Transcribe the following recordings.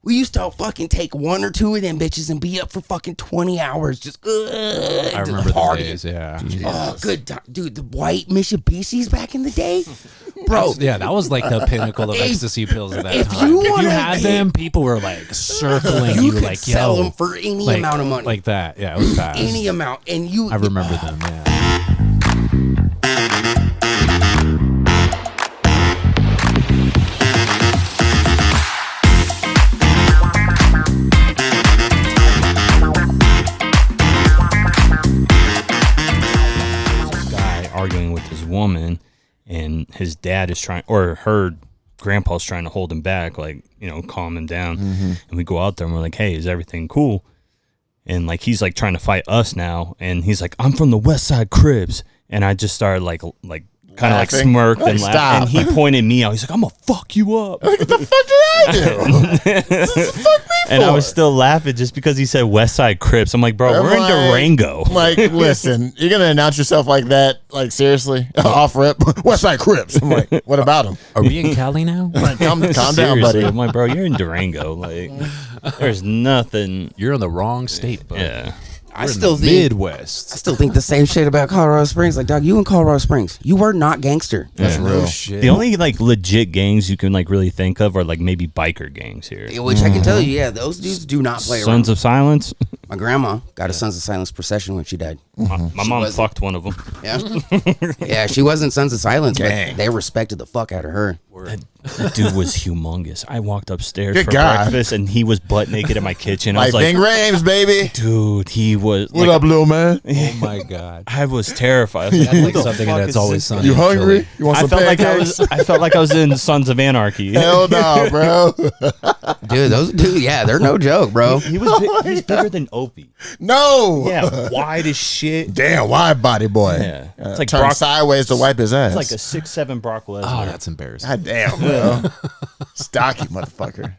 We used to fucking take 1 or 2 of them bitches and be up for fucking 20 hours just I remember the days, yeah. Oh, good. Dude, the white Mitsubishis back in the day? Bro. Yeah, that was like the pinnacle of ecstasy pills at that if time. you If you had them, people were like circling you could like, sell yo. them for any like, amount of money. Like that. Yeah, it was fast. Any amount. And you. I remember them, yeah. Arguing with his woman, and his dad is trying, or her grandpa's trying to hold him back, like, you know, calm him down. And we go out there and we're like, hey, is everything cool? And like he's like trying to fight us now, and he's like, I'm from the West Side Cribs. And I just started like kind of like smirked and laughed, and he pointed me out. He's like, I'm gonna fuck you up. What the fuck did I do? Fuck me and for? I was still laughing just because he said West Side Crips. I'm like, bro, we're in Durango. Like, listen, you're gonna announce yourself like that? Like, seriously? Off rip? West Side Crips. I'm like, what about him? Are we in Cali now? Like, calm down, buddy. I'm like, bro, you're in Durango. Like, there's nothing. You're in the wrong state, bud. Yeah. I still think Midwest. I still think the same shit about Colorado Springs. Like, dog, you in Colorado Springs, you were not gangster. That's real. Shit. The only like legit gangs you can like really think of are like maybe biker gangs here. Which I can tell you, yeah, those dudes do not play Sons around. of Silence. My grandma got a Sons of Silence procession when she died. My mom wasn't. fucked one of them. Yeah, yeah, she wasn't Sons of Silence, Dang. but they respected the fuck out of her. That dude was humongous. I walked upstairs Good for God. breakfast, and he was butt naked in my kitchen. I was Like, like, Bing Rames, baby. dude, he was. What like, up, little man? Oh my god. I was terrified. I was like, That's what like the something fuck that's is always this? sunny. You in hungry? Philly. You want I some felt like pancakes? I felt like I was in Sons of Anarchy. Hell no, bro. Dude, yeah, they're no joke, bro. He was he's bigger than Opie. No. Yeah, wide as shit. Damn, wide body boy. Yeah. It's like Turn Brock, sideways to wipe his ass. it's like a 6'7" Brock Lesnar. Oh, that's embarrassing. God damn, bro. Stocky motherfucker.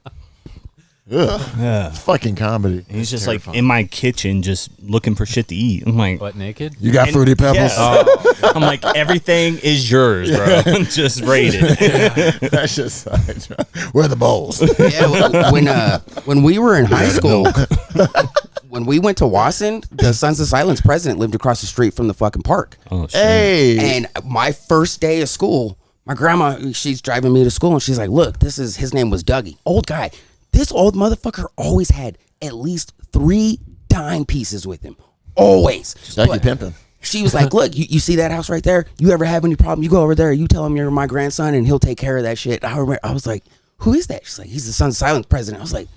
Ugh. Yeah. It's fucking comedy. He's just terrifying. like in my kitchen, just looking for shit to eat. I'm like, Butt naked? You got Fruity Pebbles? yeah. I'm like, everything is yours, bro. Just rate it. That's just where are the bowls? Yeah, when we were in high school, when we went to Wasson, the Sons of Silence president lived across the street from the fucking park. Oh shit. Hey. And my first day of school, my grandma, she's driving me to school, and she's like, look, his name was Dougie. Old guy. This old motherfucker always had at least 3 dime pieces with him. Always. Dougie But pimping. she was like, look, you see that house right there? You ever have any problem, you go over there, you tell him you're my grandson, and he'll take care of that shit. I was like, who is that? She's like, he's the Sons of Silence president. I was like,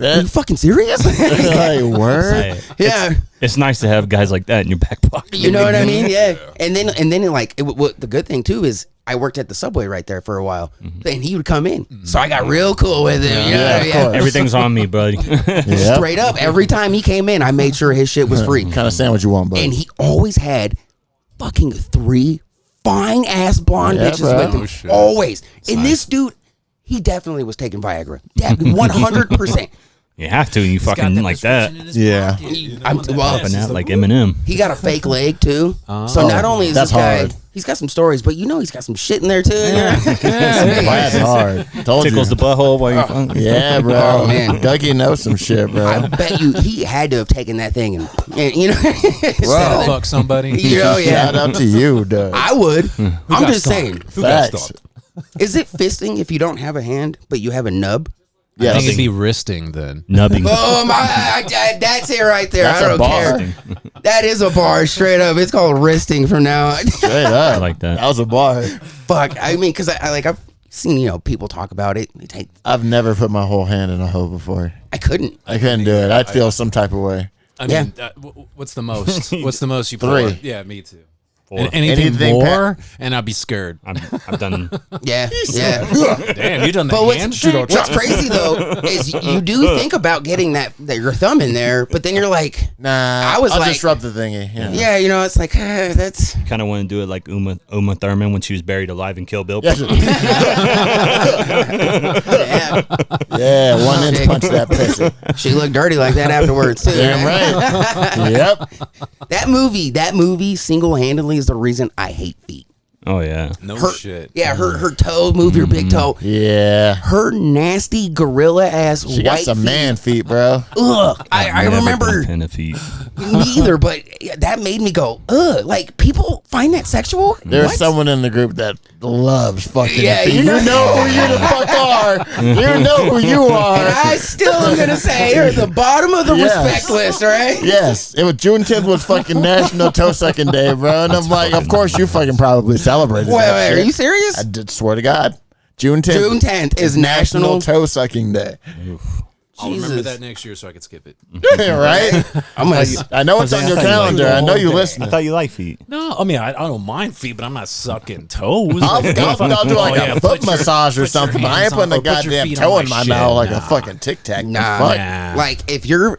are you fucking serious? Like, word? Yeah. It's nice to have guys like that in your back pocket. You know what I mean? Yeah. And then the good thing too is I worked at the Subway right there for a while, and he would come in, so I got real cool with him. Yeah, of course. Everything's on me, buddy. Yep. Straight up, every time he came in, I made sure his shit was free, What kind of sandwich you want, buddy? and he always had fucking 3 fine ass blonde Yeah, bitches bro. with him, Oh, shit. always. And this dude, he definitely was taking Viagra, 100%. You have to. You fucking like that. Yeah. Popping out like Eminem. He got a fake leg too. So not only is that's this guy, hard. he's got some stories, but he's got some shit in there too. That's hard. Told Tickles you. the butthole while you're fucking. Yeah, bro. Oh, man. Dougie knows some shit, bro. I bet you he had to have taken that thing and you know, Bro. Fuck somebody. you know, yeah. Shout out to you, Doug. I would. I'm got just stalked? saying. Who got Facts. stalked? Is it fisting if you don't have a hand but you have a nub? I Yeah, think it'd be wristing then. Nubbing. Oh my! That's it right there. That's I a don't bar. care. That is a bar, straight up. It's called wristing from now on. straight up. I like that. That was a bar. Fuck. I mean, because I've seen people talk about it. They take. I've never put my whole hand in a hoe before. I couldn't. I couldn't do it. I'd feel some type of way. I mean, what's the most? What's the most you put? 3. Yeah, me too. 4. Anything Anything more, and I'd be scared. I've done. Yeah, yeah. Damn, you done the But hand shit? what's crazy though is you do think about getting that your thumb in there, but then you're like, Nah, I'll just like- rub the thingy. You know. yeah, it's like that's. Kind of want to do it like Uma Thurman when she was buried alive in Kill Bill. Yeah. Yeah, 1-inch punch that pussy. She looked dirty like that afterwards too. Damn right. Yep. That movie single-handedly is the reason I hate feet. Oh yeah. No Her, shit. Yeah, her toe, move your big toe. Yeah. Her nasty gorilla ass She got white some feet. man feet, bro. Ugh. I Never remember been a fan of feet. me either, but that made me go, ugh. Like, people find that sexual? There's What? someone in the group that loves fucking Yeah, feet. you You know- know who you the fuck are. You know who you And are. I still am going to say you're at the bottom of the Yes. respect list, right? Yes, it was June 10th was fucking National Toe Sucking Day, bro. And I'm like, of course you fucking probably celebrated Wait, that wait, are shit. you serious? I did swear to God. June 10th. June 10th is National Toe Sucking Day. I'll remember Jesus. that next year so I can skip it. Right? I'm gonna. I know it's on your calendar. I know you I listening. thought you liked feet. No, I mean I don't mind feet, but I'm not sucking toes. I'll do like a foot put your- massage or put your something. But I ain't hands putting on- a or put your goddamn feet toe on in my my shit. mouth like a Nah. fucking Tic Tac. Nah, Fuck. Nah. like if your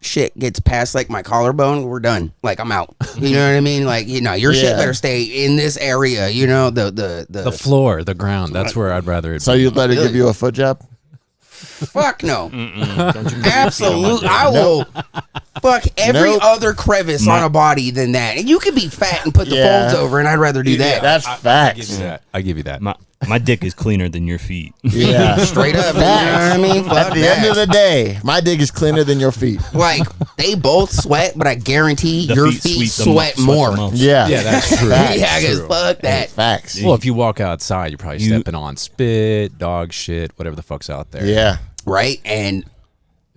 shit gets past like my collarbone, we're done. Like I'm out. You know what I mean? Like your shit Yeah. better stay in this area. You know The floor, the ground. That's where I'd rather it So be. you'd let her give you a foot job? fuck no. Absolutely, I will fuck every Nope. other crevice on a body than that. And you could be fat and put the Yeah. folds over, and I'd rather do that. That's I give facts. you that. I give you that. My dick is cleaner than your feet. Yeah. Straight up. You know what I mean? Fuck At the that. end of the day, my dick is cleaner than your feet. Like they both sweat, but I guarantee The your feet feet sweat the sweat the more. most. Yeah. Yeah, that's true. Facts. Yeah, because fuck that. Facts. Well, if you walk outside, you're probably stepping on spit, dog shit, whatever the fuck's out there. Yeah. Right? And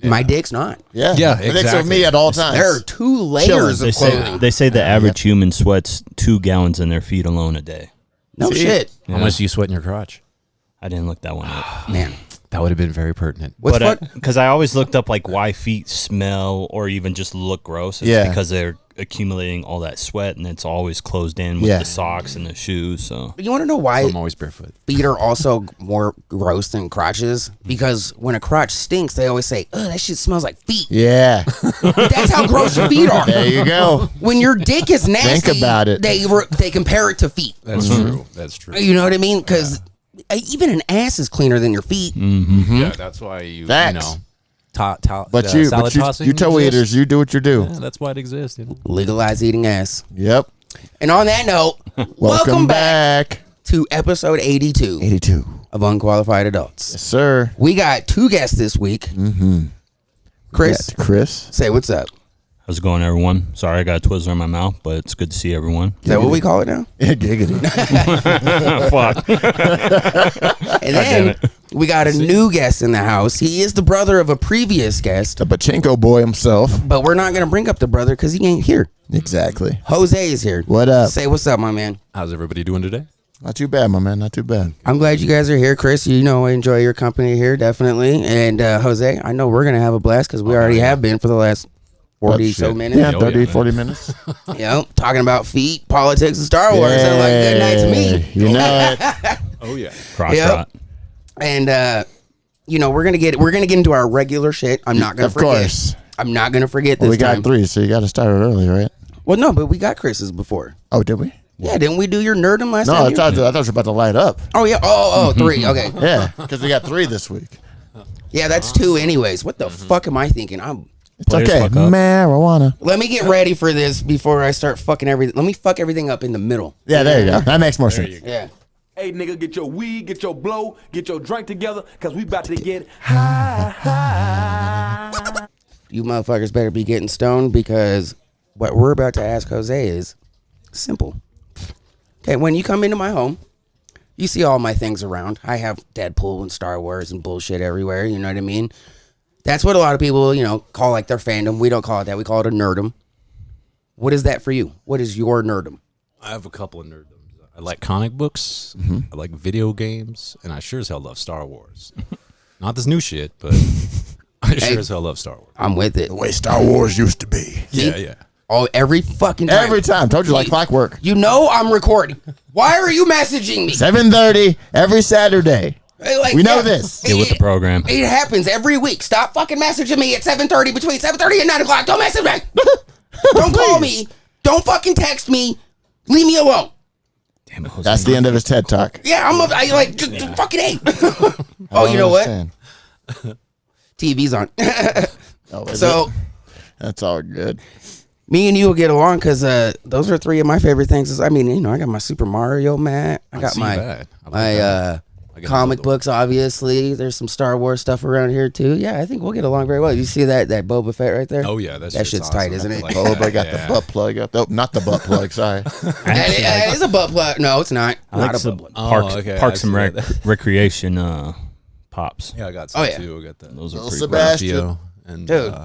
my dick's not. Yeah. Yeah, It makes with exactly. me at all times. There are 2 layers They of clothing. say the average human sweats 2 gallons in their feet alone a day. No shit. How much do you sweat in your crotch? I didn't look that one up. Man. That would have been very pertinent. What's But fuck? because I always looked up like why feet smell or even just look gross. It's Yeah. because they're accumulating all that sweat and it's always closed in with Yeah. the socks and the shoes. So You want to know why I'm always barefoot. feet are also more gross than crotches? Because when a crotch stinks, they always say, "Oh, that shit smells like feet." Yeah. That's how gross your feet are. There you go. When your dick is nasty, about it. They compare it to feet. That's true. That's true. You know what I mean? Because even an ass is cleaner than your feet. Yeah, that's why you Facts. know. But salad tossing you toe exists. eaters, you do what you do. Yeah, that's why it exists. You know? Legalize eating ass. Yep. And on that note, welcome back to episode 82 82. of Unqualified Adults. Yes, sir. We got 2 guests this week. Mm-hmm. Chris, Yeah, Chris. say what's up. how's it going, everyone? Sorry, I got a Twizzler in my mouth, but it's good to see everyone. Is that what we call it now? Giggity. Fuck. And then we got a new guest in the house. He is the brother of a previous guest, The Pachinko boy himself. but we're not going to bring up the brother because he ain't here. Exactly. Jose is here. What up? Say what's up, my man. How's everybody doing today? Not too bad, my man. Not too bad. I'm glad you guys are here, Chris. You know I enjoy your company here, definitely. And Jose, I know we're going to have a blast because we already have been for the last 40 so shit. minutes. Yeah, Oh, 30, yeah, 40 minutes. You know, talking about feet, politics, and Star Wars. Sounds like a good night to me. You know it. Oh yeah. Cross Yep. shot. And we're gonna get into our regular shit. I'm not gonna Of forget. course. I'm not gonna forget Well, this we got time. 3, so you got to start it early, right? Well, no, but we got Chris's before. Oh, did we? Yeah, didn't we do your nerdum last No, time? I thought you were about to light up. Oh yeah. Oh, 3. Okay. Yeah, because we got 3 this week. Yeah, that's 2 anyways. What the fuck am I thinking? It's Players okay. fuck up. Marijuana. Let me get ready for this before I start fucking everything. Let me fuck everything up in the middle. Yeah, there you go. That makes more sense. Yeah. Hey, nigga, get your weed, get your blow, get your drink together, because we about to get high. You motherfuckers better be getting stoned because what we're about to ask Jose is simple. Okay, when you come into my home, you see all my things around. I have Deadpool and Star Wars and bullshit everywhere. You know what I mean? That's what a lot of people, call like their fandom. We don't call it that. We call it a nerdum. What is that for you? What is your nerdum? I have a couple of nerdoms. I like comic books. I like video games, and I sure as hell love Star Wars. Not this new shit, but I sure as hell love Star Wars. I'm with it. The way Star Wars used to be. Yeah, yeah. Oh, every fucking time. Every time. Told you like clockwork. You know I'm recording. Why are you messaging me? 7:30 every Saturday. Like, We know this. Get with the program. It happens every week. Stop fucking messaging me at 7:30 between 7:30 and 9 o'clock. Don't message me. Don't call me. Don't fucking text me. Leave me alone. Damn it, Jose. That's the end of his TED Talk. Yeah, just fucking hate. Oh, you know what? Understand. TV's on. Oh, is So it? That's all good. Me and you will get along because those are three of my favorite things. I mean, I got my Super Mario mat. I got my comic books, obviously. There's some Star Wars stuff around here, too. Yeah, I think we'll get along very well. You see that Boba Fett right there? Oh, yeah. That shit's awesome. tight, isn't it? Boba got the butt plug up. Oh, not the butt plug, sorry. It is a butt plug. No, it's not. I like Not a some butt plug. Parks and Recreation pops. Yeah, I got some Oh, yeah. too. I got Those are Little pretty Sebastian. Raphael and Dude.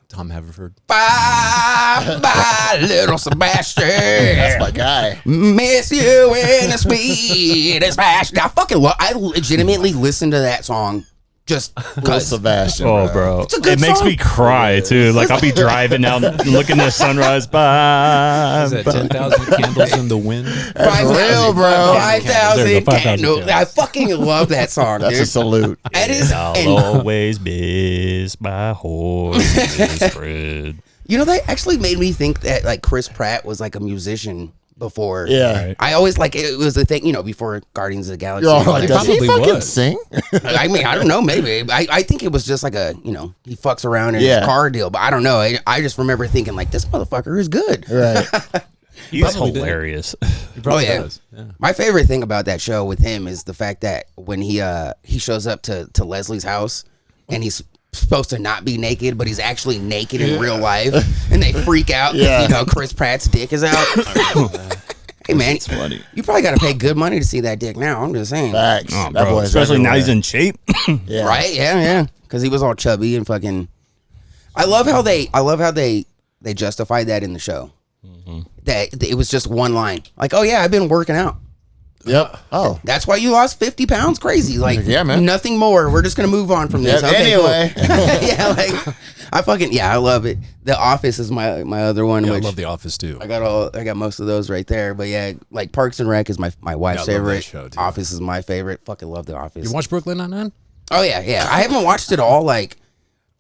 Tom Haverford. Bye, bye, little Sebastian. That's my guy. Miss you in the sweetest fashion. I legitimately listen to that song just Little because. Sebastian. Oh, bro. It's a good It makes song. me cry, too. Like, I'll be driving out looking at the sunrise. Bye. Is that 10,000 candles in the wind? That's real, bro. 5,000 There you go, 5,000 candles. candles. I fucking love that song, That's dude. a salute. That is, I'll and always miss my horse's bread. they actually made me think that like Chris Pratt was like a musician before. Yeah. I always like it was a thing, before Guardians of the Galaxy. You're all like, He does he probably fucking was. sing? I mean, I don't know, maybe. I think it was just like a, he fucks around in Yeah. his car deal, but I don't know. I just remember thinking like, this motherfucker is good. Right. He's Probably did. hilarious. He probably yeah. does. Yeah. My favorite thing about that show with him is the fact that when he shows up to Leslie's house and he's supposed to not be naked, but he's actually naked in real life, and they freak out because Chris Pratt's dick is out. Hey man, funny. you probably got to pay good money to see that dick now. I'm just saying, Facts. Oh, That bro. boy's Especially now he's everywhere. in shape. Yeah. right? Yeah, because he was all chubby and fucking. I love how they justified that in the show. That it was just one line, like, "Oh yeah, I've been working out. Yep. Oh. That's why you lost 50 pounds. Crazy, like, Yeah, man. nothing more. We're just gonna move on from this. Yep, Okay, cool." anyway. Yeah, like I love it. The Office is my other one. Yeah, I which love The Office too. I got most of those right there. But yeah, like Parks and Rec is my wife's Yeah, I love that favorite. show, too. Office is my favorite. Fucking love The Office. You watch Brooklyn Nine-Nine? Oh yeah. I haven't watched it all. Like,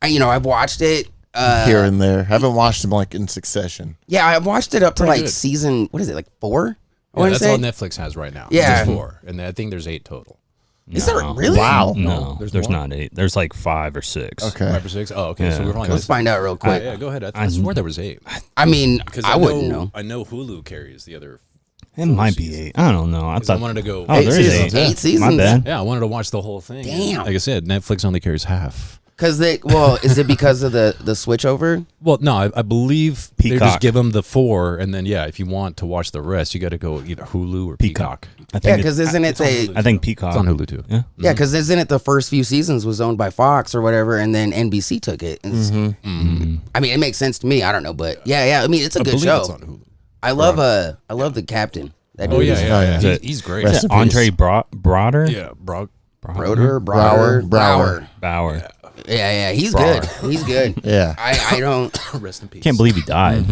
I've watched it. Here and there. Haven't watched them like in succession. Yeah, I've watched it up to like good. season. What is it, like 4? I Yeah, wanna that's say. all Netflix has right now. Yeah. Just 4. And I think there's 8 total. Is there really? Wow. No, there's there's more? not 8. There's like 5 or 6. Okay. 5 or 6? Oh, okay. Yeah. So we're probably Let's find out real quick. Yeah, go ahead. I swore there was 8. I mean, Because I wouldn't know. I know Hulu carries the other. It might be 8. I don't know. I 'Cause I thought. wanted to go. Oh, Eight there is seasons. 8. Eight seasons. My bad. Yeah, I wanted to watch the whole thing. Damn. Like I said, Netflix only carries half. Because is it because of the switch over? Well, no, I believe they Peacock. just give them the 4, and then if you want to watch the rest, you got to go either Hulu or Peacock. I Yeah, think. because isn't it the I think Peacock. It's on Hulu too. Yeah. yeah? Because isn't it the first few seasons was owned by Fox or whatever, and then NBC took it. I mean, it makes sense to me. I don't know, but yeah. I mean, it's a I good believe show. it's on Hulu. I love the captain. That Oh dude yeah, is yeah. Is it- He's great. Rest in Andre peace. Broader. Yeah, Brock. Broder, Brower. Bauer. Yeah. He's good. He's good. Yeah. I don't. Rest in peace. Can't believe he died.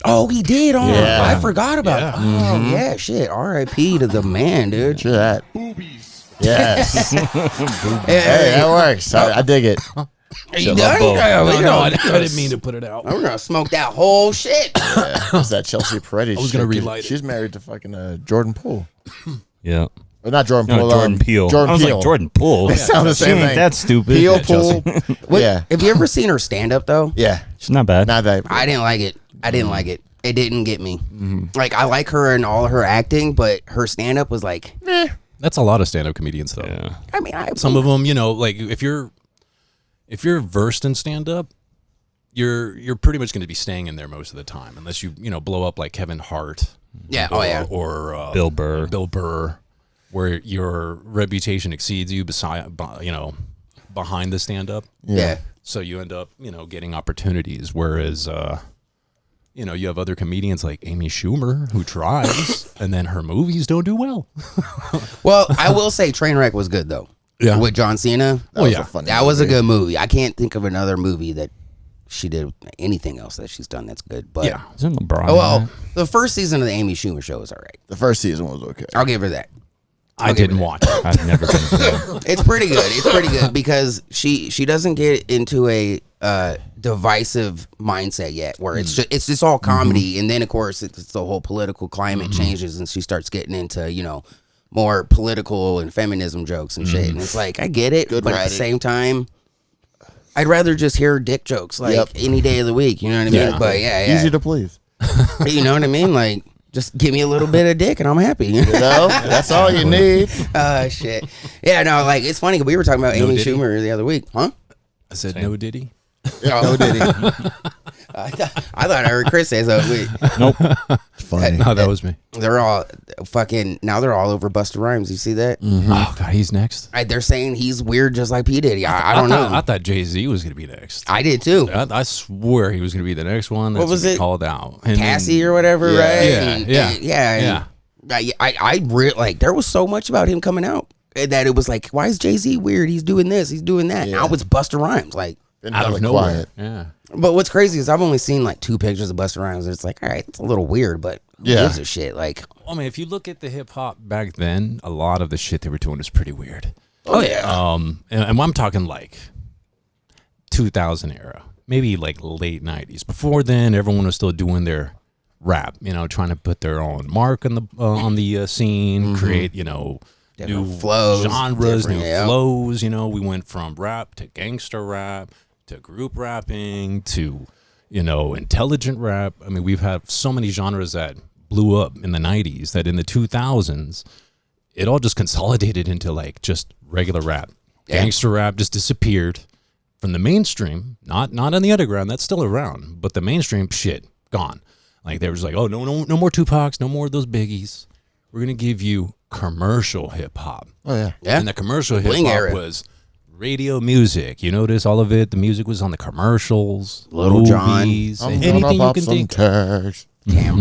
Oh, he did. Oh, Yeah. I forgot about. Oh yeah, shit. R.I.P. to the man, dude. Sure that. Yes. Hey, Hey, that works. I dig it. are you love done? both. Yeah, we No, I gonna- didn't mean to put it out. We're gonna smoke that whole shit. It's that Chelsea Peretti. I was gonna shit. relight it. She's married to fucking Jordan Poole. Yeah. Or not Jordan No, Poole. Jordan Peele. Jordan I was Peele. like Jordan Poole. They sound the She same ain't thing. that stupid. Peele, Yeah, Chelsea. Poole. What- Yeah. Have you ever seen her stand up though? Yeah. She's not bad. Not that. I didn't like it. It didn't get me. Like I like her and all her acting, but her stand up was like, That's a lot of stand-up comedians, though. Yeah. I mean, Some of them, like if you're versed in stand-up, you're pretty much going to be staying in there most of the time, unless you blow up like Kevin Hart. Yeah. Or, Oh yeah. Or Bill Burr. Bill Burr, where your reputation exceeds you behind the stand-up. Yeah. So you end up, getting opportunities. Whereas, you have other comedians like Amy Schumer who tries, and then her movies don't do well. Well, I will say Trainwreck was good though. Yeah. With John Cena. That was yeah. a funny That was a movie. good movie. I can't think of another movie that she did anything else that she's done that's good. But Yeah. Isn't LeBron? Oh in well, that? the first season of the Amy Schumer show is all right. The first season was okay. I'll give her that. I didn't watch it. I've never been. To It's pretty good. It's pretty good because she doesn't get into a divisive mindset yet, where it's just all comedy, and then of course it's the whole political climate changes, and she starts getting into more political and feminism jokes and shit, and it's like I get it, Good but at the writing. same time, I'd rather just hear dick jokes like any day of the week. You know what I mean? But Easy to please. You know what I mean? Like, just give me a little bit of dick and I'm happy. You know, that's all you need. Shit. Yeah, no, like, it's funny. We were talking about Amy Diddy? Schumer the other week. Huh? I said no Diddy. No, did he? I thought I heard Chris say something. Nope. Funny. No, that was me. They're all fucking, now they're all over Busta Rhymes. You see that? Oh God, he's next. They're saying he's weird just like P. Diddy. I don't know. I thought Jay-Z was gonna be next. I did too. I swear he was gonna be the next one. That's What was it? Called out? And Cassie or whatever, right? Yeah. I like, there was so much about him coming out that it was like, why is Jay-Z weird? He's doing this, he's doing that. Now it's Busta Rhymes. Like, Been out hella of nowhere. quiet. Yeah. but what's crazy is I've only seen like 2 pictures of Busta Rhymes. And it's like, all right, it's a little weird, but who gives a shit? Like, I mean, if you look at the hip hop back then, a lot of the shit they were doing was pretty weird. oh yeah. And I'm talking like 2000 era, maybe like late 90s. Before then, everyone was still doing their rap, you know, trying to put their own mark on the scene, create, you know, Different new flows, genres, new different, flows. You know, we went from rap to gangster rap to group rapping to, you know, intelligent rap. I mean, we've had so many genres that blew up in the 90s that in the 2000s, it all just consolidated into like just regular rap. Yeah. Gangster rap just disappeared from the mainstream, not on the underground, that's still around, but the mainstream shit gone. Like they was like, oh no more Tupacs, no more of those Biggies. We're gonna give you commercial hip hop. Oh yeah. Yeah. And the commercial Bling hip hop era. was radio music. You notice all of it. The music was on the commercials, Little John. movies, I'm anything gonna you pop can some think. tags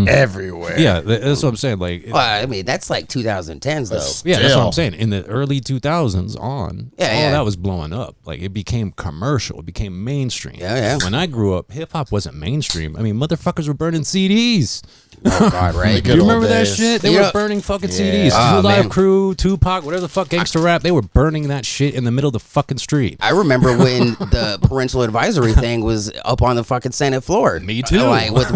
everywhere. Yeah, that's what I'm saying. Like, Well, I mean, that's like 2010s though. yeah, that's what I'm Still. saying. In the early 2000s on, Yeah, all yeah. that was blowing up. Like, it became commercial. It became mainstream. Yeah, yeah. When I grew up, hip-hop wasn't mainstream. I mean, motherfuckers were burning CDs. Oh God, right? Good You old remember that days. shit? They Yeah. were burning fucking CDs. Oh, Two Live man. Crew, Tupac, whatever the fuck, gangster rap. They were burning that shit in the middle of the fucking street. I remember when the parental advisory thing was up on the fucking Senate floor. Me too. Like with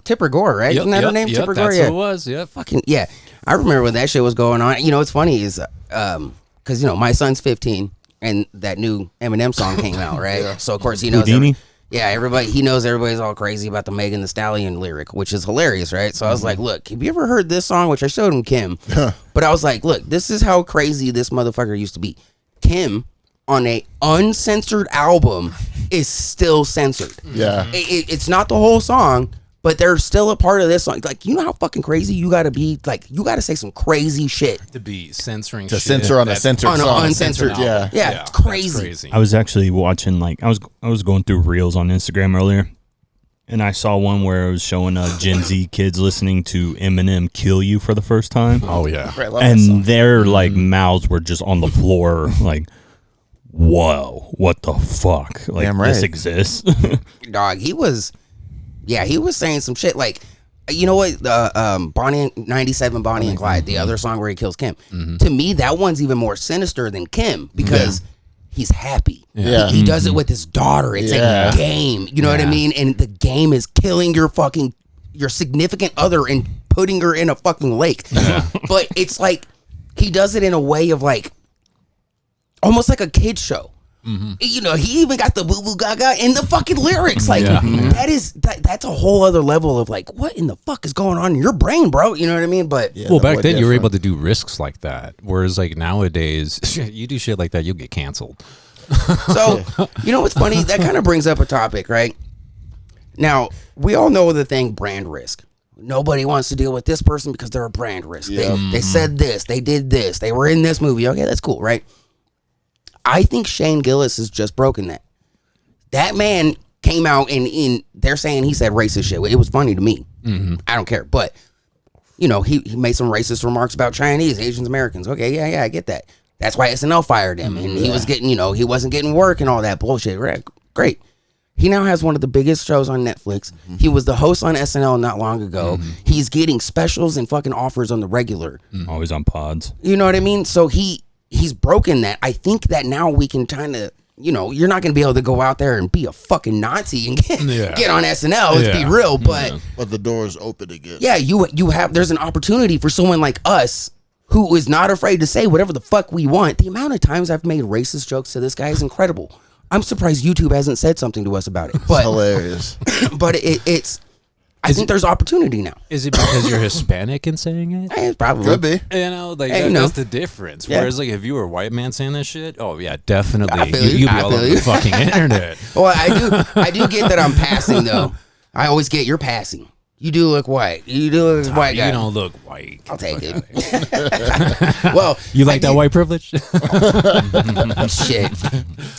Tipper Gore, right? Isn't that her name? Tipper Gore. That's Yeah. who it was. Yep. Fucking yeah. I remember when that shit was going on. You know, what's funny is because you know my son's 15 and that new Eminem song came out, right? So of course he knows. Houdini? He knows everybody's all crazy about the Megan Thee Stallion lyric, which is hilarious, right? So I was like, look, have you ever heard this song? Which I showed him Kim, but I was like, look, this is how crazy this motherfucker used to be. Kim on a uncensored album is still censored. Yeah. It's not the whole song, but they're still a part of this song. Like, you know how fucking crazy you gotta be? Like, you gotta say some crazy shit. To be censoring To shit. censor on a That's- censored On an song. uncensored, Yeah. Yeah, that's crazy. I was actually watching, like, I was going through reels on Instagram earlier, and I saw one where it was showing Gen Z kids listening to Eminem "Kill You" for the first time. Oh, yeah. I love that song. And their like mouths were just on the floor, like, whoa, what the fuck? Like, Damn this right. exists. Dog, he was saying some shit like, you know what, Bonnie 97 Bonnie and Clyde, the other song where he kills Kim. To me, that one's even more sinister than Kim because he's happy. Yeah. He does it with his daughter. It's Yeah. a game. You know what I mean? And the game is killing your significant other and putting her in a fucking lake. But it's like he does it in a way of like almost like a kid show. You know, he even got the boo boo gaga in the fucking lyrics. Like that's a whole other level of like, what in the fuck is going on in your brain, bro? You know what I mean? But Well, back boy then you were different. able to do risks like that, whereas like nowadays, you do shit like that, you'll get canceled. so, you know what's funny? That kind of brings up a topic, right? Now, we all know the thing brand risk. Nobody wants to deal with this person because they're a brand risk. They said this, they did this, they were in this movie. Okay, that's cool, right? I think Shane Gillis has just broken that. That man came out and they're saying he said racist shit. It was funny to me. I don't care. But, you know, he made some racist remarks about Chinese, Asians, Americans. Okay, yeah, I get that. That's why SNL fired him. And he was getting, you know, he wasn't getting work and all that bullshit. Right? Great. He now has one of the biggest shows on Netflix. He was the host on SNL not long ago. He's getting specials and fucking offers on the regular. Always on pods. You know what I mean? So he's broken that. I think that now we can kind of, you know, you're not going to be able to go out there and be a fucking Nazi and get on SNL. Let's be real. But But the door's open again. yeah, you have, there's an opportunity for someone like us who is not afraid to say whatever the fuck we want. The amount of times I've made racist jokes to this guy is incredible. I'm surprised YouTube hasn't said something to us about it. But Hilarious. but it's. I think there's opportunity now. Is it because you're Hispanic in saying it? Probably Could be. You know, like Hey, that's the difference. Yeah. Whereas, like, if you were a white man saying this shit, oh yeah, definitely, I feel you. you'd be I all feel over you. the fucking internet. Well, I do get that I'm passing though. I always get you're passing. You do look white. You do look like a white guy. You don't look white. I'll take it. Well, You like that white privilege? shit.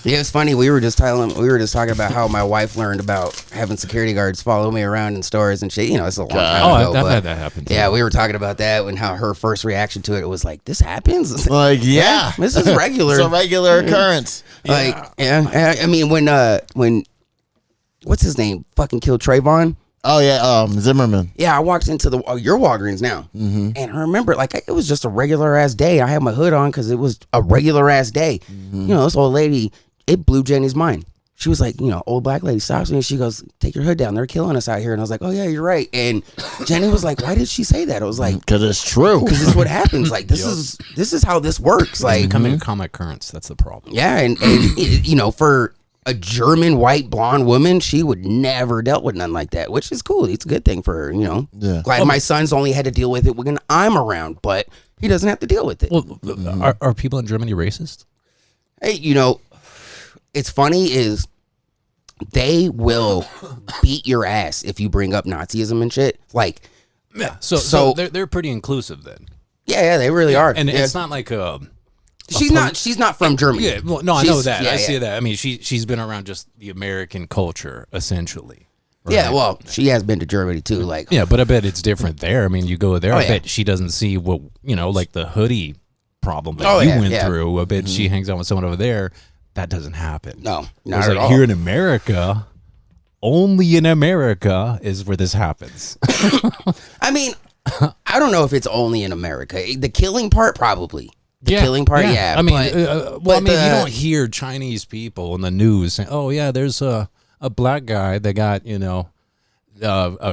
Yeah, it's funny. We were just talking about how my wife learned about having security guards follow me around in stores and shit. You know, it's a long time Oh, ago. I've but had that happen. Too. yeah, we were talking about that and how her first reaction to it was like, "This happens." Like, yeah. This is regular. It's a regular occurrence. Like, yeah. I mean, when what's his name? Fucking killed Trayvon. Oh yeah, Zimmerman. Yeah, I walked into your Walgreens now, and I remember like it was just a regular ass day. I had my hood on because it was a regular ass day. You know, this old lady, it blew Jenny's mind. She was like, you know, old black lady stops me and she goes, "Take your hood down. They're killing us out here." And I was like, "Oh yeah, you're right." And Jenny was like, "Why did she say that?" I was like, Because it's true. "Because this is what happens. Like this is how this works." Like, Becoming a common occurrence. That's the problem. yeah, and you know, for a German white blonde woman, she would never dealt with nothing like that, which is cool. It's a good thing for her, you know. Yeah. Glad my son's only had to deal with it when I'm around, but he doesn't have to deal with it. Well, are people in Germany racist? Hey, you know, it's funny is they will beat your ass if you bring up Nazism and shit. Like, Yeah. So they're pretty inclusive then. yeah, they really are. And Yeah. it's not like she's not from Germany. Yeah, well, no, I know that. Yeah, I see yeah. that. I mean, she's been around just the American culture essentially. Right? Yeah, well, she has been to Germany too. Like, Yeah, but I bet it's different there. I mean, you go there, Oh, I yeah. bet she doesn't see what, you know, like the hoodie problem that Oh, you yeah, went yeah. through. I bet she hangs out with someone over there. That doesn't happen. No, not Whereas, at like all. here in America, only in America is where this happens. I mean, I don't know if it's only in America. The killing part, probably. The killing part, yeah. I mean, but you don't hear Chinese people in the news saying, "Oh yeah, there's a black guy that got, you know,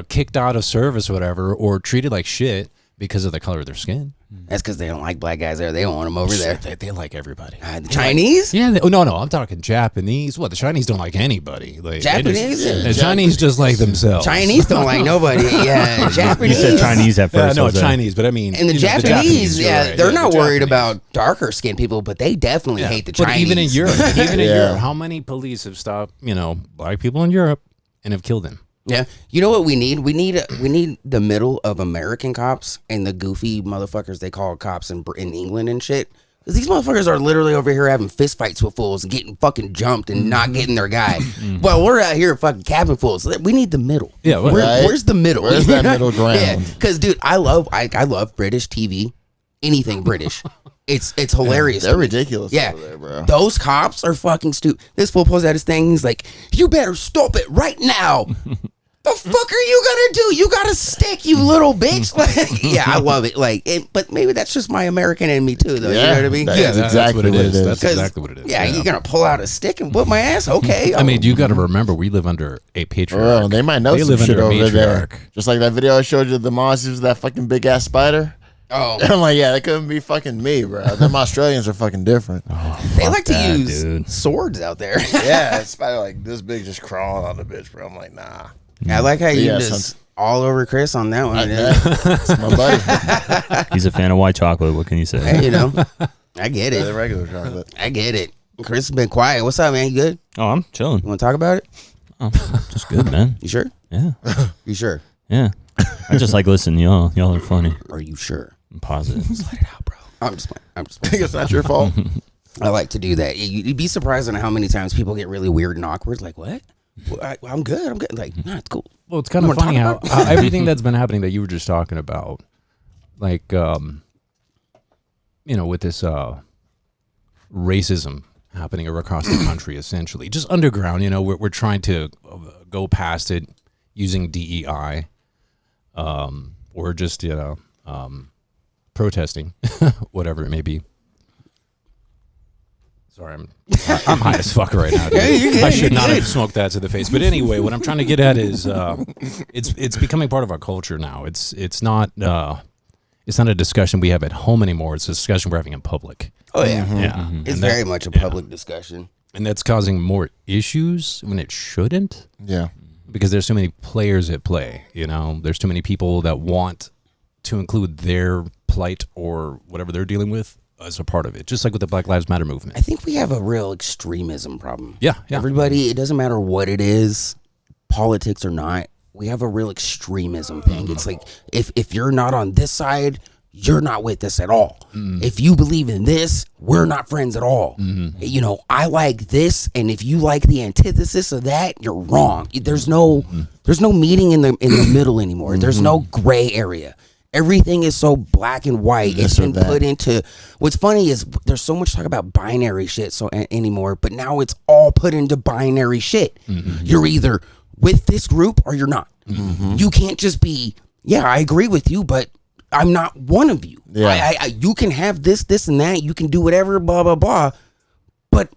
kicked out of service or whatever, or treated like shit because of the color of their skin." That's because they don't like black guys there. They don't want them over there. They like everybody. The Chinese? Yeah, no, I'm talking Japanese. What, the Chinese don't like anybody. Like, Japanese? the Chinese just like themselves. Chinese don't like nobody. Yeah, You Japanese. said Chinese at first. No, was that- Chinese, but I mean, And the you know, Japanese, you're yeah, right. they're Yeah, not the worried Japanese. about darker skinned people, but they definitely hate the But Chinese. even in Europe, Yeah. how many police have stopped, you know, black people in Europe and have killed them? Yeah, you know what we need? We need the middle of American cops and the goofy motherfuckers they call cops in England and shit. Because these motherfuckers are literally over here having fist fights with fools and getting fucking jumped and not getting their guy. Well, we're out here fucking capping fools. We need the middle. Yeah, well, Right. Where's the middle? Where's that middle ground? Yeah, because dude, I love British TV. Anything British. It's hilarious. They're ridiculous Yeah, over there, bro. those cops are fucking stupid. This fool pulls out his thing. He's like, "You better stop it right now." The fuck are you gonna do? You got a stick, you little bitch. Like, yeah, I love it. Like, but maybe that's just my American in me too, though. Yeah, you know what I mean? that Yeah, is that's exactly what it is. That's 'Cause, exactly what it is. Yeah, you're gonna pull out a stick and whip my ass. Okay. I mean, you got to remember, we live under a patriarch. Bro, they might know They some live shit under a over there. matriarch. Just like that video I showed you, the monsters, that fucking big ass spider. oh, And I'm like, yeah, that couldn't be fucking me, bro. Them Australians are fucking different. they like to that, use dude. swords out there. Yeah, that spider like this big just crawling on the bitch, bro. I'm like, nah. I like how you Yeah, just all over Chris on that one. That's my buddy. He's a fan of white chocolate. What can you say? Hey, you know, I get The it. regular chocolate. I get it. Chris has been quiet. What's up, man? You good? Oh, I'm chilling. You want to talk about it? Oh, just good, man. You sure? Yeah, You sure? yeah. I just like listening to y'all. Y'all are funny. Are you sure? I'm positive. Let it out, bro. I'm just playing. I'm just I playing. think it's not your fault. I like to do that. You'd be surprised on how many times people get really weird and awkward. Like, what? Well, I'm good. I'm good. Like, nah, it's cool. Well, it's kind You of wanna funny talk how, about how everything that's been happening that you were just talking about, like, you know, with this racism happening across the country, essentially, just underground. You know, we're trying to go past it using DEI, or just, you know, protesting, whatever it may be. Sorry, I'm high as fuck right now. Dude. I should not have smoked that to the face. But anyway, what I'm trying to get at is, it's becoming part of our culture now. It's not a discussion we have at home anymore. It's a discussion we're having in public. Oh yeah, Yeah, it's And very much a public discussion. And that's causing more issues when it shouldn't. Yeah. Because there's so many players at play, you know. There's too many people that want to include their plight or whatever they're dealing with as a part of it. Just like with the Black Lives Matter movement. I think we have a real extremism problem. Yeah. Everybody, it doesn't matter what it is, politics or not, we have a real extremism thing. It's like if you're not on this side, you're not with us at all. If you believe in this, we're not friends at all. You know, I like this, and if you like the antithesis of that, you're wrong. There's no meeting in the middle anymore. There's no gray area. Everything is so black and white. It's been put into. What's funny is there's so much talk about binary shit anymore, but now it's all put into binary shit. You're either with this group or you're not. You can't just be, yeah, I agree with you, but I'm not one of you. Yeah. You can have this, and that. You can do whatever, blah, blah, blah. But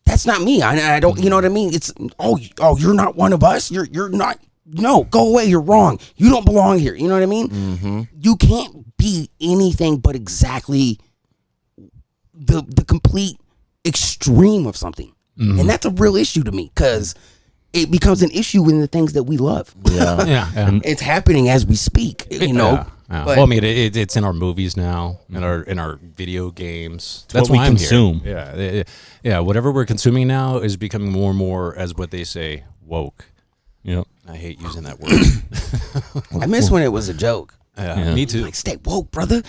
that's not me. I don't, you know what I mean? It's, oh, you're not one of us. You're not. No, go away. You're wrong. You don't belong here. You know what I mean? You can't be anything but exactly the complete extreme of something. And that's a real issue to me because it becomes an issue in the things that we love. Yeah. It's happening as we speak, you know. Yeah. But, well, I mean, it's in our movies now, in our video games. That's what we why I'm consume. Here. Yeah. Whatever we're consuming now is becoming more and more, as what they say, woke. Yep. I hate using that word. I miss when it was a joke. Yeah. Me too. Like, stay woke, brother.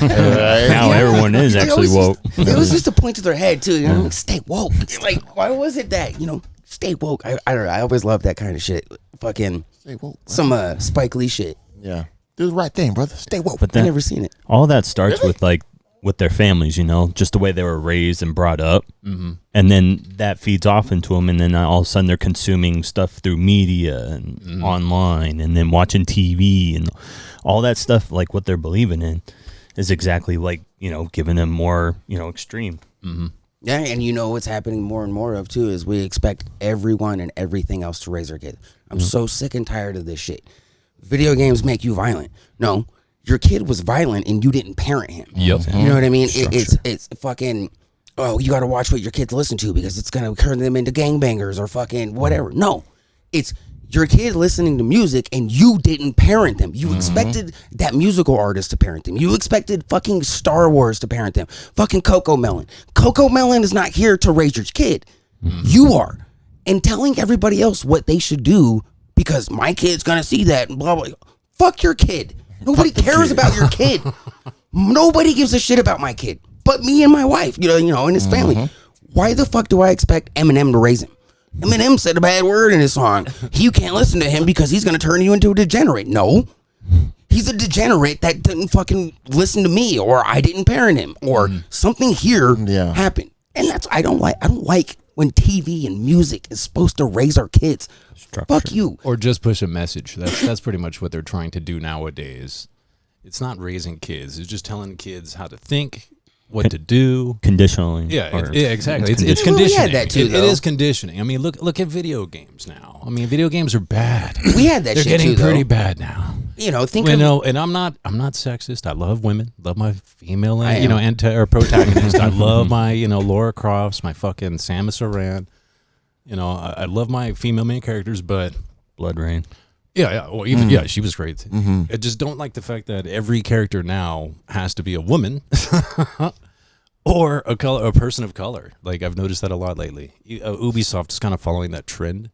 Now everyone is actually woke. It was just a point to their head too. You know, like, stay woke. Like, why was it that, you know, stay woke? I don't know. I always love that kind of shit. Fucking Stay woke. some Spike Lee shit. Yeah. Do the right thing, brother. Stay woke. But I've never seen it. all that starts with like with their families, you know, just the way they were raised and brought up, and then that feeds off into them, and then all of a sudden they're consuming stuff through media and online, and then watching TV and all that stuff. Like what they're believing in is exactly like, you know, giving them more, you know, extreme. Yeah, and you know what's happening more and more of too is we expect everyone and everything else to raise our kids. I'm so sick and tired of this shit. Video games make you violent. No, your kid was violent and you didn't parent him. Yep. You know what I mean? It's fucking, oh, you got to watch what your kids listen to because it's going to turn them into gangbangers or fucking whatever. No, it's your kid listening to music and you didn't parent them. You expected that musical artist to parent them. You expected fucking Star Wars to parent them. Fucking Coco Melon. Coco Melon is not here to raise your kid. You are. And telling everybody else what they should do because my kid's going to see that and blah, blah. Fuck your kid. Nobody cares about your kid. Nobody gives a shit about my kid but me and my wife, you know, and his family. Why the fuck do I expect Eminem to raise him? Eminem said a bad word in his song. You can't listen to him because he's going to turn you into a degenerate. No. He's a degenerate that didn't fucking listen to me, or I didn't parent him, or something here happened. And that's I don't like when TV and music is supposed to raise our kids. Fuck you. Or just push a message. That's pretty much what they're trying to do nowadays. It's not raising kids. It's just telling kids how to think, what to do. Conditioning. Yeah, exactly. It's conditioning. We had that too, it is conditioning. I mean, look at video games now. I mean, video games are bad. We had that They're shit getting too, pretty though. bad now. You know, and I'm not sexist. I love women. Love my female, protagonist. I love my, Laura Crofts, my fucking Samus Aran. I love my female main characters, but Blood Rain. Yeah. Well, even she was great. I just don't like the fact that every character now has to be a woman or a person of color. Like I've noticed that a lot lately. Ubisoft is kind of following that trend.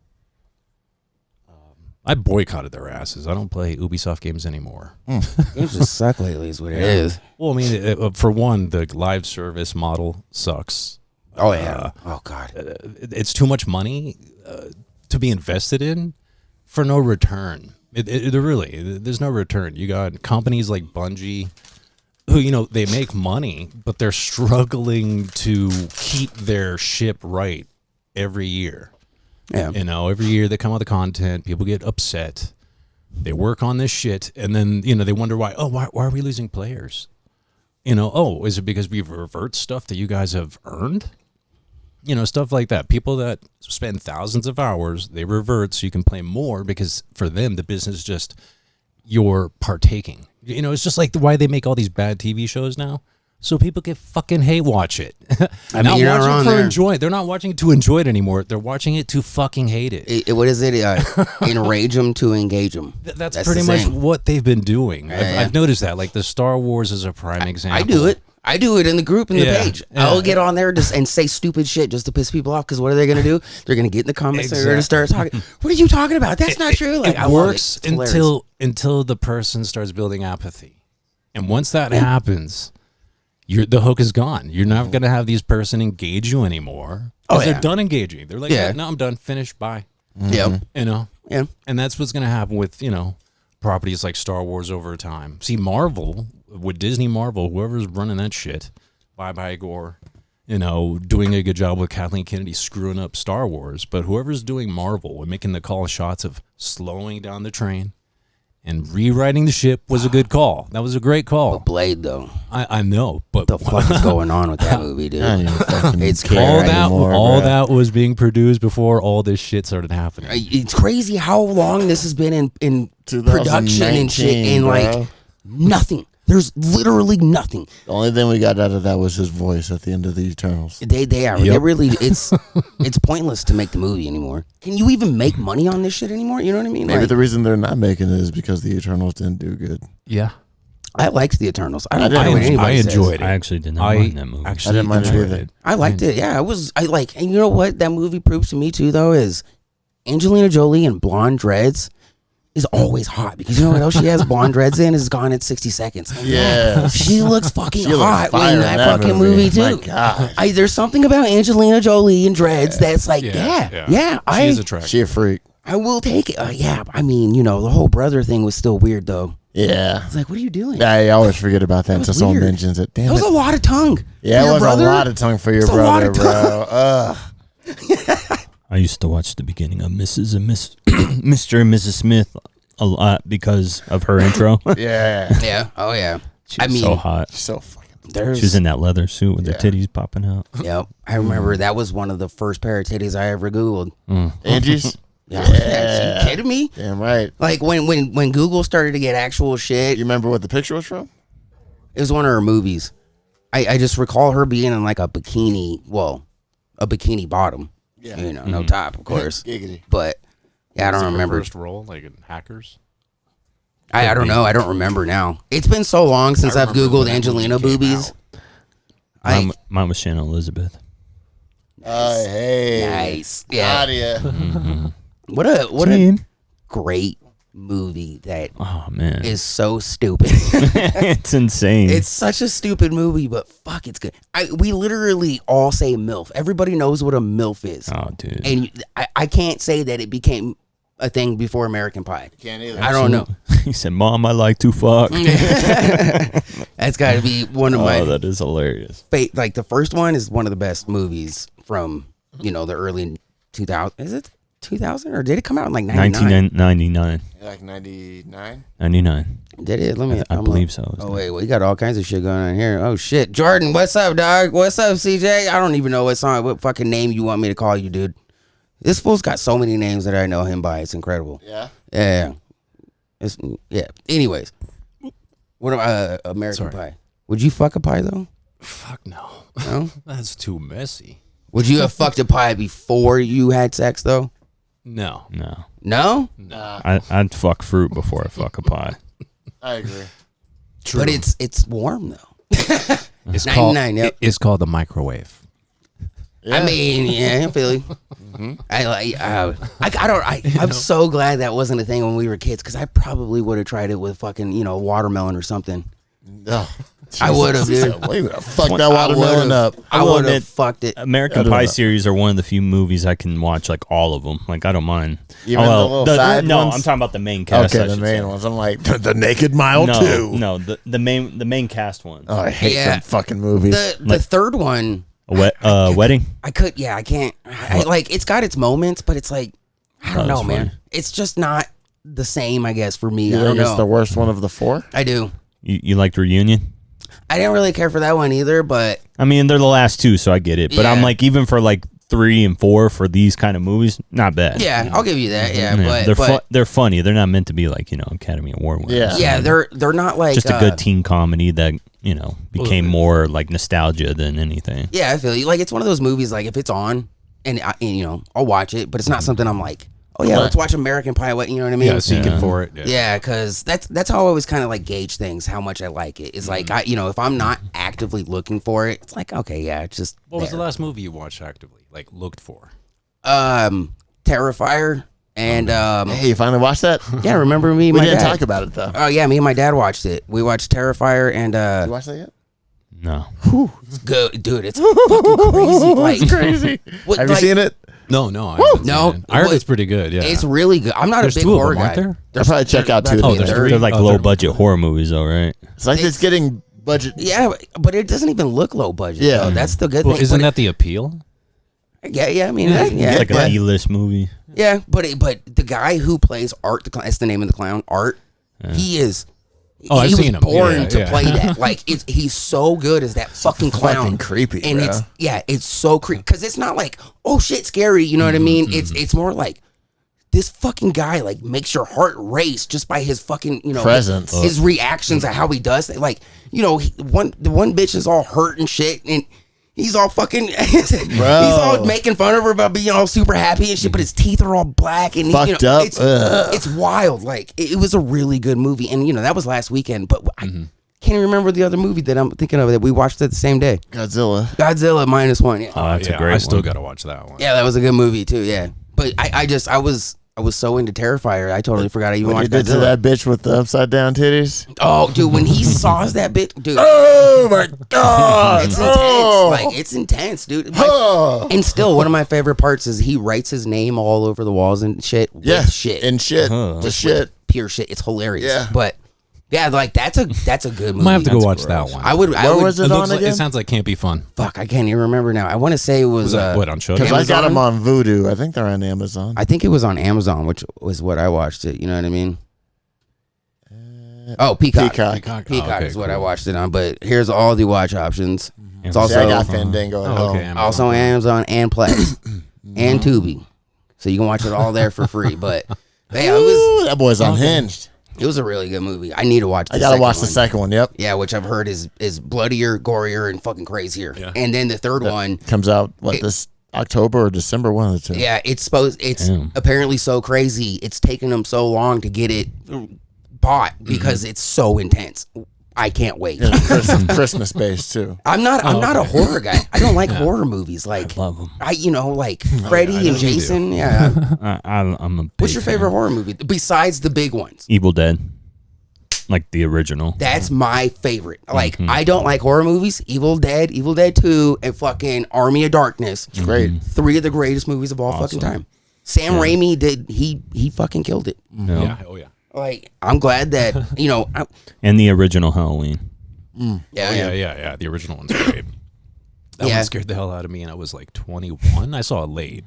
I boycotted their asses. I don't play Ubisoft games anymore. Games just suck lately is what it is. Well, I mean, for one, the live service model sucks. Oh, yeah. Oh, God. It's too much money to be invested in for no return. There's no return. You got companies like Bungie who, they make money, but they're struggling to keep their ship right every year. Yeah. Every year they come out with content, people get upset. They work on this shit, and then, they wonder why. Oh, why are we losing players? Is it because we revert stuff that you guys have earned? Stuff like that. People that spend thousands of hours, they revert so you can play more because for them, the business is just you're partaking. It's just like why they make all these bad TV shows now. so people can fucking hate watch it. I mean, you're not wrong there. enjoy. They're not watching it to enjoy it anymore. They're watching it to fucking hate it. What is it? Enrage them to engage them. That's pretty much what they've been doing. I've noticed that. Like the Star Wars is a prime example. I do it. I do it in the group and the page. I'll get on there and say stupid shit just to piss people off. Because what are they going to do? They're going to get in the comments. They're going to start talking. What are you talking about? That's not true. Like, it works until the person starts building apathy, and once that happens, the hook is gone. You're not going to have these person engage you anymore because they're done engaging. They're like, no, I'm done. Finished. Bye. Yep. You know. Yeah. And that's what's going to happen with properties like Star Wars over time. See, Marvel. With Disney Marvel, whoever's running that shit, bye Gore, doing a good job with Kathleen Kennedy screwing up Star Wars, but whoever's doing Marvel and making the call shots of slowing down the train and rewriting the ship was a good call. That was a great call. But Blade, though. I know, but what the fuck is going on with that movie, dude? It's crazy. All that was being produced before all this shit started happening. It's crazy how long this has been in production and shit, and like nothing. There's literally nothing. The only thing we got out of that was his voice at the end of the Eternals. They really it's pointless to make the movie anymore. Can you even make money on this shit anymore? You know what I mean? Maybe the reason they're not making it is because the Eternals didn't do good. Yeah. I liked the Eternals. I enjoyed it. I actually did not mind that movie. I didn't mind it either. I liked it. Yeah, and you know what that movie proves to me too though is Angelina Jolie and blonde dreads is always hot because you know what else she has blonde dreads in is Gone in 60 Seconds. Yeah. She looks fucking hot in that fucking movie too. My God. There's something about Angelina Jolie and dreads that's like, yeah. She is attractive. She a freak. I will take it. I mean, the whole brother thing was still weird though. Yeah. I was like, what are you doing? I always forget about that until someone mentions it. Damn, that was a lot of tongue. Yeah, it was a lot of tongue for your brother, bro. Ugh. I used to watch the beginning of Mrs. and Mr. and Mrs. Smith a lot because of her intro. Yeah. Yeah. Oh yeah. She was so hot. So fucking. She was in that leather suit with her titties popping out. Yep. I remember that was one of the first pair of titties I ever Googled. Angie's? Yeah. Are you kidding me? Damn right. Like when Google started to get actual shit. You remember what the picture was from? It was one of her movies. I just recall her being in like a bikini bottom. Yeah. No top, of course. Giggity. But yeah, I don't remember. First role, like in Hackers. I don't know. I don't remember now. It's been so long since I've Googled Angelina boobies. Mine was Shannon Elizabeth. Hey. Nice. Yeah. Mm-hmm. What a great movie that is so stupid. It's insane. It's such a stupid movie, but fuck, it's good. We literally all say MILF. Everybody knows what a MILF is. Oh, dude. And I can't say that it became a thing before American Pie. Can't either. I don't know. He said, "Mom, I like to fuck." That's got to be one of my. Oh, that is hilarious. Like the first one is one of the best movies from the early 2000s. Is it 2000 or did it come out in like 1999? Like 99. 99. Did it? Let me. I believe so. Oh wait, we got all kinds of shit going on here. Oh shit, Jordan, what's up, dog? What's up, CJ? I don't even know what fucking name you want me to call you, dude. This fool's got so many names that I know him by. It's incredible. Yeah. Yeah. Anyways, what about American Pie? Would you fuck a pie though? Fuck no. No. That's too messy. Would you have fucked a pie before you had sex though? No. No. I'd fuck fruit before I fuck a pie. I agree. True. But it's warm though. It's 99. Yep. It's called the microwave. Yeah. I mean, yeah, I feel you. I'm so glad that wasn't a thing when we were kids because I probably would have tried it with fucking watermelon or something. Oh, I would have, dude. We would have fucked that watermelon up. I would have fucked it. American Pie series are one of the few movies I can watch like all of them. Like I don't mind. Even the little side no, ones? I'm talking about the main cast. Okay, the main ones. I'm like the Naked Mile too. No, the main cast ones. Oh, I hate them fucking movies. The third one. Wedding? I can't. It's got its moments, but it's like, I don't know, man. Funny. It's just not the same, I guess, for me. You think it's the worst one of the four? I do. You liked Reunion? I didn't really care for that one either, but... I mean, they're the last two, so I get it. But I'm like, even for like 3 and 4 for these kind of movies, not bad. Yeah, I'll give you that, but... They're funny. They're not meant to be like, Academy Award winners. Yeah, they're not like... Just a good teen comedy that... became more like nostalgia than anything. Yeah, I feel you. Like, it's one of those movies, like, if it's on, and I'll watch it, but it's not something I'm like, oh yeah, let's watch American Pie. What, you know what I mean? Yeah, seeking for it. Yeah, because that's how I always kind of like gauge things, how much I like it. It's like, if I'm not actively looking for it, it's like, okay, yeah, it's just. What was the last movie you watched actively, like looked for? Terrifier. And Hey, you finally watched that? yeah, remember me? We My didn't dad. talk about it though. Oh yeah, me and my dad watched it. We watched Terrifier, and You watched that yet? No. it's good, dude. It's fucking crazy. Like, Crazy. what, Have you like, seen it? No, I haven't No, seen it. I heard it's pretty good. Yeah, It's really good. I'm not There's a big two of horror them, guy. aren't there? I'll probably check out two. Oh, there's three. They're like Oh, low they're- budget horror movies, though, right? It's like it's getting budget. Yeah, but it doesn't even look low budget. Yeah. though. That's the good Well, thing. isn't But that the appeal? yeah. I mean, yeah, It's like but, an E-list movie. yeah, but the guy who plays Art, that's the name of the clown, Art. He is. Oh, I've he seen was him. born Yeah, to yeah. play that. Like, he's so good as that fucking clown. Fucking creepy, and bro. it's so creepy because it's not like, oh shit, scary. You know what I mean? It's more like, this fucking guy like makes your heart race just by his fucking Presence. his reactions of how he does it. Like, the one bitch is all hurt and shit, and he's all fucking he's all making fun of her about being all super happy and shit, but his teeth are all black and Fucked up. It's wild. Like, it was a really good movie, and that was last weekend, but I can't even remember the other movie that I'm thinking of that we watched it the same day. Godzilla. Godzilla -1. Yeah. Oh, that's yeah, a great I still one. got to watch that one. Yeah, that was a good movie too. Yeah, but I was so into Terrifier, I totally forgot I even What you watched did to Godzilla. that bitch with the upside down titties? Oh, dude, when he saws that bitch, dude, Oh my god! it's intense. Like, it's intense, dude. Oh. And still, one of my favorite parts is he writes his name all over the walls and shit. Yeah, with shit, and shit, Uh-huh. just shit. pure shit. It's hilarious. Yeah. But yeah, like that's a good movie. Might have to go That's watch gross. that one. I would. Where was It it on looks like, again? it sounds like campy fun. Fuck, I can't even remember now. I want to say it was. Was that what on Shudder? Because I got Amazon? them on Vudu. I think they're on Amazon. I think it was on Amazon, which was what I watched it. You know what I mean? Oh, Peacock. Peacock. Peacock Oh, okay, is what I cool. watched it on. But here's all the watch options. It's See, also I got Fandango at home. okay. also on Amazon and Plex and Tubi, so you can watch it all there for free. But yeah, Ooh, that boy's unhinged. it was a really good movie. I need to watch. I gotta watch the second one. Yep, Yeah, which I've heard is bloodier, gorier, and fucking crazier. Yeah. And then the third one, comes out this October or December, one of the two. yeah, it's Damn. apparently so crazy. It's taken them so long to get it bought because it's so intense. I can't wait. Yeah, Christmas based too. I'm not a horror guy. I don't like horror movies. Like, Love them. like Freddy I know and you do. Jason. Yeah. I'm a big What's your fan. favorite horror movie besides the big ones? Evil Dead. Like the original. That's my favorite. Like, I don't like horror movies. Evil Dead 2, and fucking Army of Darkness. It's great. 3 of the greatest movies of all fucking time. Sam Raimi did. He fucking killed it. No. Yeah. Oh yeah. Like, I'm glad that And the original Halloween. Yeah. The original one's great. That Yeah. one scared the hell out of me, and I was like 21. I saw it late,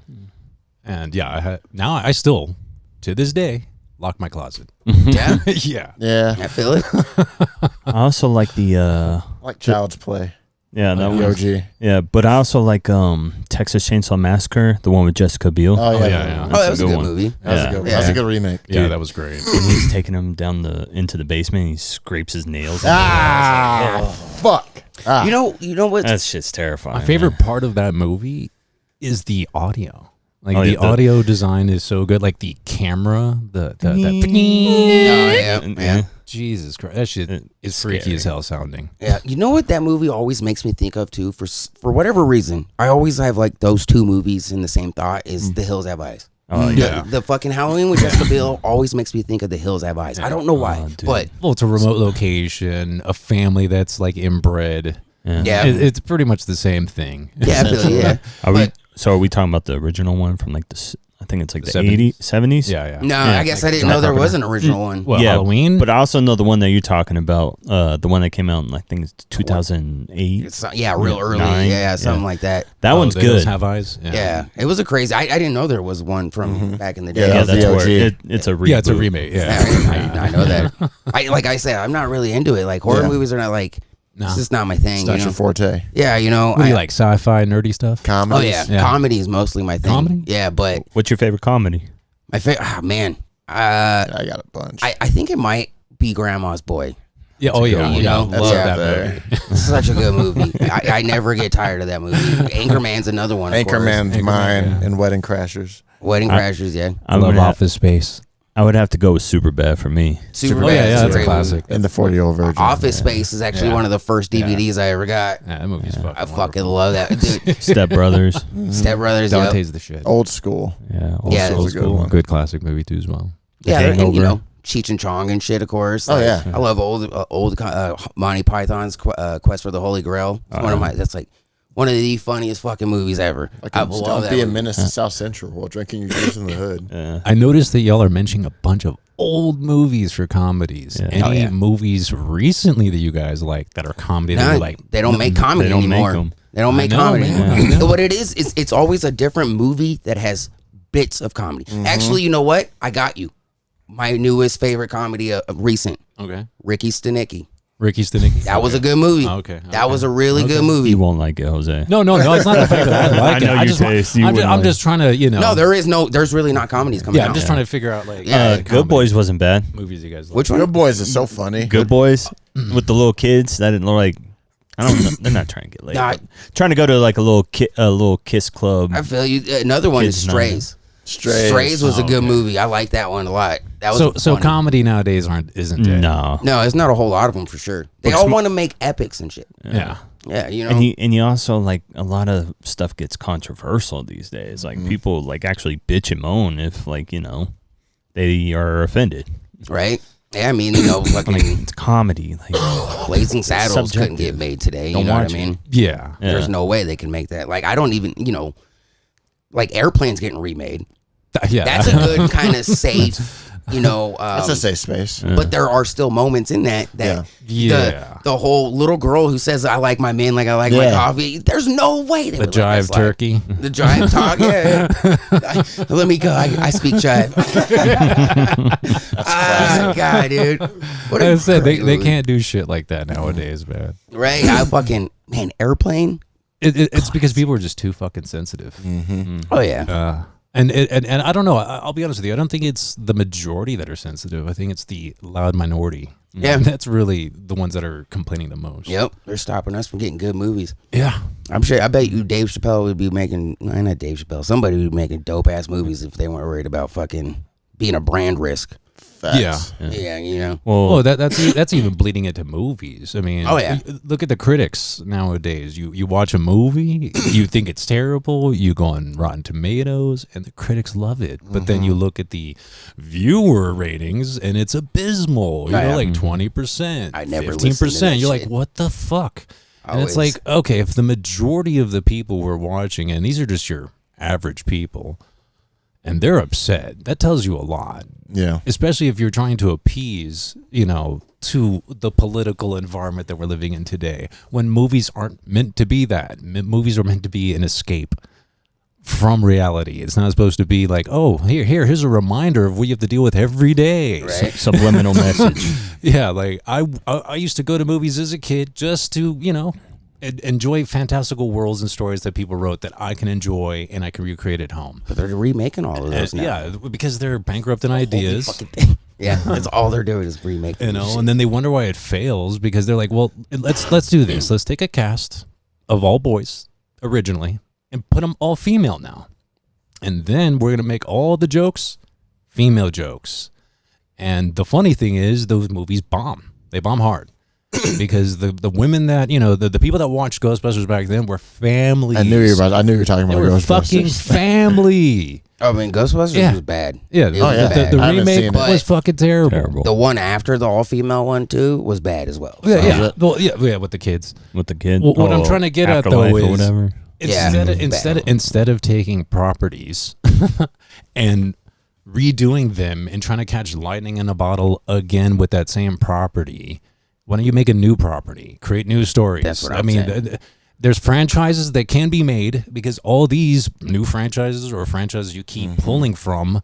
and yeah, I still, to this day, lock my closet. yeah, Yeah. Yeah, I feel it. I also like the I like Child's Play. yeah, that The was OG. yeah, but I also like Texas Chainsaw Massacre, the one with Jessica Biel. Oh yeah, yeah. Oh, that was a good one. movie. That was a Yeah. good. That was a good remake. Yeah, Dude. that was great. And he's taking him down into the basement and he scrapes his nails. Fuck. Ah. You know what? That shit's terrifying. My favorite part of that movie is the audio. Like Oh, the yeah, the- audio design is so good. Like the camera, the Oh, yeah. Jesus Christ, that shit is It's freaky scary. as hell sounding. Yeah, you know what that movie always makes me think of too. For whatever reason, I always have like those two movies in the same thought. Is The Hills Have Eyes. Oh yeah. The fucking Halloween with Jessica Biel always makes me think of The Hills Have Eyes. I don't know why, Oh, dude. but Well, it's a remote location, a family that's like inbred. yeah, It's pretty much the same thing. yeah, I feel, yeah. Are we? But- So are we talking about the original one from like I think it's like the 70s? 70s? Yeah. No, Yeah, I guess like I didn't John know there was Carpenter. an original one. What, Yeah, Halloween? But I also know the one that you're talking about, the one that came out in I think it's 2008. It's, yeah, real early, 9, yeah, something yeah. like that. That one's The Hills good. Have Eyes. Yeah, it was a crazy. I didn't know there was one from back in the day. Yeah, Yeah, that was that's the where OG. it's a reboot. Yeah, it's a remake. Yeah, Yeah. I know that. Like I said, I'm not really into it. Like horror Yeah. movies are not like. No. It's just not my thing. It's not you know? your forte. Yeah, you know. What do you like, sci-fi, nerdy stuff? Oh Comedies. yeah, Yeah. comedy is mostly my thing. Comedy? Yeah, but What's your favorite comedy? my favorite. Oh man, I got a bunch. I think it might be Grandma's Boy. Yeah. Oh yeah. You know, love yeah. that movie. Such a good movie. I never get tired of that movie. Anchorman's another one. Of course. Anchorman's mine and Wedding Crashers. Wedding Crashers. Yeah. I love Office Space. I would have to go with Superbad for me. Superbad. Oh yeah, is yeah, that's a great classic. And the 40-Year-Old Virgin. Office Space is actually one of the first DVDs I ever got. Yeah, that movie's fucking. I fucking love that. Dude, Step Brothers. Step Brothers. Yep. Dante's the shit. Old school. Yeah. Yeah, old that's a good school. one. Good classic movie too as well. Yeah, and, Hangover. you know, Cheech and Chong and shit, of course. Oh, Like, yeah. I love old Monty Python's Quest for the Holy Grail. It's one of my. That's like one of the funniest fucking movies ever. I love Don't that be a movie. menace to South Central while drinking your juice in the hood. I noticed that y'all are mentioning a bunch of old movies for comedies. Yeah. Any yeah. movies recently that you guys like that are comedy that Nah, you like? they don't make comedy they don't make anymore. 'em. They don't make know, comedy man. anymore. I know. What it is it's always a different movie that has bits of comedy. Actually, you know what? I got you. My newest favorite comedy recent, Okay. Ricky Stenicki. Ricky Stenicki. That was a good movie. Okay. That was a really good movie. You won't like it, Jose. No, it's not the fact that I like I know it. your just, taste. You I'm wouldn't just trying to, you know. No, there's really not comedies coming Yeah, out. I'm just trying to figure out like Yeah. comedy Good Boys wasn't bad. movies you guys like. Which one? Good Boys is so funny. Good Boys with the little kids that didn't look like. I don't know. They're not trying to get laid. Nah, but trying to go to like a little kiss club. I feel you. Another one is Kids Strays. Strays. Was a good movie. I like that one a lot. That was So funny. comedy nowadays isn't dead. No. No, it's not a whole lot of them for sure. They all want to make epics and shit. Yeah. Yeah, you know. And you also like a lot of stuff gets controversial these days. Like people like actually bitch and moan if like they are offended. Right? Yeah, I mean, you know, Like fucking it's comedy. Like Blazing Saddles couldn't subjective. get made today. Don't You know what watch I it. mean? Yeah. There's no way they can make that. Like, I don't even, you know, like Airplane's getting remade. Yeah. That's a good kind of safe, you know. It's a safe space. But there are still moments in that Yeah. the whole little girl who says I like my men like I like my Yeah. coffee. There's no way they The would let that jive slide. turkey. The jive talk, yeah. Let me go. I speak jive. God, dude. What a I said they great movie. can't do shit like that nowadays, man. Right? I fucking Airplane. It's because people are just too fucking sensitive. Oh yeah. And I don't know. I'll be honest with you. I don't think it's the majority that are sensitive. I think it's the loud minority. Yeah. That's really the ones that are complaining the most. Yep. They're stopping us from getting good movies. Yeah. I'm sure. I bet you Dave Chappelle would be making. Not Dave Chappelle. Somebody would be making dope ass movies if they weren't worried about fucking being a brand risk. Facts. Yeah, you know. well, Oh, that's even bleeding into movies. I mean, Oh, yeah. Look at the critics nowadays. You watch a movie, you think it's terrible. You go on Rotten Tomatoes, and the critics love it. But then you look at the viewer ratings, and it's abysmal. You know, like 20%, I never listened to 15%. that You're shit. like, what the fuck? And it's Always. like, okay, if the majority of the people were watching, and these are just your average people, and they're upset, that tells you a lot. Yeah. Especially if you're trying to appease, to the political environment that we're living in today. When movies aren't meant to be that. Movies are meant to be an escape from reality. It's not supposed to be like, oh, here's a reminder of what you have to deal with every day. Right. subliminal message. Yeah, like I used to go to movies as a kid just to, enjoy fantastical worlds and stories that people wrote that I can enjoy and I can recreate at home. But they're remaking all of those now. Yeah, because they're bankrupt in ideas. Fucking thing. Yeah, that's all they're doing is remaking. And then they wonder why it fails because they're like, well, let's do this. Let's take a cast of all boys originally and put them all female now. And then we're going to make all the jokes female jokes. And the funny thing is those movies bomb. They bomb hard. Because the women that, the people that watched Ghostbusters back then were families. I knew you were talking They about were Ghostbusters. fucking family. I mean, Ghostbusters Yeah. was bad. Yeah, It was yeah. bad. the I haven't remake seen it. was fucking terrible. Terrible. The one after the all-female one too was bad as well. Yeah, So- yeah. Well, yeah, with the kids. With the kid. Well, what I'm trying to get at, though, Afterlife or is- whatever. Yeah, Instead of taking properties and redoing them and trying to catch lightning in a bottle again with that same property, why don't you make a new property, create new stories? That's what I'm saying. There's franchises that can be made because all these new franchises or franchises you keep pulling from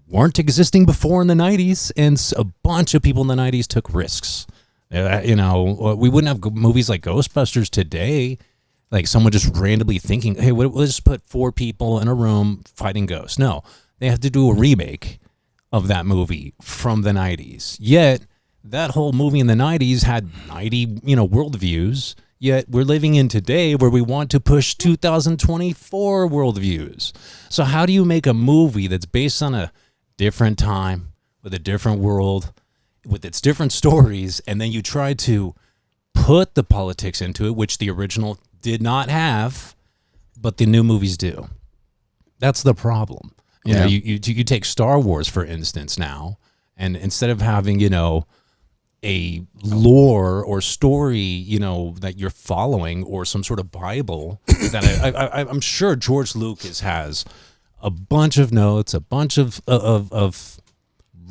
weren't existing before in the 90s, and a bunch of people in the 90s took risks. We wouldn't have movies like Ghostbusters today. Like someone just randomly thinking, hey, let's just put 4 people in a room fighting ghosts. No, they have to do a remake of that movie from the 90s. Yet that whole movie in the 90s had 90, worldviews. Yet we're living in today where we want to push 2024 worldviews. So how do you make a movie that's based on a different time with a different world with its different stories, and then you try to put the politics into it, which the original did not have, but the new movies do? That's the problem. You know, you take Star Wars, for instance, now, and instead of having, a lore or story, that you're following, or some sort of Bible that I'm sure George Lucas has a bunch of notes, a bunch of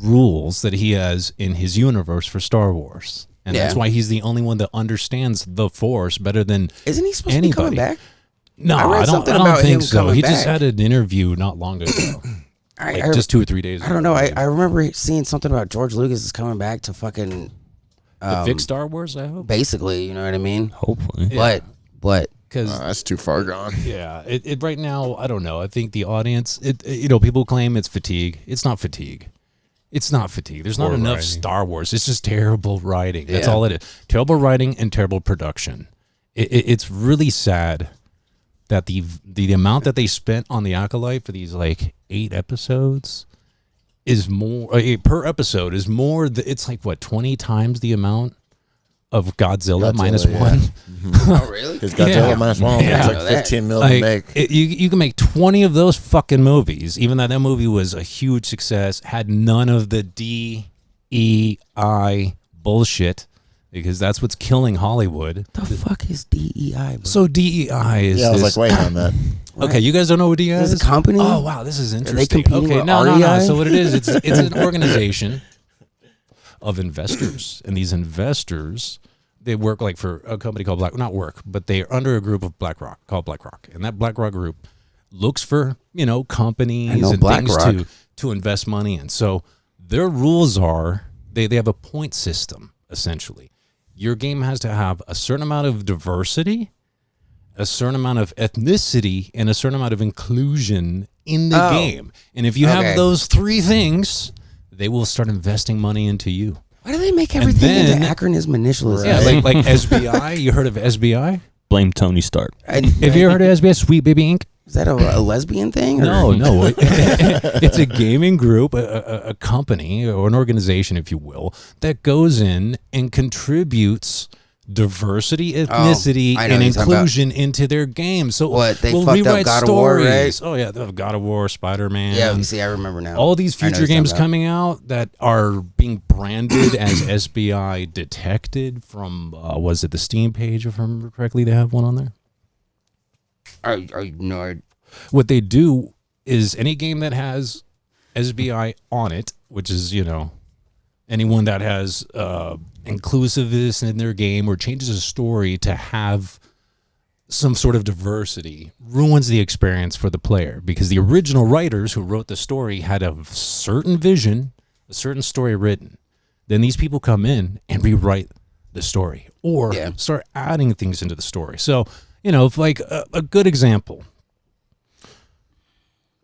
rules that he has in his universe for Star Wars. And that's why he's the only one that understands the Force better than Isn't he supposed anybody. to be coming back? No, I read something I don't about think him so. coming He just back. had an interview not long ago. Just 2 or 3 days ago. I don't know. I remember seeing something about George Lucas is coming back to fucking to fix Star Wars, I hope. basically, you know what I mean? Hopefully. Yeah. But Because That's too far gone. yeah, it right now, I don't know. I think the audience, people claim it's fatigue. It's not fatigue. It's not fatigue. There's not Poor enough writing. Star Wars. It's just terrible writing. That's Yeah. all it is. Terrible writing and terrible production. It's really sad that the amount that they spent on the Acolyte for these 8 episodes is more per episode is more. It's 20 times the amount of Godzilla minus yeah. one. oh really? Because Godzilla Yeah. minus one, Yeah. it's like I know that. 15 million to make. You can make 20 of those fucking movies, even though that movie was a huge success, had none of the DEI bullshit, because that's what's killing Hollywood. The fuck is DEI? Bro? So DEI is Yeah, I was this, waiting on that. okay, you guys don't know what DEI This is? is a company? Oh wow, this is they interesting. competing Okay, with no. REI? So what it is, it's an organization of investors, and these investors, they work for a company called but they're under a group of BlackRock called BlackRock, and that BlackRock group looks for companies and things BlackRock. to invest money in. So their rules are they have a point system essentially. Your game has to have a certain amount of diversity, a certain amount of ethnicity, and a certain amount of inclusion in the game. And if you have those 3 things, they will start investing money into you. Why do they make everything then- into acronym initialism? Yeah, like SBI. You heard of SBI? Blame Tony Stark. And- Have you heard of SBI? Sweet Baby Inc. is that a lesbian thing? Or? No. It's a gaming group, a company, or an organization, if you will, that goes in and contributes diversity, ethnicity, I know and what you're talking inclusion into their game. So What, they we'll fucked up rewrite God of War, stories. right? Oh yeah, the God of War, Spider-Man. Yeah, you see, I remember now. All these I know future what you're games talking about. coming out that are being branded as SBI detected from, was it the Steam page, if I remember correctly? They have one on there. What they do is any game that has SBI on it, which is, anyone that has inclusiveness in their game or changes a story to have some sort of diversity, ruins the experience for the player, because the original writers who wrote the story had a certain vision, a certain story written. Then these people come in and rewrite the story or start adding things into the story. So, if a good example.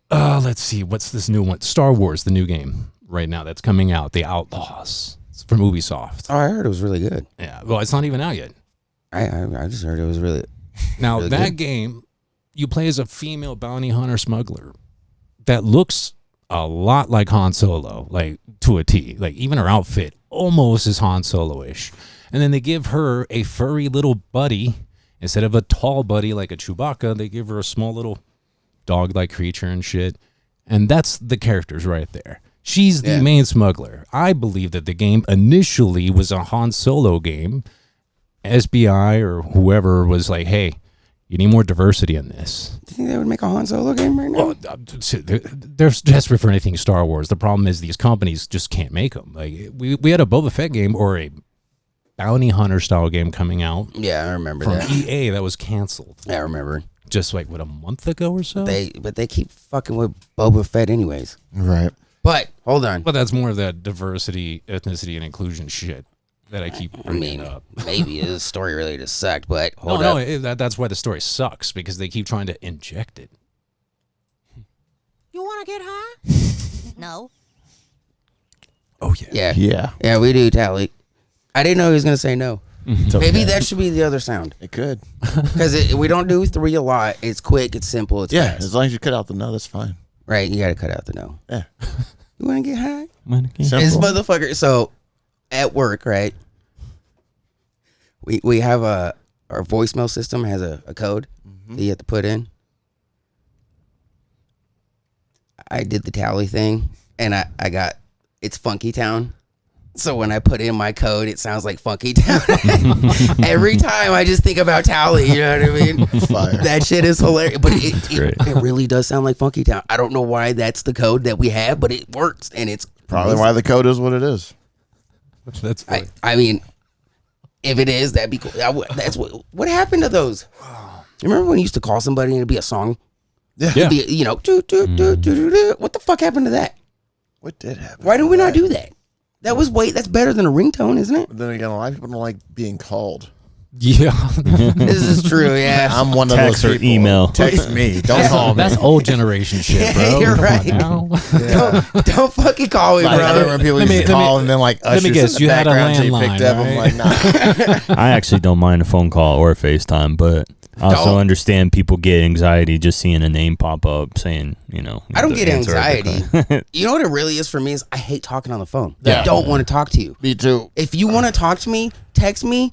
Let's see, what's this new one? Star Wars, the new game right now that's coming out, The Outlaws. It's from Ubisoft. Oh, I heard it was really good. Yeah, well, it's not even out yet. I just heard it was really. Now, really that good. game, you play as a female bounty hunter smuggler that looks a lot like Han Solo, to a T. Even her outfit almost is Han Solo-ish. And then they give her a furry little buddy. Instead of a tall buddy like a Chewbacca, they give her a small little dog-like creature and shit. And that's the characters right there. She's the main smuggler. I believe that the game initially was a Han Solo game. SBI or whoever was like, hey, you need more diversity in this. Do you think they would make a Han Solo game right now? Well, they're desperate for anything Star Wars. The problem is these companies just can't make them. We had a Boba Fett game or a bounty hunter style game coming out Yeah, I remember from that. EA that was canceled Yeah, I remember. just a month ago or so. But they keep fucking with Boba Fett anyways. Right. But hold on. But that's more of that diversity, ethnicity, and inclusion shit that I keep I bringing mean, up. maybe the story really just sucked. But hold No, up. that's why the story sucks, because they keep trying to inject it. You want to get high? No. Oh yeah. Yeah, we do tally. I didn't know he was gonna say no. It's okay. Maybe that should be the other sound It could. because we don't do 3 a lot. It's quick, it's simple, it's Yeah, fast. as long as you cut out the no, that's fine. Right, you gotta cut out the no. Yeah. You wanna get high? This Simple. motherfucker. So at work, right? We have our voicemail system has a code that you have to put in. I did the tally thing, and I got it's Funky Town. So when I put in my code, it sounds like Funky Town. Every time I just think about tally, you know what I mean? Fire. That shit is hilarious, but it really does sound like Funky Town. I don't know why that's the code that we have, but it works, and it's Probably why the code is what it is. That's funny. I mean, if it is, that'd be cool. That's what happened to those. You remember when you used to call somebody and it'd be a song? Yeah. It'd be, you know, what the fuck happened to that? What did happen? Why do we not do that? That's better than a ringtone, isn't it? But then again, a lot of people don't like being called. Yeah. This is true, yeah. I'm one of Text those or people. email. Text me. Don't call me. That's old generation shit, bro. Yeah, you're Come on right. now. Don't fucking call me, Like, I bro. remember people Let used me- to let me- call and then like let me ushers guess, in the you had a background, so you landline, picked up. I'm like, nah. I actually don't mind a phone call or a FaceTime, but I also Don't. understand people get anxiety just seeing a name pop up saying, you know. I don't get answer every anxiety. call. You know what it really is for me is I hate talking on the phone. Yeah. I don't want to talk to you. Me too. If you want to talk to me, text me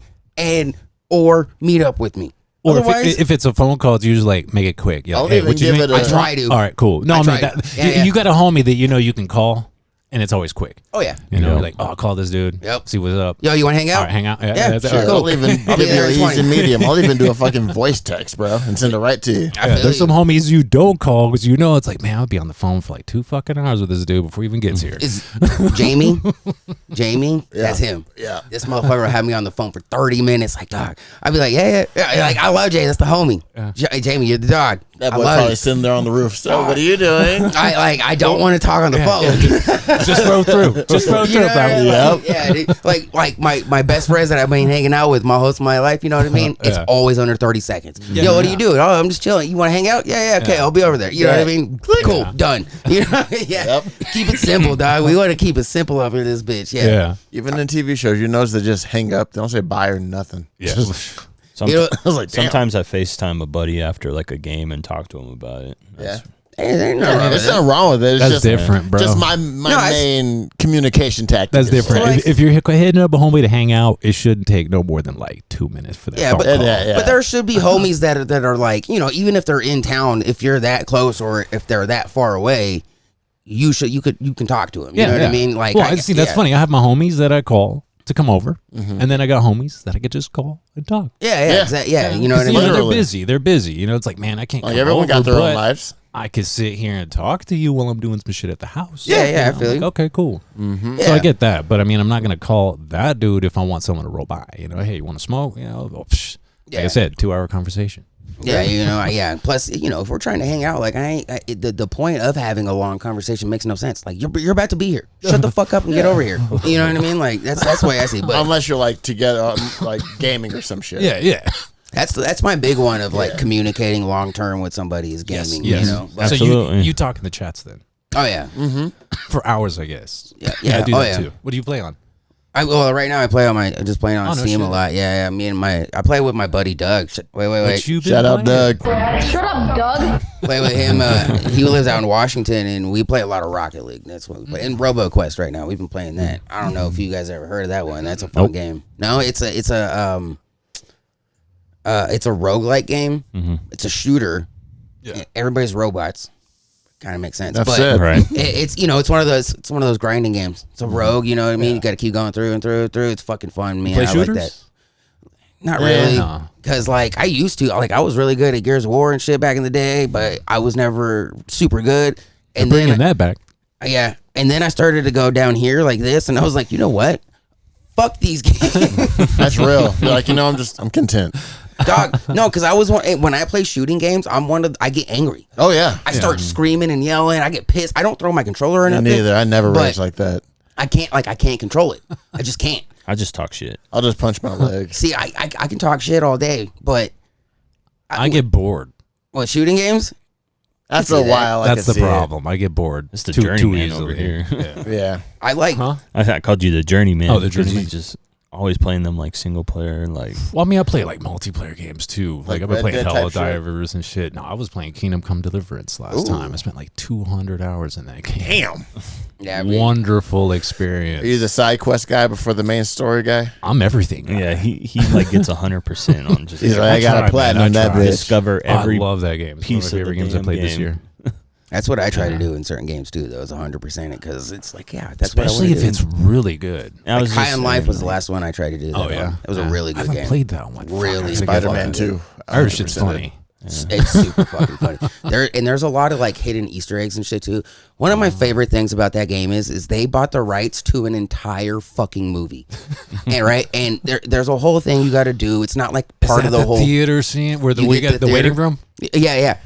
or meet up with me. Or Otherwise, if it's a phone call, it's usually like make it quick. Yeah. I'll Hey, even what you give think? it a- I try to. All right, cool. No, I I mean try. that, Yeah. you got a homie that you know you can call, and it's always quick. Oh yeah. You know, Yeah. like, oh, I'll call this dude. Yep. See what's up. Yo, you want to hang out? All right, hang out. Yeah, that's sure. it. Cool. I'll even I'll be give you there an in 20. easy medium. I'll even do a fucking voice text, bro, and send it right to you. I Yeah, feel there's you. some homies you don't call because you know it's like, man, I'll be on the phone for like 2 fucking hours with this dude before he even gets here. Is Jamie? Jamie? That's him. Yeah. This motherfucker will have me on the phone for 30 minutes. Like, dog. I'd be like, yeah. Like, I love Jay. That's the homie. Jamie, you're the dog. That I boy love probably you. sitting there on the roof. So, what are you doing? I don't want to talk on the phone. Just roll through. Just roll You through, know what I bro. mean? Yep. Like, yeah, dude. Like my best friends that I've been hanging out with, my host of my life, you know what I mean? It's Yeah. always under 30 seconds. Yo, what are you doing? Oh, I'm just chilling. You want to hang out? Yeah, okay, I'll be over there. You know what I mean? Cool, done. You know, yeah. Yep. Keep it simple, dog. We want to keep it simple up in this bitch. Yeah. Yeah. Even in TV shows, you notice they just hang up. They don't say bye or nothing. Yeah. You know, I was like, damn. Sometimes I FaceTime a buddy after like a game and talk to him about it. Yeah. ain't nothing wrong with There's that. nothing wrong with it. It's That's just different, bro. Just my No, I- main communication tactic. That's is- different. like- If you're hitting up a homie to hang out, it shouldn't take no more than like 2 minutes for that Yeah, phone but- call. Yeah. But there should be homies that are like, you know, even if they're in town, if you're that close or if they're that far away, you can talk to them. You know what I mean? Like, well, see, that's yeah. funny. I have my homies that I call to come over, and then I got homies that I could just call and talk. Yeah, exactly. Yeah, you know what I You know, mean? they're Literally. busy. They're busy. You know, it's like, man, I can't. Like come everyone over, got their but own lives. I could sit here and talk to you while I'm doing some shit at the house. Yeah, You know, I feel I'm like, you. okay, cool. Yeah. So I get that, but I mean, I'm not gonna call that dude if I want someone to roll by. You know, hey, you want to smoke? You know, like I Yeah. said, 2-hour conversation. Yeah, you know, yeah. Plus, you know, if we're trying to hang out, like the point of having a long conversation makes no sense. Like you're about to be here. Shut the fuck up and get over here. You know what I mean? Like that's the way I see it. But Unless you're like together, like gaming or some shit. Yeah. that's my big one of like communicating long term with somebody is gaming. Yes. You know. But, So Absolutely. you talk in the chats then oh yeah. for hours, I guess. Yeah. I do Oh, that yeah. too. What do you play on? Well, right now I'm just playing on Oh, no Steam a shit. lot. Yeah. I play with my buddy Doug. Wait. What you been Shout out, playing? Doug. Shut up, Doug. Play with him. He lives out in Washington, and we play a lot of Rocket League. That's what we play. And RoboQuest right now. We've been playing that. I don't know if you guys ever heard of that one. That's a fun game. No, it's a roguelike game. It's a shooter. Yeah. Everybody's robots. Kind of makes sense. That's but it. Right. it's it's one of those grinding games. It's a rogue, you know what I mean? You got to keep going through and through and through. It's fucking fun, man. Play I shooters? like that. Not really, No. because like I used to, like I was really good at Gears of War and shit back in the day, but I was never super good. And Bringing then that back. yeah, and then I started to go down here like this, and I was like, you know what? Fuck these games, That's real. You're like, I'm content. dog. No, because I was when I play shooting games, I get angry. Oh yeah. I start screaming and yelling. I get pissed. I don't throw my controller or Me anything. neither. I never but rage like that. I can't control it. I just can't. I just talk shit. I'll just punch my leg. See, I can talk shit all day, but I get bored. what shooting games? After a while, I That's can the see problem. I get bored. It's the too journeyman easily. over here. Yeah. it. Yeah. I like. Huh? I called you the journeyman. Oh, the 'cause journeyman. you just always playing them like single player, like. Well, I mean, I play like multiplayer games too. Like I've been Red playing Dead Hell type shit? Divers and shit. No, I was playing Kingdom Come Deliverance last time. I spent like 200 hours in that game. Damn. Yeah, I mean, Wonderful experience. Are you the side quest guy before the main story guy? I'm everything. guy. Yeah, he like gets 100% on just He's like, I got tried, a platinum man, I that tried. bitch. discover every. I love that game. It's piece one of of my favorite the games I damn played this game. year. that's what I try to do in certain games too. Though is 100% it because it's like, yeah, that's Especially what I if wanna it's do. really good. I was High just on Life saying, was the like, last one I tried to do. Oh that yeah, one. It was a really I good haven't game. played that one. Really Fuck, I gotta get Spider-Man that. 2. I heard shit's 100%. funny. It's super fucking funny. There's a lot of like hidden Easter eggs and shit too. One of my favorite things about that game is they bought the rights to an entire fucking movie, and there's a whole thing you got to do. It's not like part Is of that the whole theater scene where You we get get the the waiting theater? room. Yeah.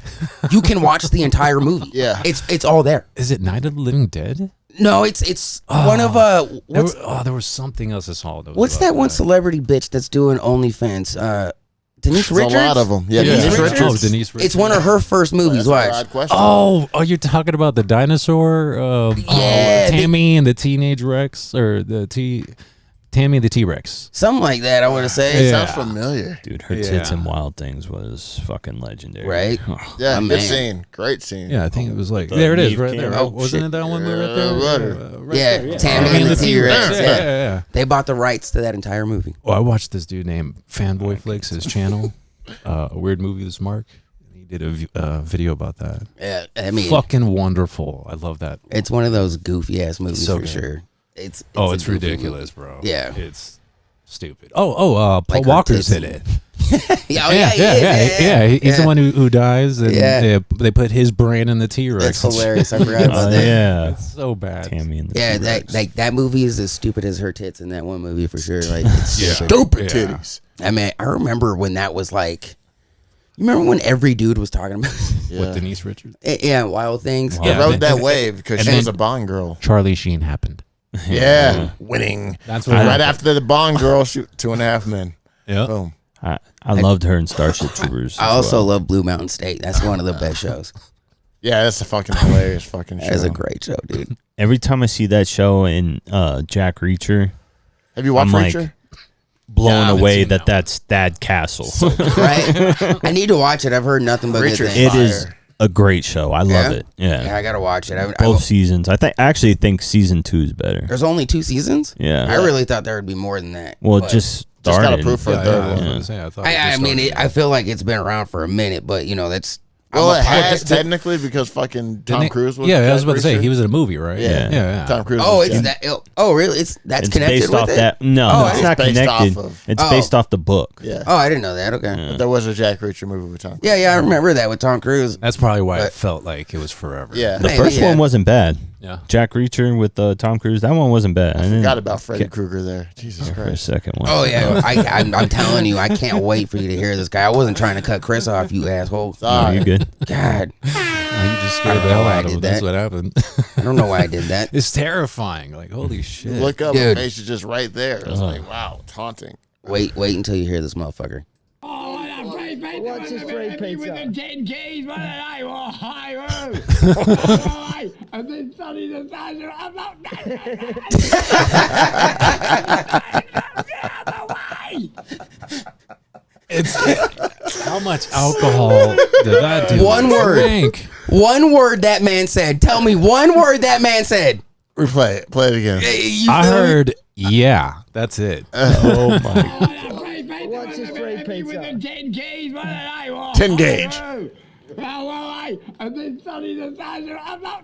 You can watch the entire movie. Yeah. it's all there. Is it Night of the Living Dead? No, it's one of There was something else I saw. what's that one celebrity bitch that's doing OnlyFans? Denise There's Richards. a lot of them. Yeah, Denise Denise Richards? Richards. Oh, Denise Richards. It's one of her first movies. That's a Watch. odd question. Oh, you're talking about the dinosaur? Yeah, Tammy and the Teenage Rex, or Tammy and the T-Rex. Something like that. I want to say. Yeah. Sounds familiar. Dude, her tits Yeah. and Wild Things was fucking legendary. Right? Yeah, My good man. scene. Great scene. Yeah, I think it was like The there it is, Neve right Campbell. there. Oh, Wasn't shit. it that one right Yeah, there? butter. Right Yeah, there, Tammy and the T-Rex. Yeah, Yeah. yeah. They bought the rights to that entire movie. Well, I watched this dude named Fanboy Flicks, his channel, a weird movie with Mark. He did a video about that. Yeah, I mean, Fucking wonderful. I love that. it's one of those goofy ass movies So for good. sure. It's Oh, a it's goofy ridiculous, bro. Yeah. It's stupid. Paul Like her Walker's tits in it. movie. Yeah, oh, yeah, He's yeah. the one who dies, and Yeah. they put his brain in the T-Rex. That's and shit. hilarious. I forgot about Oh, that. yeah. It's so bad. Tammy and the Yeah, T-Rex. that movie is as stupid as her tits in that one movie for sure. Like, it's Yeah. Stupid Yeah. titties. I mean, I remember when that was like. You remember when every dude was talking about? Yeah. With Denise Richards. Yeah, Wild Things. They Yeah, rode and- that wave because and she was then- a Bond girl. Charlie Sheen happened. Yeah, winning. That's what Right happened. after the Bond girl, shoot 2.5 Men. Yeah. Boom. I loved her in Starship Troopers. I as also well. love Blue Mountain State. That's one of the best shows. Yeah, that's a fucking hilarious fucking show. That is a great show, dude. Every time I see that show in Jack Reacher, Have you watched I'm like- Reacher? blown I haven't away seen that that one. that's Thad Castle. Right? I need to watch it. I've heard nothing but good Richard's things. It is Fire. a great show. I love Yeah? it. Yeah. Yeah, I gotta watch it. Both seasons. I actually think season 2 is better. There's only 2 seasons. Yeah. I really thought there would be more than that. Well, but just Just started. got approved for a Yeah, third I was one. gonna say, I thought it I just mean, started. I feel like it's been around for a minute, but you know that's. Well, I'm it a part- has the- technically because fucking Tom Didn't it- Cruise was. Yeah, I was Jack about to say Reacher. he was in a movie, right? Yeah. yeah. Tom Cruise. Oh, was, it's yeah. that. Oh, really? It's connected based with off it? that. No, Oh, it's it's not based connected. off of- It's Oh. based off the book. Yeah. Oh, I didn't know that. Okay. There was a Jack Reacher movie with Tom Cruise. Yeah, I remember that with Tom Cruise. That's probably why it But- felt like it was forever. Yeah. The Maybe, first yeah. one wasn't bad. Yeah. Jack Reacher with Tom Cruise. That one wasn't bad. I forgot about Freddy Krueger there. Jesus for a Christ. second one. Oh yeah, I'm telling you, I can't wait for you to hear this guy. I wasn't trying to cut Chris off, you asshole. Oh, Sorry. you good? God, You just I scared don't the know hell why I out of did him. That's that. what happened. I don't know why I did that. It's terrifying. Like, holy shit. Look up, Dude. the face is just right there. It's like, wow, it's haunting. Wait until you hear this motherfucker. What's his free pizza? With the 10 keys, what did I want? And then suddenly the size of I'm not How much alcohol did that do? One word. Drink? One word that man said. Tell me one word that man said. Replay it. Play it again. You I feel me? heard, yeah, that's it. Oh my! What's his free pizza? With the 10 keys, what did I want? 10 gauge. And then suddenly the size of I'm not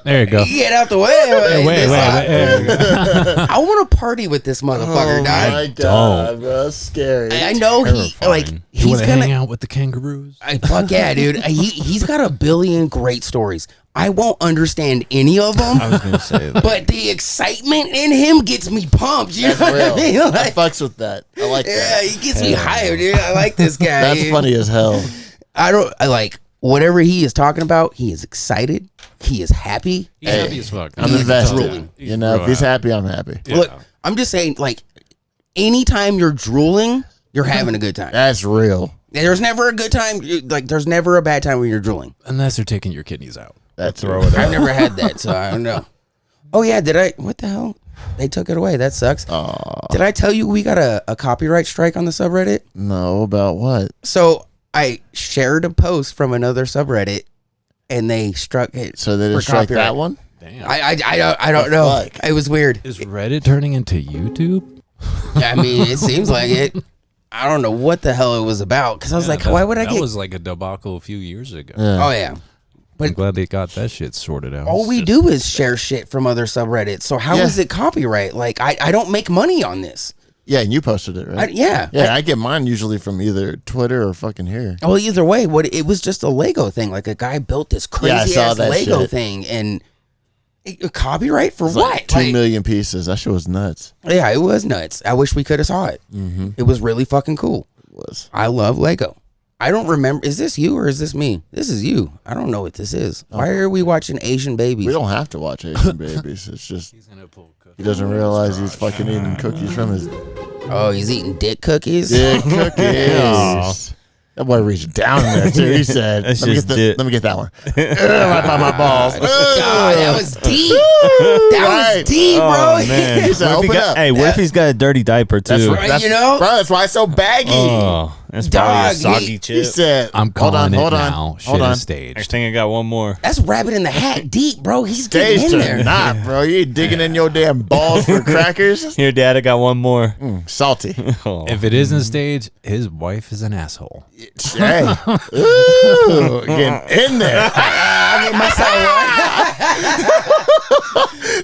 There you go. Get out the way. Wait. I want to party with this motherfucker, Oh dog. my god, bro. That's scary. I know he like You he's want to hang gonna. out with the kangaroos? Fuck yeah, dude. He's got a billion great stories. I won't understand any of them, I was gonna say that. but the excitement in him gets me pumped. You know That's what I mean? real. I Like, fucks with that. I like yeah, that. he gets me hyped, dude. I like this guy. That's dude. funny as hell. I like whatever he is talking about. He is excited. He is happy. He's Hey, happy as fuck. I'm He's invested. drooling. You know, if he's happy, I'm happy. Yeah. Look, I'm just saying, like, anytime you're drooling, you're having a good time. That's real. There's never a good time. Like, there's never a bad time when you're drooling. Unless they're taking your kidneys out. That's throw it I've out. never had that, so I don't know. Oh, yeah, did I? What the hell? They took it away. That sucks. Did I tell you we got a copyright strike on the subreddit? No, about what? So I shared a post from another subreddit, and they struck it. So they for didn't strike copyright. that one? Damn. I don't know. fuck? It was weird. Is Reddit turning into YouTube? I mean, it seems like it. I don't know what the hell it was about, because I was like, why would I That get? was like a debacle a few years ago. Oh yeah. I'm glad they got that shit sorted out. All we do is share shit from other subreddits. So how is it copyright? Like, I don't make money on this. Yeah, and you posted it, right? Yeah. I get mine usually from either Twitter or fucking here. Well, either way, it was just a Lego thing. Like, a guy built this crazy saw ass that Lego shit. thing, and copyright for It's what? like 2 million pieces. That shit was nuts. Yeah, it was nuts. I wish we could have saw it. It was really fucking cool. It was. I love Lego. I don't remember. Is this you or is this me? This is you. I don't know what this is. Why are we watching Asian babies? We don't have to watch Asian babies. It's just he doesn't realize he's fucking eating cookies from his Oh, he's eating dick cookies? dick cookies. That boy reached down in there too. He said, That's let me, just get dick. let me get that one. Right by my balls. God, that was deep. That was deep, bro. Oh, man. He said, What if he "Open got- up." Hey, what if he's got a dirty diaper too? That's right. You know? Bro, that's why it's so baggy. Oh, that's probably a Dog, soggy He chip. said, I'm hold calling on, hold it on, now. hold Shit on. is staged. I think I got one more. That's Rabbit in the Hat deep, bro. He's getting Staged in or there. not, bro. You ain't digging in your damn balls for crackers. Here, Dad, I got one more. Salty. Oh. If it isn't staged, his wife is an asshole. Hey. Ooh, getting in there.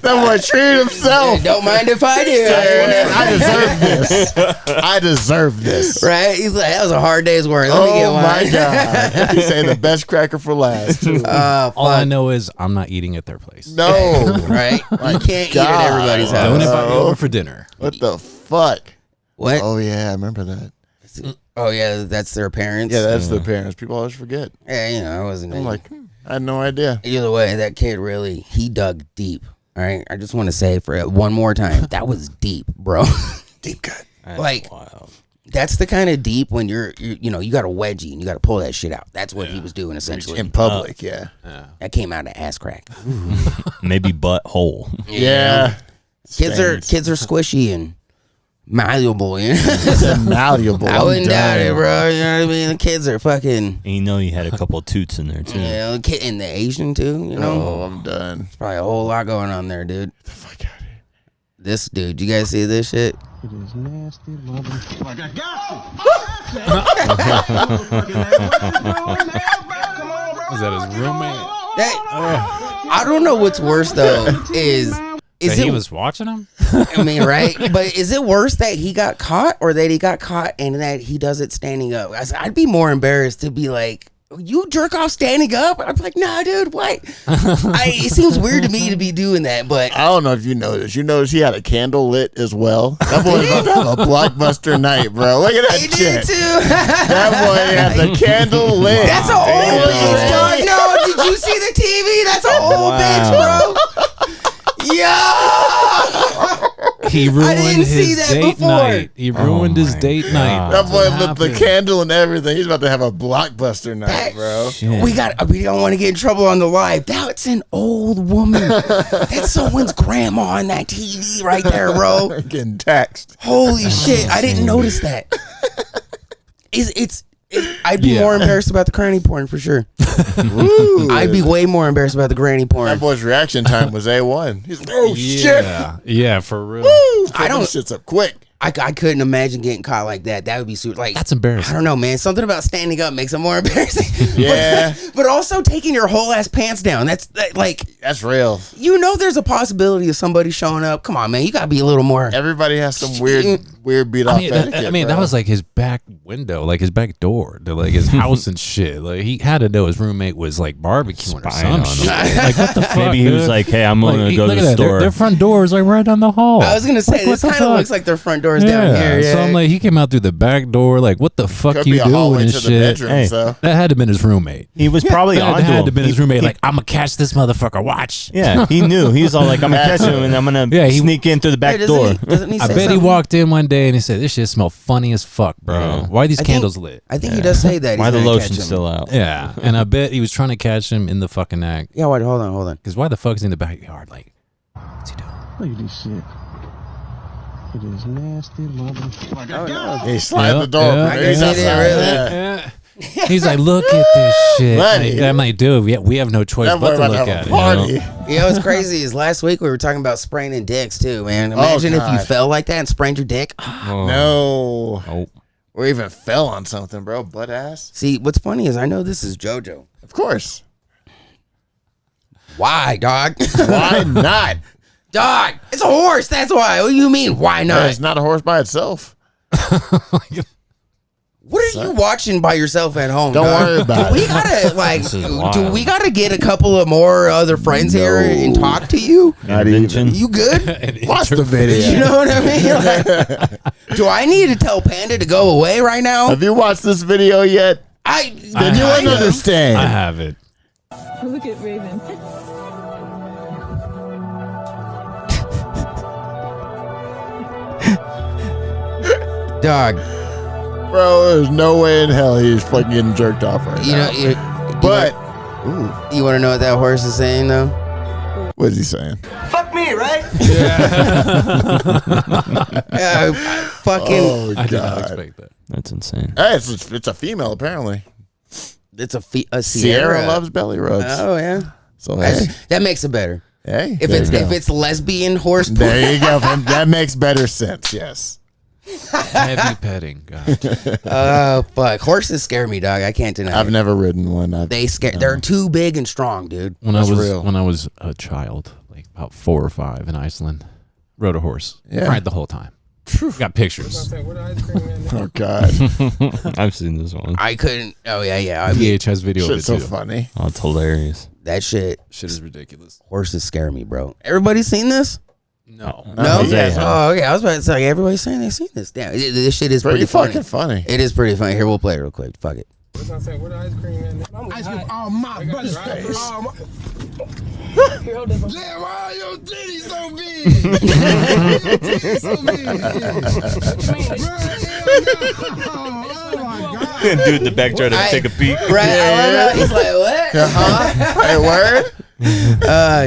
That boy treated himself. Don't mind if I do. I deserve this. I deserve this. Right? He's like, that was a hard day's work. Let me get Oh one. my god! He saying the best cracker for last. All I know is I'm not eating at their place. No, Right? You can't eat God. at everybody's Don't house. invite me over for dinner. what the fuck? What? Oh yeah, I remember that. Oh, yeah, that's their parents. Yeah, that's their parents. People always forget. Yeah, you know, I wasn't. I'm like, I had no idea. Either way, that kid really, he dug deep. All right? I just want to say for one more time, that was deep, bro. Deep cut. Like, that's the kind of deep when you know, you got a wedgie and you got to pull that shit out. That's what he was doing essentially. In public, yeah. That came out of ass crack. Maybe butthole. Yeah. Kids are squishy and malleable. You know? It's malleable. I wouldn't I'm doubt it, done. bro. You know what I mean? The kids are fucking. And you know you had a couple toots in there too. You know, and the Asian too. You know, Oh, I'm done. probably a whole lot going on there, dude. Get the fuck out of here. This dude, you guys see this shit? Is that his roommate? I don't know what's worse though. Is That it? he was watching him? I mean, right? But is it worse that he got caught or that he got caught and that he does it standing up? I'd be more embarrassed to be like, you jerk off standing up? I'm like, nah, dude, what? It seems weird to me to be doing that, but I don't know if you noticed. You noticed he had a candle lit as well. That boy's about to have a blockbuster night, bro. Look at that he did shit. too. That boy had the candle lit. That's an old bitch, dog. No, did you see the TV? That's an old bitch, bro. Yo! He ruined didn't see his that date before. night. He ruined his date night. That boy What lit the happened? candle and everything. He's about to have a blockbuster night, bro. We don't want to get in trouble on the live. That's an old woman. That's someone's grandma on that TV right there, bro. Getting taxed. Holy shit! I didn't notice that. I'd be more embarrassed about the granny porn for sure. I'd be way more embarrassed about the granny porn. That boy's reaction time was A1. He's like, oh shit. Yeah, for real. I don't- Shit's up quick. I couldn't imagine getting caught like that. That would be super. Like, That's embarrassing. I don't know, man. Something about standing up makes it more embarrassing. Yeah. but also taking your whole ass pants down. Like, That's real. you know, there's a possibility of somebody showing up. Come on, man. You gotta be a little more. Everybody has some weird beat off etiquette. That bro. was like his back window, like his back door to like his house and shit. Like he had to know his roommate was like barbecuing or Spying some on shit. him. Like what the fuck? Maybe he was dude? like, hey, I'm going to go look to at the that. store. Their front door is like right down the hall. I was gonna say Like, what this the kind of fuck? looks like their front doors down here. Yeah. So I'm like, he came out through the back door. Like, what the fuck Could you be a doing hallway and to the shit? bedroom, Hey. so. That had to have been his roommate. He was probably That on to had him. to have been his He- roommate. he- Like, I'm gonna catch this motherfucker. Watch. Yeah, he knew. He was all like, I'm going to catch him and I'm going to Yeah, he- sneak in through the back Wait, door. doesn't he I say bet he something? walked in one day and he said, "This shit smell funny as fuck, bro. Why are these candles lit?" I think he does say that. Why he's the gonna lotion's catch him. still out? Yeah, and I bet he was trying to catch him in the fucking act. Yeah, wait, hold on. Because why the fuck is he in the backyard? Like, what's he doing? Look at this shit. It is nasty, mother. He slammed the door. Yeah. I can see that, really. Yeah. He's like, "Look at this shit." Buddy. I'm like, dude, we have no choice That boy but to about to look have at a it. party. You know? You know what's crazy is last week we were talking about spraining dicks too, man. Imagine if you God. fell like that and sprained your dick. No. Oh. Or even fell on something, bro. Butt ass. See, what's funny is I know this is JoJo. Of course. Why, dog? Why not? Dog, it's a horse. That's why. What do you mean? Why not? It's not a horse by itself. What are you watching by yourself at home? Don't dog? worry about Do we it. gotta like? This is Do wild. we gotta get a couple of more other friends here and talk to you? Not even. Intervention. You good? Watch the video. You know what I mean? Like, do I need to tell Panda to go away right now? Have you watched this video yet? I Then you wouldn't understand. I have it. Look at Raven. Dog. Bro, there's no way in hell he's fucking getting jerked off right You now. know, But, you want to know what that horse is saying though? what is he saying? Fuck me, right? Fucking, Oh, I did not God. expect that. That's insane. Hey, it's a female, apparently. it's a Sierra loves belly rubs. Oh yeah, So, hey. that makes it better. Hey. If there it's you go. if it's lesbian horse, There you go. That makes better sense, yes. Heavy petting. God. oh fuck, horses scare me, dog. I can't deny. I've it. never ridden one. They scare. They're too big and strong, dude. When That's I was real. when I was a child, like about 4 or 5 in Iceland, rode a horse. Yeah. Cried the whole time. Got pictures. Oh, God. I've seen this one. I couldn't. Oh yeah. VHS video of it Shit's so too. funny. Oh, it's hilarious. That shit. Shit is ridiculous. Horses scare me, bro. Everybody seen this? No. No. Jose has. Oh, okay. I was about to say everybody's saying they've seen this. Damn, this shit is Pretty pretty funny. fucking funny. It is pretty funny. Here, we'll play it real quick. Fuck it. Ice cream, oh my butt's face. Oh my. Damn, why your titties so big? Your titties so big. Oh my God. Dude in the back trying to take a peek. Right. I love that. He's like, what? Uh-huh. Hey, word?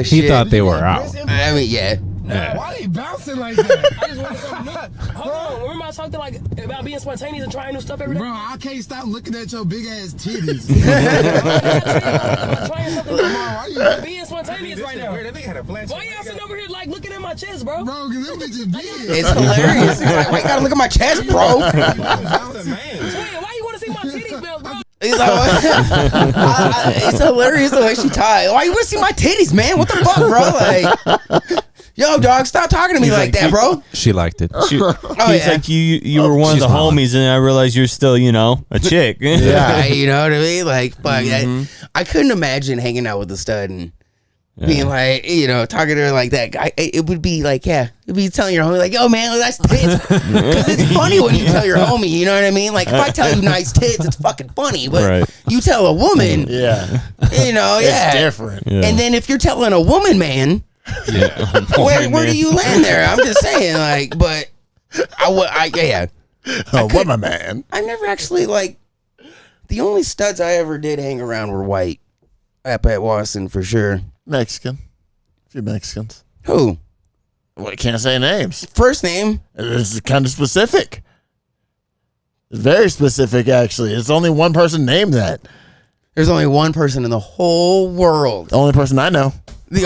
He Shit. thought they were out. I mean, yeah. Why they bouncing like that? I just want some nut. Hold on, remember I talked like about being spontaneous and trying new stuff every day? Bro, I can't stop looking at your big ass titties. Trying something Why you, being spontaneous right now. Why y'all sitting over here like looking at my chest, bro? bro, cause them bitches big. It's hilarious. He's like, why you gotta look at my chest, bro? Wait, why you want to see my titties, bro? He's like, what? It's hilarious the way she tied. Why you want to see my titties, man? What the fuck, bro? Like, yo, dog, stop talking to me like that, bro. She liked it. He's yeah. like, you were one of she's the smiling. homies, and I realized you're still, a chick. Yeah, you know what I mean? Like, fuck. I couldn't imagine hanging out with a stud and being like, talking to her like that. It would be like, it'd be telling your homie, like, yo, man, that's tits. Because it's funny when you tell your homie, you know what I mean? Like, if I tell you nice tits, it's fucking funny. But Right. you tell a woman, Yeah. yeah. It's different. Yeah. And then if you're telling a woman, man, where do you land there? I'm just saying, like, but yeah. Oh, what my man? I never actually, like, the only studs I ever did hang around were white. Up at Watson, for sure. Mexican. A few Mexicans. Who? Well, I can't say names. First name? It's kind of specific. It's very specific, actually. It's only one person named that. There's only one person in the whole world. The only person I know. You're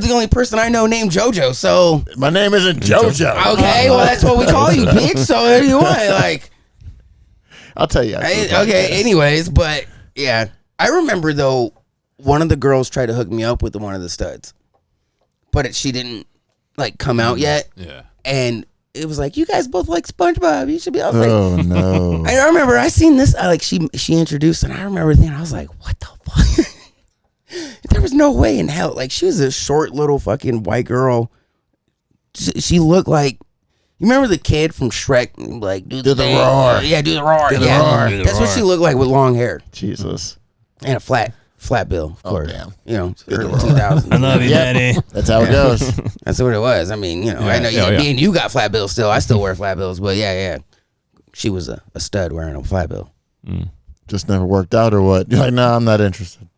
the only person I know named JoJo, so. My name isn't JoJo. Okay, well, that's what we call you, bitch. So, what do you want? Like, I'll tell you. okay, anyways, but yeah. I remember, though, one of the girls tried to hook me up with one of the studs, but she didn't, like, come out yet. Yeah. And it was like, you guys both like SpongeBob. You should be. I was like, Oh, no. I remember I seen this. She introduced, and I remember thinking, I was like, what the fuck? There was no way in hell. Like, she was a short little fucking white girl. She looked like, you remember the kid from Shrek? Like, do the roar. Yeah, do the roar. Do the yeah, roar. Do the that's what roar. she looked like with long hair Jesus. and a flat Flat bill, of course. damn. You know, early 2000s. I love you, Daddy. That's how it goes. That's what it was. I mean, you know, I know me and you got flat bills still. I still wear flat bills, but yeah. She was a stud wearing a flat bill. Just never worked out or what? You're like, no, I'm not interested.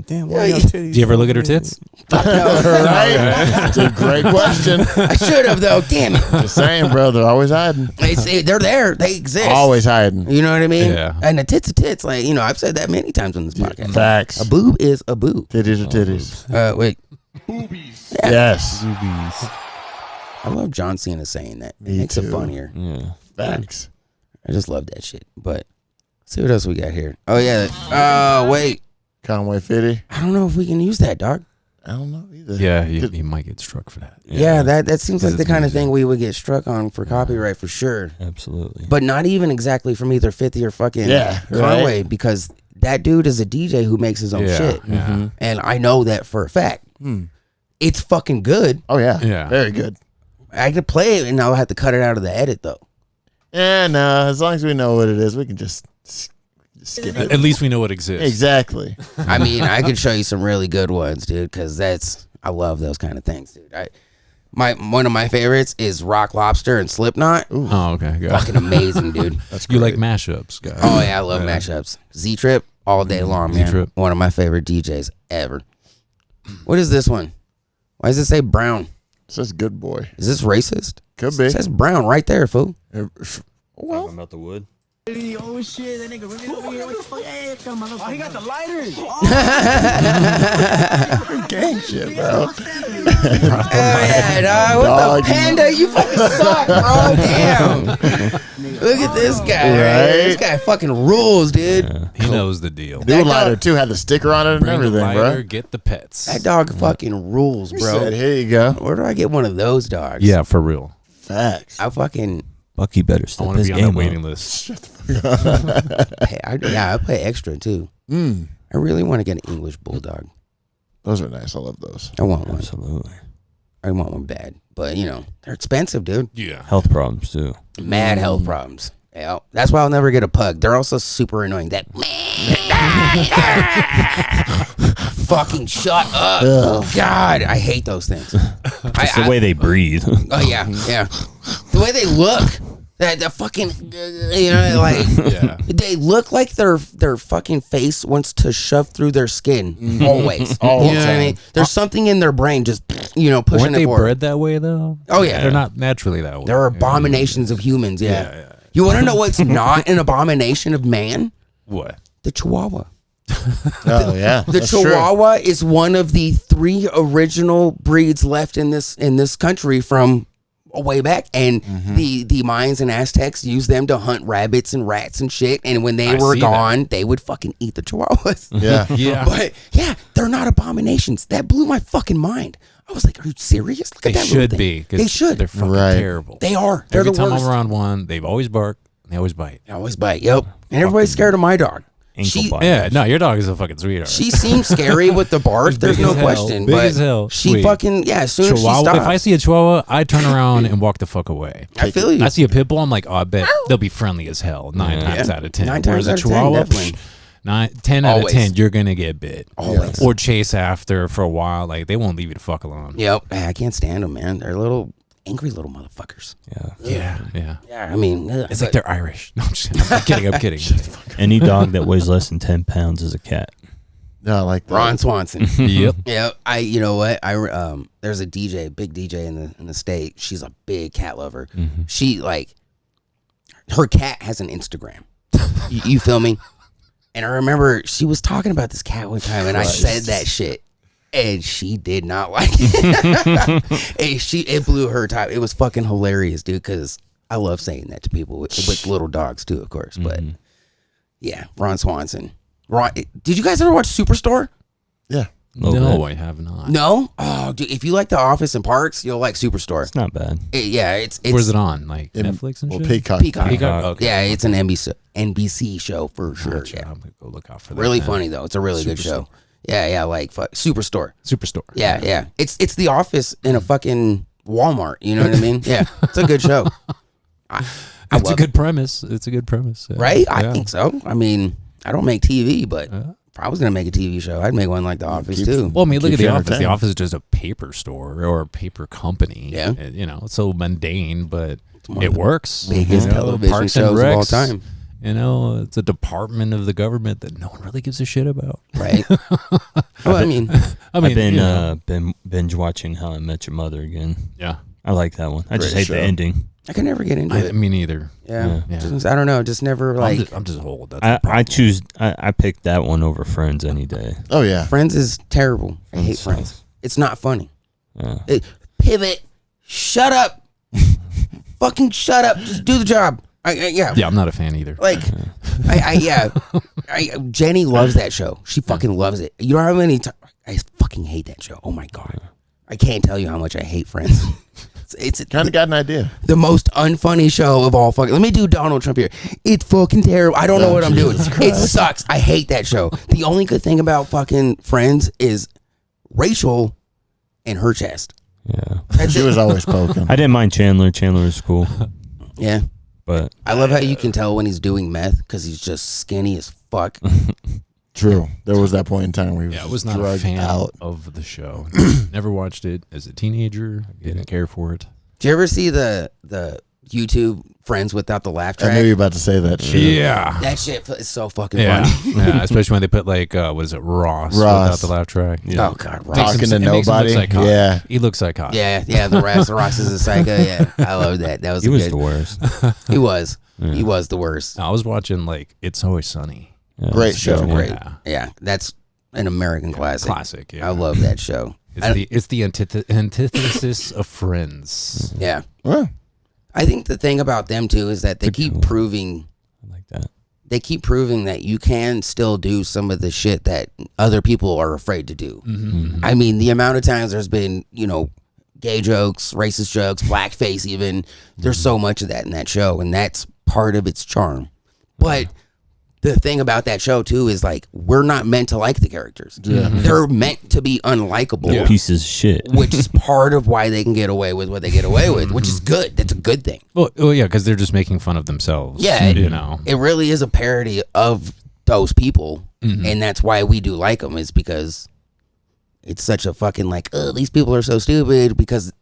Damn, why y'all titties? Do you ever look at her tits? Fuck no. Right? That's a great question. I should have though. Damn it. Just saying, bro. They're always hiding. They're there. They exist. Always hiding. You know what I mean? Yeah. And the tits are tits. Like, you know, I've said that many times on this podcast. Facts. A boob is a boob. Titties are titties. Wait. Boobies. Yes. I love John Cena saying that. It Me makes it too. funnier. Yeah. Facts. I just love that shit. But see what else we got here. Oh yeah. Wait. Conway Fitty. I don't know if we can use that, dog. I don't know either. Yeah, you might get struck for that. Yeah, that seems like the it's kind of music. thing we would get struck on for copyright for sure. Absolutely. But not even exactly from either 50 or fucking Conway, right. because that dude is a DJ who makes his own shit. Yeah. And I know that for a fact. It's fucking good. Oh, yeah. Yeah. Very good. I could play it and I'll have to cut it out of the edit though. Yeah, no. As long as we know what it is, we can just skip it. At least we know it exists. Exactly. I mean, I could show you some really good ones, dude, because I love those kind of things, dude. One of my favorites is Rock Lobster and Slipknot. Oh, okay. Good. Fucking amazing, dude. You like mashups, guys. Oh yeah, I love mashups. Z-Trip all day long, man. Z-Trip. One of my favorite DJs ever. What is this one? Why does it say brown? It says good boy. Is this racist? Could be. It says brown right there, fool. Well, about the wood. Oh shit, that nigga really over here. What the fuck? Hey, come on. Oh, he got the lighters. Gang shit, bro. Oh yeah, dog. What Dog. the panda? You fucking suck, bro. Damn. Look at this guy. Right? This guy fucking rules, dude. Yeah, he knows the deal. New lighter, too. Had the sticker on it and Bring the everything, lighter, bro. get the pets. That dog fucking rules, bro. Said, here you go. Where do I get one of those dogs? Yeah, for real. Facts. I fucking Bucky better I step want to his be on the game waiting up. list. I play extra too. I really want to get an English bulldog. Those are nice. I love those. I want one. Absolutely. I want one bad, but you know they're expensive, dude. Yeah. Health problems too. Mad health problems. Yeah, that's why I'll never get a pug. They're also super annoying. That fucking shut up. Oh, God, I hate those things. It's the way they breathe. Oh yeah, yeah. The way they look. That fucking, you know, like Yeah. they look like their fucking face wants to shove through their skin always. All You the know what I mean? There's something in their brain just, you know, pushing Weren't it they forward. bred that way though? Oh yeah, They're not naturally that way. They're abominations of humans. Yeah. Yeah. You want to know what's not an abomination of man? What? The Chihuahua. Oh, yeah. The That's true. Chihuahua is one of the 3 original breeds left in this country from way back, and the Mayans and Aztecs used them to hunt rabbits and rats and shit. And when they I were see gone, they would fucking eat the Chihuahuas. Yeah. Yeah. But yeah, they're not abominations. That blew my fucking mind. I was like, "Are you serious? Look They at that little should thing." be. 'Cause They should. They're fucking Right. terrible. They are. They're Every the time worst. I'm around one, they've always bark and they always bite. They always bite. Yep. And everybody's scared of my dog. Ankle bite. Yeah, no, your dog is a fucking sweetheart. She seems scary with the bark. She's There's big no as hell. question. Big but as hell. she Sweet. fucking as soon as she Chihuahua. stops. If I see a Chihuahua, I turn around and walk the fuck away. I feel you. I see a pit bull, I'm like, oh, I bet they'll be friendly as hell 9 times out of 10. 9 times Whereas a out of 10, Chihuahua, definitely. 10 out of Always. 10, you're gonna get bit. Always. Or chase after for a while. Like they won't leave you the fuck alone. Yep. I can't stand them, man. They're little angry little motherfuckers. Yeah. Yeah. I mean, It's like they're Irish. No, I'm kidding. I'm kidding. Any dog that weighs less than 10 pounds is a cat. No, I like that. Ron Swanson. Yep. Yeah, you know what? There's a DJ, big DJ in the state. She's a big cat lover. She her cat has an Instagram. you feel me? And I remember she was talking about this cat one time, and I said that shit, and she did not like it. And it blew her top. It was fucking hilarious, dude. Because I love saying that to people with little dogs too, of course. But yeah, Ron Swanson. Did you guys ever watch Superstore? Yeah. No, I have not. No? Oh, dude, if you like The Office and Parks, you'll like Superstore. It's not bad. It's Where's it on? Like In- Netflix and well, shit? Peacock. Peacock. Okay. Yeah, it's an NBC show for sure. Gotcha. Yeah. I'm gonna go look out for that. Really then. funny though. It's a really good show. Yeah, like Superstore. Superstore. Yeah. It's The Office in a fucking Walmart. You know what I mean? Yeah, it's a good show. It's a love good premise. It's a good premise. Yeah. Right? I Yeah. think so. I mean, I don't make TV, but if I was gonna make a TV show, I'd make one like The Office too. Well, I mean, look at Keeps The you Office. The entertained. Office is just a paper store or a paper company. Yeah. You know, it's so mundane, but it works. biggest television Parks and shows of all Recs, time. You know, it's a department of the government that no one really gives a shit about. Right. Well, I mean, I've been you know, been binge watching How I Met Your Mother again. yeah. I like that one. I just Great hate the show. ending. I can never get into I it. me neither. Yeah. Yeah. Just- I don't know. Just never like. I'm just old. That's the I problem. I picked that one over Friends any day. Oh yeah. Friends is terrible. I hate Friends. It's not funny. Yeah. Pivot. Shut up. Fucking shut up. Just do the job. Yeah. Yeah, I'm not a fan either. Like, Jenny loves that show. She fucking loves it. You know how many times I fucking hate that show. Oh my god, I can't tell you how much I hate Friends. It's Kind of got an idea. the most unfunny show of all fucking. Let me do Donald Trump here. It's fucking terrible. I don't know what I'm doing. It sucks. I hate that show. The only good thing about fucking Friends is Rachel and her chest. Yeah. She was always poking. I didn't mind Chandler. Chandler was cool, Yeah. but I love how you can tell when he's doing meth because he's just skinny as fuck. True. There was that point in time where he was, Yeah, I was not a drugged fan out. of the show. Never watched it as a teenager. I didn't care for it. Did you ever see the YouTube Friends Without the Laugh I knew track? you were about to say that shit. Yeah. That shit is so fucking Yeah. funny. Yeah, especially when they put like what is it, Ross Ross. without the laugh track. Yeah. Oh god, Ross. Talking to It makes him look nobody. psychotic. Yeah. He looks psychotic. Yeah, the Ross is a psycho. Yeah, I love that. That was he a was good. the worst. He was. He was the worst. I was watching like It's Always Sunny. Yeah, Great it's show. good. Great. Yeah. Yeah, that's an American classic. Classic. Yeah. I love that show. It's the antithesis of Friends. Yeah, Well, I think the thing about them too is that they keep proving. I like that. They keep proving that you can still do some of the shit that other people are afraid to do. I mean, the amount of times there's been, gay jokes, racist jokes, blackface even. There's so much of that in that show, and that's part of its charm. But the thing about that show too is like we're not meant to like the characters. They're meant to be unlikable. Pieces of shit. Which is part of why they can get away with what they get away with, which is good. That's a good thing. Well, yeah, because they're just making fun of themselves. Yeah, It it really is a parody of those people, and that's why we do like them. Is because it's such a fucking like, oh, these people are so stupid because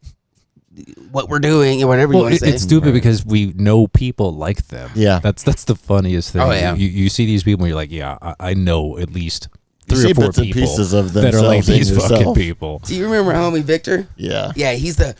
what we're doing or whatever you Well, want to say. it's stupid because we know people like them. Yeah. That's the funniest thing. Oh, yeah. You see these people and you're like, yeah, I know at least You 3 see or 4 bits and people pieces of that are like themselves in these fucking yourself. people. Do you remember homie Victor? yeah. Yeah, he's the.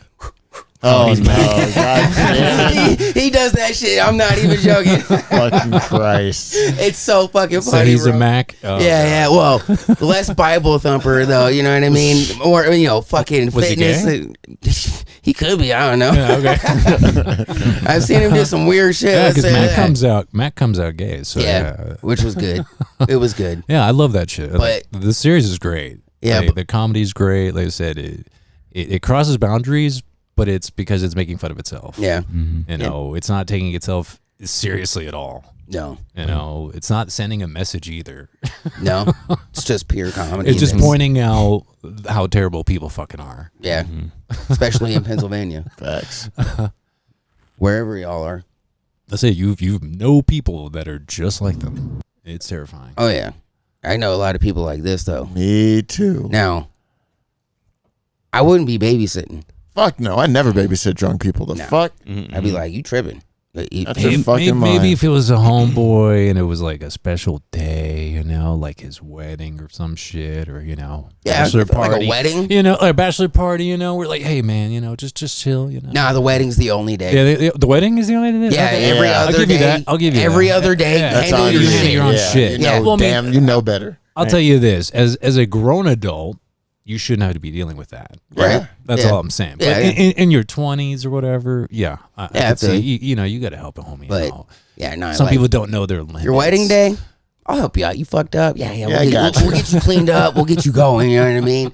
Oh, no. God damn it. he does that shit. I'm not even joking. Fucking Christ. It's so fucking funny. So he's bro. a Mac. Oh, Yeah. Well, less Bible thumper though. You know what I mean? Or fucking Was he fitness. He could be. I don't know. Yeah, okay. I've seen him do some weird shit. Yeah, let's because say Mac comes out gay. So yeah. which was good. It was good. Yeah, I love that shit. But- The series is great. Yeah, Like, the comedy's great. Like I said, it crosses boundaries, but it's because it's making fun of itself. Yeah. It's not taking itself seriously at all. No. It's not sending a message either. No. It's just pure comedy. It's just and pointing out how terrible people fucking are. Yeah. Especially in Pennsylvania, Facts. wherever y'all are. Let's say you know people that are just like them. It's terrifying. Oh yeah, I know a lot of people like this though. Me too. Now, I wouldn't be babysitting. Fuck no. I never babysit drunk people. The No. fuck? I'd be like, you tripping? That's your fucking Maybe mind. if it was a homeboy and it was like a special day, like his wedding or some shit, or bachelor like party, a wedding. like a bachelor party. We're like, hey man, just chill. Nah, the wedding's the only day. Yeah, the wedding is the only day. Yeah, Okay. every Yeah. other I'll give day. you that. I'll give you every that. other day. Yeah, That's handle on your you. shit. your own Yeah, shit. You know, Yeah. Well, I mean- damn, you know better. I'll tell you this: as a grown adult, you shouldn't have to be dealing with that. Right. That's Yeah. all I'm saying. But Yeah, in your 20s or whatever, I I could say feel you got to help a homie. But out. yeah, no. Some like, people don't know their limits. your wedding day, I'll help you out. You fucked up. Yeah. Yeah, I We'll got you. get you cleaned up. We'll get you going. You know what I mean?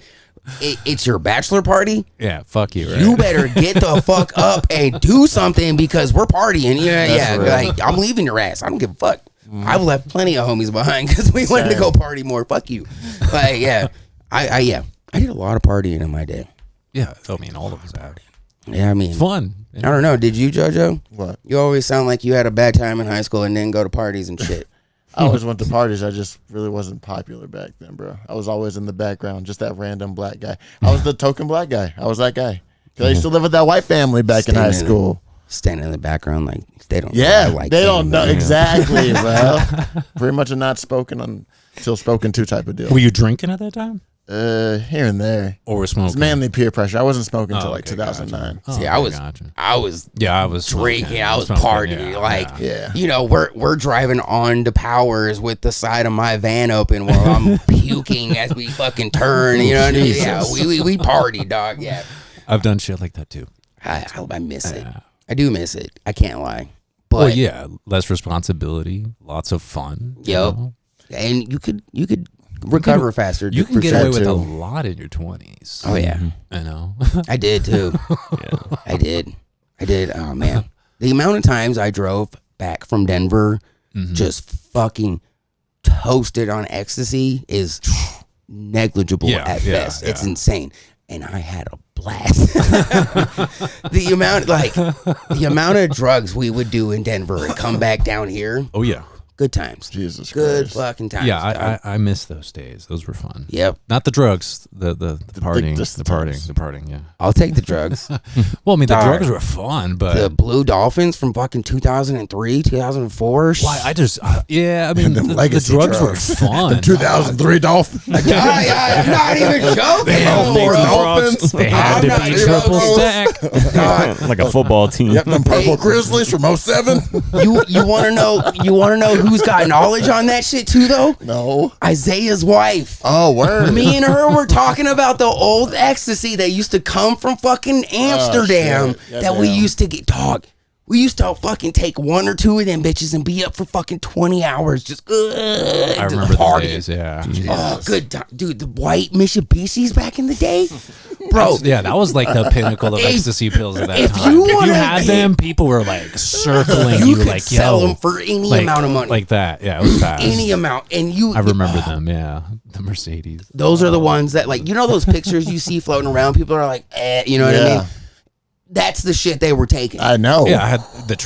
It's your bachelor party. Yeah, fuck you. Right? You better get the fuck up and do something because we're partying. real. Like I'm leaving your ass. I don't give a fuck. I've left plenty of homies behind because we wanted to Same. go party more. Fuck you. But yeah, I did a lot of partying in my day. Yeah, I mean, all of us have. Yeah, I mean, Fun. I don't know. Did you, JoJo? What? You always sound like you had a bad time in high school and didn't go to parties and shit. I always went to parties. I just really wasn't popular back then, bro. I was always in the background, just that random black guy. I was the token black guy. I was that guy. 'Cause I used to live with that white family back in high school. Standing in the background like they don't Yeah, know. Like they don't know. Exactly, bro. Pretty much a not spoken until spoken to type of deal. Were you drinking at that time? Here and there. Or smoking? It's mainly peer pressure. I wasn't smoking until okay, 2009. Gotcha. See, Oh, I was gotcha. I was drinking. drinking, I was Smoking, partying. yeah, like yeah. you know, we're driving on to Powers with the side of my van open while I'm puking as we fucking turn. You know what I mean? Yeah, we party, dog. Yeah. I've done shit like that too. I miss it. I do miss it. I can't lie. But Well, yeah, less responsibility, lots of fun. you Yep. know? And you could recover faster. You can for get sure, away with too. a lot in your 20s. Oh yeah, I know. I did too. I did. Oh man, the amount of times I drove back from Denver, just fucking toasted on ecstasy is negligible Yeah, at yeah, best. It's yeah. insane, and I had a blast. the amount of drugs we would do in Denver and come back down here. Oh, yeah. Good times. Jesus Good Christ. fucking times. Yeah, dog. I miss those days. Those were fun. Yep. Not the drugs, the partying, just the the partying, times. the partying, yeah. I'll take the drugs. Well, I mean, the Dog. drugs were fun, but The Blue Dolphins from fucking 2003, 2004. why? I just, yeah, I mean, them the legacy drugs were drugs. fun. 2003 Dolphins. I'm not even joking. Dolphins. They Had I'm to not be even triple joking. stack. God, like a football team. Yep, them purple Grizzlies from 07. you want to know? You want to know who's got knowledge on that shit too, though? No. Isaiah's wife. Oh, word. Me and her were talking about the old ecstasy that used to come from fucking Amsterdam shit. that we Goddamn. used to get. Dog, we used to fucking take one or two of them bitches and be up for fucking 20 hours just I remember the days, yeah. Oh, good time. Dude, the white Mitsubishis back in the day? Bro, Yeah, that was like the pinnacle of If- ecstasy pills at that if time. you If you wanna had get- them, people were like circling you you, could like, sell yo. them for any like, amount of money. Like that. Yeah, it was fast. Any amount. And you, I remember them, yeah. The Mercedes. those are the ones that, like, you know, those pictures you see floating around, people are like, you know what I Yeah. mean? That's the shit they were taking. I know. Yeah, I had the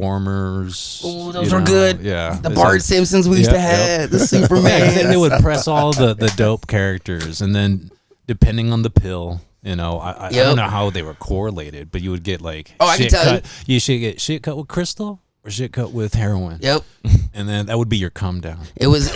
Transformers. Ooh, those you are know, good. Yeah. The It's Bart like- Simpsons we used to Yep, yep. have, the Yeah, Superman. 'cause then they would press all the dope characters, and then depending on the pill, you know, I Yep. don't know how they were correlated, but you would get like Oh, I can shit tell you. cut. You should get shit cut with crystal or shit cut with heroin. Yep. And then that would be your come down. It was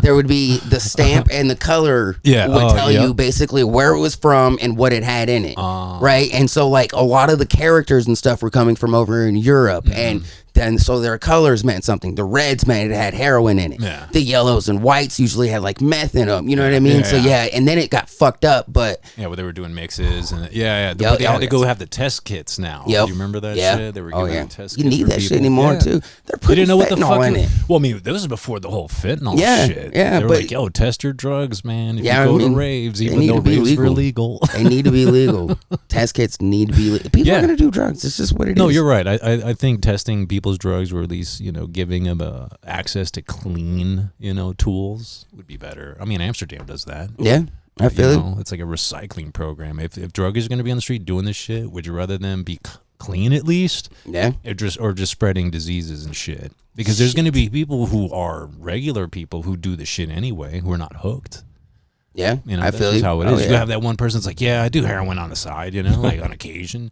there would be the stamp and the color Yeah, would oh, tell yep. you basically where it was from and what it had in it. Oh. Right? And so like a lot of the characters and stuff were coming from over in Europe Mm-hmm. and then so their colors meant something. The reds meant it had heroin in it. Yeah. The yellows and whites usually had like meth in them. You know what I mean? Yeah, So yeah. and then it got fucked up, but Yeah, where they were doing mixes and Yep, but they had oh, to go yes. have the test kits now. Yep. Do you remember that Yeah. shit? They were Oh, giving yeah. test You kits need for that shit people. anymore Yeah. too. They're You putting didn't know what the fentanyl fuck in it. Well, I mean, this is before the whole fentanyl Yeah, shit. yeah, they were but- like, yo, test your drugs, man. If Yeah, you go I mean, to raves, they even need though to be raves were legal. illegal. They need to be legal. Test kits need to be legal. People Yeah. are gonna do drugs. It's just what it is. No, you're right. I think testing people's drugs, or at least giving them access to clean tools would be better. I mean, Amsterdam does that. Yeah, I feel it. It's like a recycling program. If druggies are going to be on the street doing this shit, would you rather them be clean at least, Yeah. or just spreading diseases and shit? Because there's going to be people who are regular people who do the shit anyway, who are not hooked. Yeah, I I feel that's you. how it Oh, is. You yeah. have that one person that's like, yeah, I do heroin on the side, like on occasion.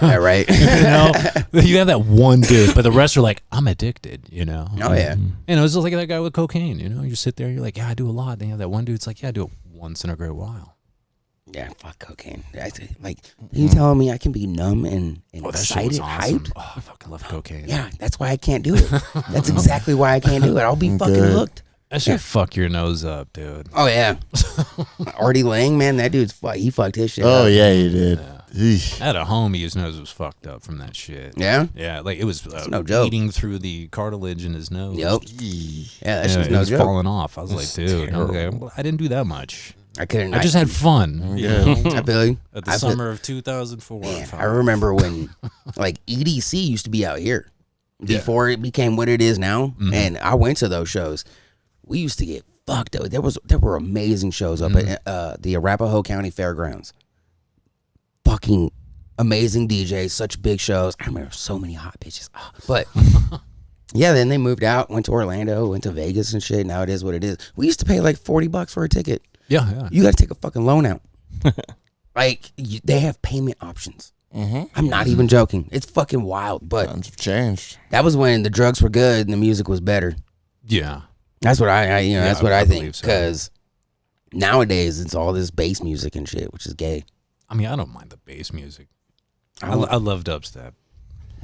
Yeah, right. You have that one dude, but the rest are like, I'm addicted, Oh, yeah. It's just like that guy with cocaine, you sit there, you're like, yeah, I do a lot. Then you have that one dude, it's like, yeah, I do it once in a great while. Yeah, fuck cocaine. Like, you telling me I can be numb and Oh, that shit was excited, awesome. hyped? Oh, I fucking love cocaine. Yeah, that's why I can't do it. That's exactly why I can't do it. I'll be fucking Good. hooked. That shit fuck your nose up, dude. Oh, yeah. Artie Lang, man, that dude's he fucked his shit Oh, up. yeah, you did. Eesh. I had a homie whose nose was fucked up from that shit. Yeah? Yeah, like it was no joke. eating through the cartilage in his nose. Yep. Yeah, that Yeah, shit's it no was joke. falling off. I was like, dude, okay, I didn't do that much. I couldn't. I just had fun. I feel you. At the I feel- summer of 2004. Man, I remember when like EDC used to be out here before it became what it is now, Mm-hmm. and I went to those shows. We used to get fucked up. There were amazing shows up at the Arapahoe County Fairgrounds. Fucking amazing DJs, such big shows. I remember so many hot bitches. But Yeah, then they moved out, went to Orlando, went to Vegas and shit. Now it is what it is. We used to pay like $40 for a ticket. Yeah. You got to take a fucking loan out. Like, they have payment options. I'm not even joking. It's fucking wild, but Times have changed. that was when the drugs were good and the music was better. Yeah. That's what that's what I think. believe so. Because nowadays it's all this bass music and shit, which is gay. I mean, I don't mind the bass music. I love dubstep.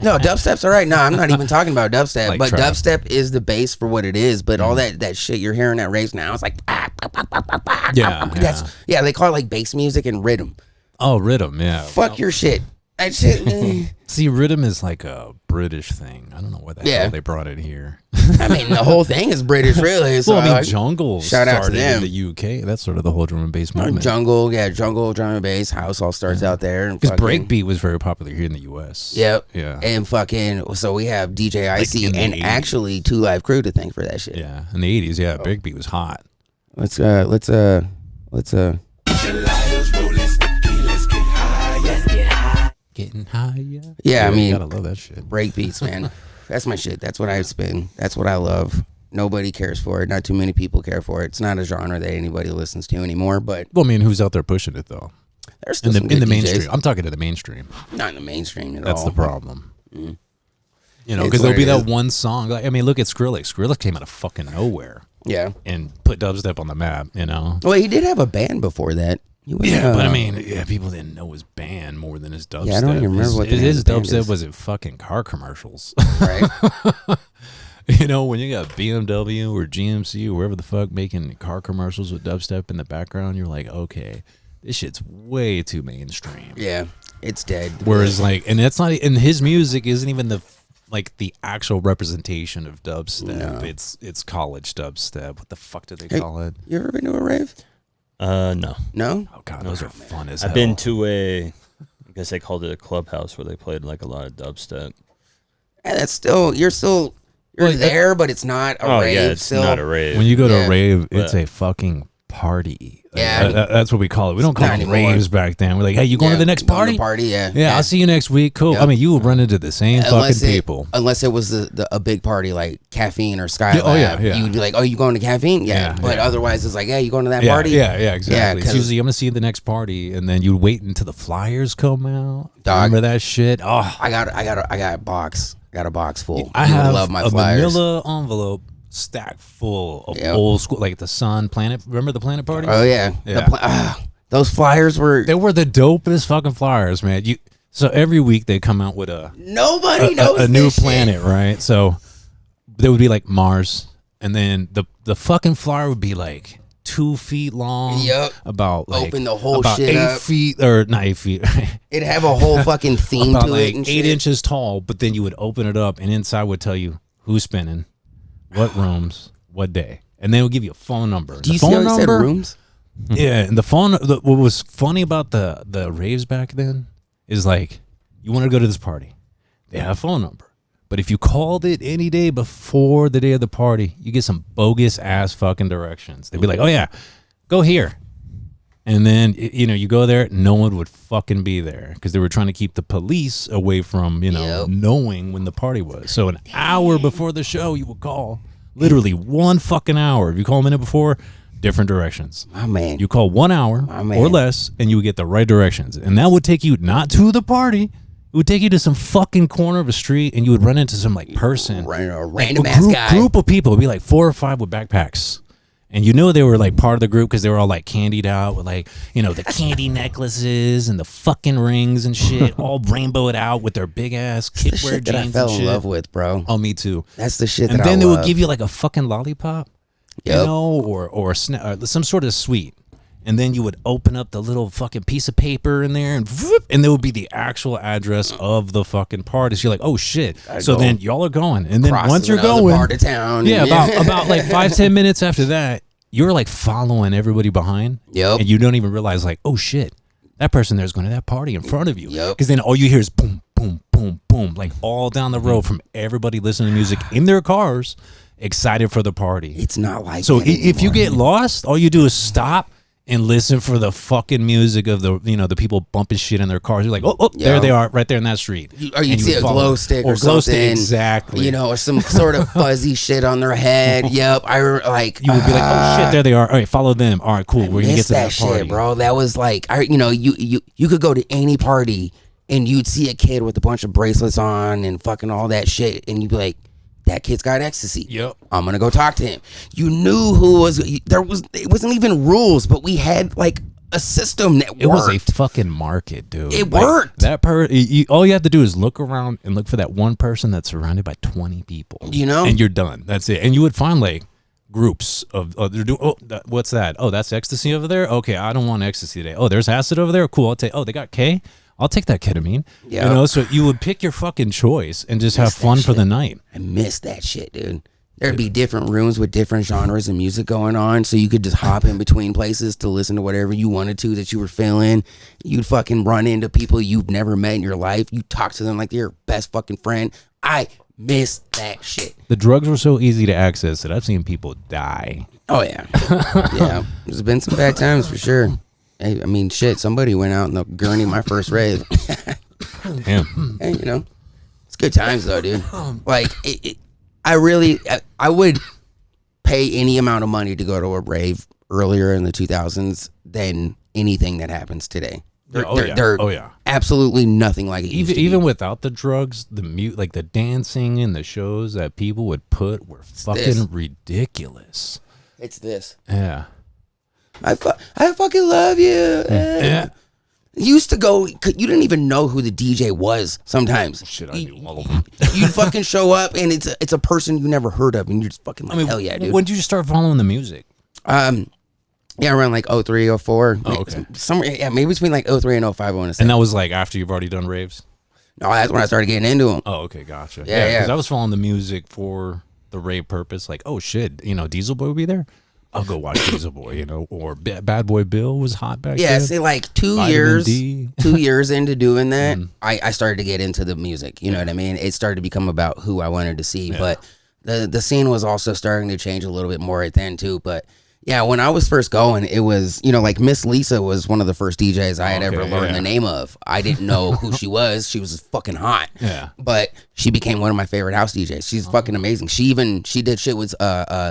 No, dubstep's all right. No, I'm not even talking about dubstep. Like but trap. dubstep is the bass for what it is. But all that shit you're hearing at raves now, it's like Yeah. they call it like bass music and rhythm. Oh, rhythm, yeah. Fuck your shit. That shit. See, rhythm is like a British thing. I don't know why hell they brought it here. I mean, the whole thing is British, really. So Well, I mean, like, jungle shout out to started them. in the UK. That's sort of the whole drum and bass movement. jungle, drum and bass, house all starts out there. Because breakbeat was very popular here in the US. Yep. Yeah. And fucking, so we have DJ Icy in the and 80s. actually 2 Live Crew to thank for that shit. Yeah. In the 80s, yeah, breakbeat was hot. Let's Getting higher. Yeah, I mean, you gotta love that shit. break beats, man. That's my shit. That's what I spin. That's what I love. Nobody cares for it. Not too many people care for it. It's not a genre that anybody listens to anymore. But Well, I mean, who's out there pushing it though? there's still In some the good DJs. mainstream. I'm talking to the mainstream. Not in the mainstream at That's all. the problem. You know, It's because what there'll be it that is. one song. Like, I mean, look at Skrillex. Skrillex came out of fucking nowhere Yeah. and put dubstep on the map. You know. Well, he did have a band before that. He was, Yeah, but I mean, people didn't know his band more than his dubstep. Yeah, I don't even remember what the name his of the band dubstep is. was. It fucking car commercials. right. You know, when you got BMW or GMC or wherever the fuck making car commercials with dubstep in the background, you're like, okay, this shit's way too mainstream. Yeah, it's dead. Whereas, like, and that's not, and his music isn't even the actual representation of dubstep. No. It's college dubstep. What the fuck do they call it? You ever been to a rave? No. No. Oh god, those are fun as hell. I've been to I guess they called it a clubhouse where they played like a lot of dubstep. Yeah, that's still you're there, but it's not a rave. yeah, it's still. not a rave. When you go to Yeah. a rave, it's But- a fucking party. Yeah. That's what we call it. We don't call Not it anymore. raves back then. We're like, hey, you going Yeah, to the next going to party? the party, yeah. Yeah, I'll see you next week. Cool. Yep. I mean, you will run into the same fucking people. Unless it was a big party like Caffeine or Skylab. Yeah, oh, yeah. You would be like, oh, you going to Caffeine? Yeah. Yeah, but yeah. otherwise, it's like, hey, you going to that Yeah, party? yeah, exactly. It's 'cause- usually I'm gonna see you at the next party, and then you wait until the flyers come out. Dog. Remember that shit? Oh, I got a box. I got a box full. I You would have love my a flyers. manila envelope stacked full of Yep. old school, like the Sun Planet. Remember the Planet Party? Oh yeah. Yeah. Those flyers were. They were the dopest fucking flyers, man. So every week they come out with Nobody knows a new this shit. planet, right? So there would be like Mars, and then the fucking flyer would be like 2 feet long. Yep. About like Open the whole about shit 8 up. feet or not 8 feet. It'd have a whole fucking theme about to like it and 8 shit. inches tall, but then you would open it up, and inside would tell you who's spinning, what rooms, what day, and then it would give you a phone number. Do you The see phone how he said rooms? Yeah, and the phone. What was funny about the raves back then is like, you want to go to this party, they have a phone number, but if you called it any day before the day of the party, you get some bogus ass fucking directions. They'd be like, oh yeah, go here. And then, you go there, no one would fucking be there because they were trying to keep the police away from, Yep. knowing when the party was. So an hour before the show, you would call. Literally 1 fucking hour. If you call a minute before, different directions. My man. You call 1 hour man. or less, and you would get the right directions. And that would take you not to the party. It would take you to some fucking corner of a street, and you would run into some like person. A Like, random ass guy. Group of people. It'd be like 4 or 5 with backpacks. And you know they were like part of the group because they were all like candied out with like, the candy necklaces and the fucking rings and shit, all rainbowed out with their big ass the kidwear shit that I jeans fell and in shall love with, bro. Oh, me too. That's the shit And that then I they love. would give you like a fucking lollipop, Yep. or some sort of sweet. And then you would open up the little fucking piece of paper in there, and there would be the actual address of the fucking party. So you're like, oh shit. So go. then y'all are going, and then Cross once to you're another going, part of town. yeah, and- about like 5-10 minutes after that, you're like following everybody behind. Yep. And you don't even realize like, oh shit, that person there's going to that party in front of you. Yep. Because then all you hear is boom, boom, boom, boom, like all down the road from everybody listening to music in their cars, excited for the party. It's not like So that if you anymore. get lost, all you do is stop and listen for the fucking music of the people bumping shit in their cars. You're like, oh, Yo. there they are, right there in that street. Or you'd see a glow stick or glow something. stick, exactly. You know, or some sort of fuzzy shit on their head. Yep. You would be like, oh shit, there they are. All right, follow them. All right, cool. We're gonna get to that party, shit, bro. That was like, you could go to any party and you'd see a kid with a bunch of bracelets on and fucking all that shit, and you'd be like, that kid's got ecstasy. Yep. I'm gonna go talk to him. You knew who was. It wasn't even rules, but we had like a system that worked. It was a fucking market, dude. It worked. That all you have to do is look around and look for that one person that's surrounded by 20 people. You know, and you're done. That's it. And you would find like groups of what's that? Oh, that's ecstasy over there. Okay, I don't want ecstasy today. Oh, there's acid over there. Cool. I'll take. Oh, they got K. I'll take that ketamine. Yeah. You know, so you would pick your fucking choice and just have fun for the night. I miss that shit, dude. There'd be different rooms with different genres of music going on, so you could just hop in between places to listen to whatever you wanted to that you were feeling. You'd fucking run into people you've never met in your life. You talk to them like they're your best fucking friend. I miss that shit. The drugs were so easy to access that I've seen people die. Oh, yeah. Yeah. There's been some bad times for sure. I mean, shit, somebody went out in the gurney my first rave. Yeah. And, you know, it's good times, though, dude. Like, I would pay any amount of money to go to a rave earlier in the 2000s than anything that happens today. They're absolutely nothing like it used to be. Even without the drugs, like the dancing and the shows that people would put were fucking ridiculous. It's this. Yeah. I fucking love you. Yeah. You used to go, you didn't even know who the DJ was sometimes. Shit, I knew all of them. You fucking show up and it's a person you never heard of and you're just fucking like, hell yeah, dude. When did you start following the music? Yeah, around like 03, 04. Oh, okay. Somewhere, yeah, maybe between like 03 and 05, I want to say. And that was like after you've already done raves? No, that's when I started getting into them. Oh, okay, gotcha. Yeah. Because I was following the music for the rave purpose. Like, oh shit, Diesel Boy would be there? I'll go watch Diesel Boy, or Bad Boy Bill was hot back then. Yeah, say like 2 years, 2 years into doing that, I started to get into the music. You know what I mean? It started to become about who I wanted to see. Yeah. But the scene was also starting to change a little bit more at then too. But yeah, when I was first going, it was, like Miss Lisa was one of the first DJs I had ever learned the name of. I didn't know who she was. She was fucking hot. Yeah. But she became one of my favorite house DJs. She's fucking amazing. She did shit with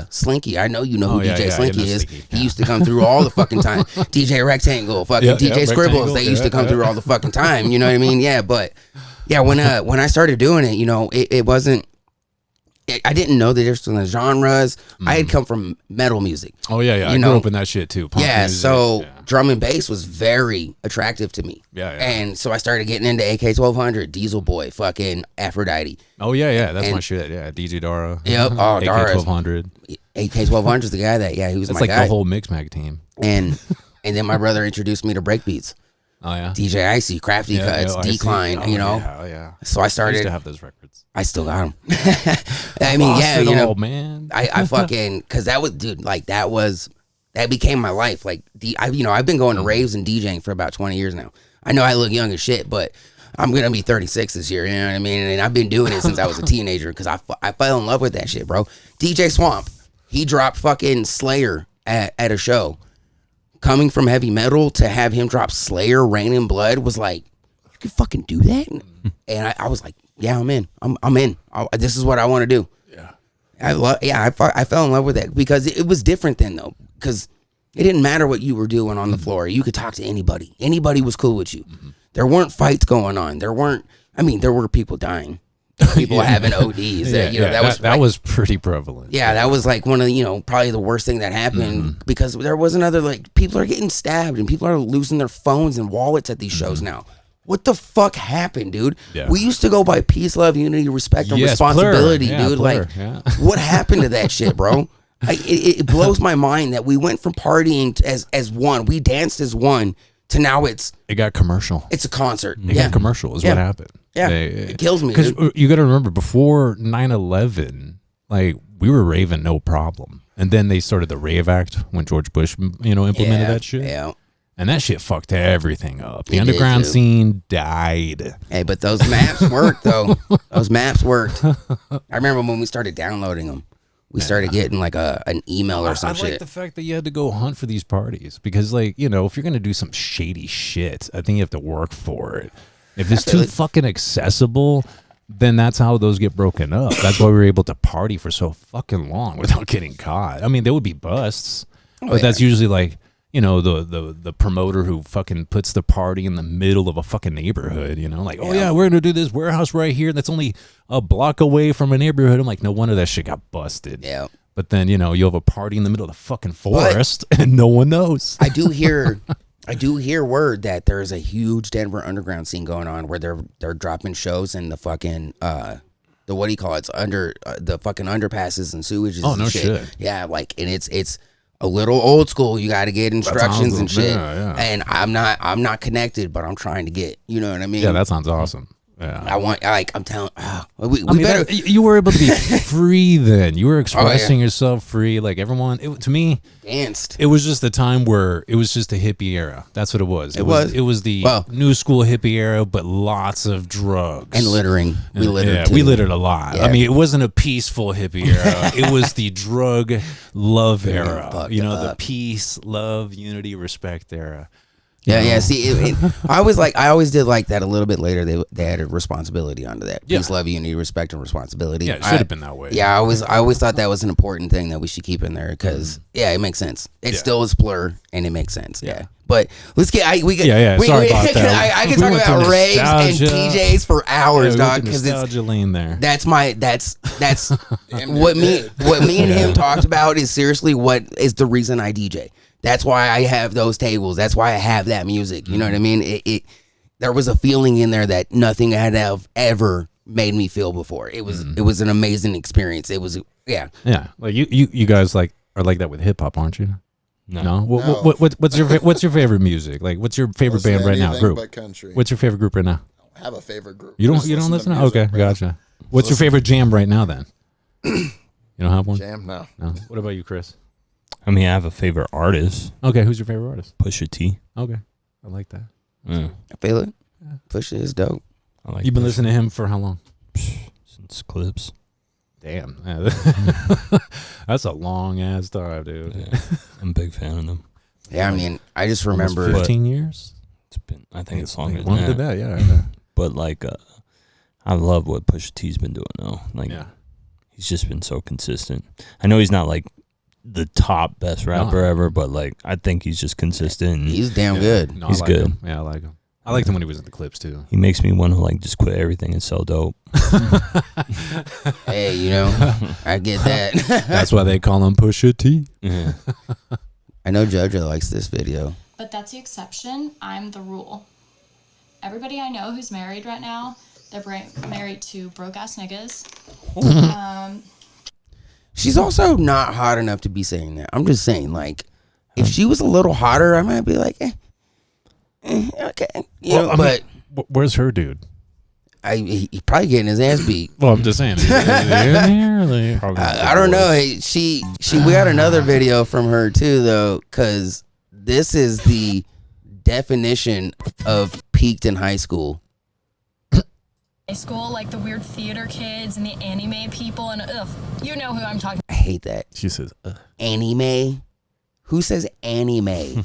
Slinky. I know you know who DJ Slinky is. Slinky. He used to come through all the fucking time. DJ Rectangle, fucking DJ Scribbles. They used to come through all the fucking time. You know what I mean? Yeah, but yeah, when I started doing it, it wasn't. I didn't know the difference in the genres. I had come from metal music. Oh yeah. I grew up in that shit too. Punk music. So drum and bass was very attractive to me. Yeah. And so I started getting into AK1200, Diesel Boy, fucking Aphrodite. Oh yeah. That's my shit. Yeah, DJ Dara. Yep. Oh, Dara. AK1200. AK1200 is the guy that he was That's my like guy. the whole Mixmag team. And then my brother introduced me to breakbeats. Oh yeah. DJ Icy, Crafty Cuts, Decline. Yeah. So I started. I used to have those records. I still got them. I mean, man. I fucking, cause that was, dude, like that became my life. Like, I've been going to raves and DJing for about 20 years now. I know I look young as shit, but I'm gonna be 36 this year. You know what I mean? And I've been doing it since I was a teenager, cause I fell in love with that shit, bro. DJ Swamp, he dropped fucking Slayer at a show. Coming from heavy metal to have him drop Slayer, Rain and Blood was like, you can fucking do that? And I was like, yeah, I'm in. I'm in. This is what I want to do. Yeah. I fell in love with that because it was different then though, because it didn't matter what you were doing on the floor. You could talk to anybody. Anybody was cool with you. There weren't fights going on. There were people dying. People having ODs. That was pretty prevalent. Yeah, that was like one of the, probably the worst thing that happened because there was another, like, people are getting stabbed and people are losing their phones and wallets at these shows now. What the fuck happened, dude? Yeah. We used to go by peace, love, unity, respect, and responsibility, dude. What happened to that shit, bro? It blows my mind that we went from partying as one. We danced as one to now it got commercial. It's a concert. It got commercial is what happened. Yeah, it kills me. Because you got to remember, before 9/11, like, we were raving no problem, and then they started the Rave Act when George Bush, implemented that shit. Yeah, and that shit fucked everything up. The underground scene died. Hey, but those maps worked though. Those maps worked. I remember when we started downloading them. we started getting like an email or some I shit. like the fact that you had to go hunt for these parties because, like, you know, if you're gonna do some shady shit, I think you have to work for it. If it's too fucking accessible, then that's how those get broken up. That's why we were able to party for so fucking long without getting caught. I mean, there would be busts, but that's usually like, you know, the promoter who fucking puts the party in the middle of a fucking neighborhood, you know, like, oh yeah, we're going to do this warehouse right here that's only a block away from a neighborhood. I'm like, no wonder that shit got busted. Yeah. But then, you know, you have a party in the middle of the fucking forest and no one knows. I do hear word that there's a huge Denver underground scene going on where they're dropping shows in the fucking the what do you call it? It's under the fucking underpasses and sewages. Oh, and no shit. shit. Yeah, like, and it's a little old school. You got to get instructions and shit. Yeah. And I'm not connected, but I'm trying to get. You know what I mean? Yeah, that sounds awesome. Yeah. I'm telling. We I mean, better. you were able to be free then. You were expressing yourself free. Like everyone, to me, danced. It was just a time where it was just a hippie era. That's what it was. It was the new school hippie era, but lots of drugs And littering. We littered. Yeah, too. we littered a lot. Yeah. I mean, it wasn't a peaceful hippie era. It was the drug love era. You know, the peace, love, unity, respect era. Yeah. See, I always did like that a little bit later. They added responsibility onto that. Peace, love, unity, respect, and responsibility. Yeah, it should have been that way. Yeah, I always thought that was an important thing that we should keep in there because it makes sense. It still is blur and it makes sense. Yeah. But let's get. Sorry about that. I can talk about raves and DJs for hours, dog. Because nostalgia lane there. That's what me and him talked about is seriously what is the reason I DJ. That's why I have those tables. That's why I have that music. You know what I mean? There was a feeling in there that nothing had ever made me feel before. It was an amazing experience. It was Yeah. Like you guys are like that with hip hop, aren't you? No. What's your favorite music? Like, what's your favorite band right now? Group. But country. What's your favorite group right now? I don't have a favorite group. You don't listen to? Okay, gotcha. What's your favorite jam right now then? You don't have one? Jam? No. What about you, Chris? I mean, I have a favorite artist. Okay, who's your favorite artist? Pusha T. Okay, I like that. Yeah. I feel it. Pusha is dope. I like You've been Pusha. listening to him for how long? Since Clips. Damn. That's a long ass time, dude. Yeah. I'm a big fan of them. Yeah, I mean, I just remember Almost 15 years? It's been, I think it's longer Longer than than that. that, yeah. But like, I love what Pusha T's been doing though. Like, Yeah. he's just been so consistent. I know he's not like the top best rapper ever, but like, I think he's just consistent. And he's damn good. No, He's I like good. him. Yeah, I like him. I liked him when he was in the Clips too. He makes me want to like just quit everything and sell dope. Hey, you know, I get that. That's why they call him Pusha T. Yeah. I know JoJo likes this video. But that's the exception. I'm the rule. Everybody I know who's married right now, they're married to broke-ass niggas. She's also not hot enough to be saying that. I'm just saying, like, if she was a little hotter, I might be like, okay. You know, but where's her dude? He probably getting his ass beat. Well, I'm just saying. I don't know. Hey, we got another video from her too, though, because this is the definition of peaked in high school. High school, like the weird theater kids and the anime people, and you know who I'm talking I hate that. She says, Anime? Who says anime?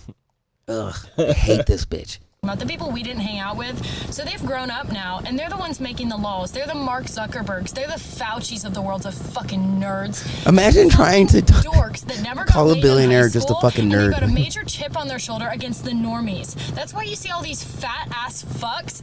Ugh, I hate this bitch. about. The people we didn't hang out with. So they've grown up now, and they're the ones making the laws. They're the Mark Zuckerbergs. They're the Faucis of the world, of fucking nerds. Imagine trying to dorks that never call a billionaire just a school, fucking and nerd. they've got a major chip on their shoulder against the normies. That's why you see all these fat ass fucks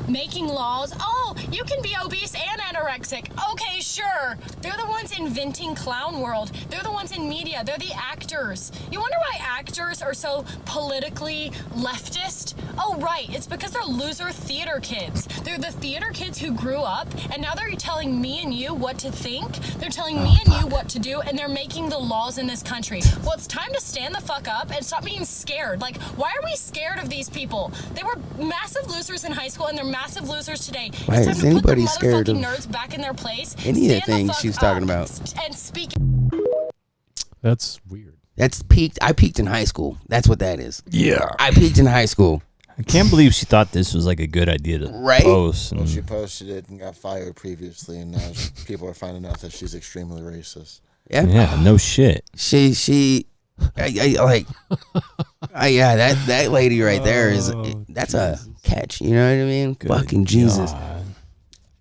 making laws. Oh, you can be obese and anorexic. Okay, sure. They're the ones inventing clown world. They're the ones in media. They're the actors. You wonder why actors are so politically leftist? Oh, right. It's because they're loser theater kids. They're the theater kids who grew up, and now they're telling me and you what to think. They're telling me and you what to do, and they're making the laws in this country. Well, it's time to stand the fuck up and stop being scared. Like, why are we scared of these people? They were massive losers in high school, and they're massive losers today. Why it's time is to put the anybody scared of nerds back in their place. any of the Stand things fuck she's up talking about? and speak. That's weird. That's peaked. I peaked in high school. That's what that is. Yeah. I peaked in high school. I can't believe she thought this was like a good idea to post. Well, And she posted it and got fired previously, and now people are finding out that she's extremely racist. Yeah. Yeah, no shit. That lady right there that's a catch. You know what I mean? Fucking Jesus. God.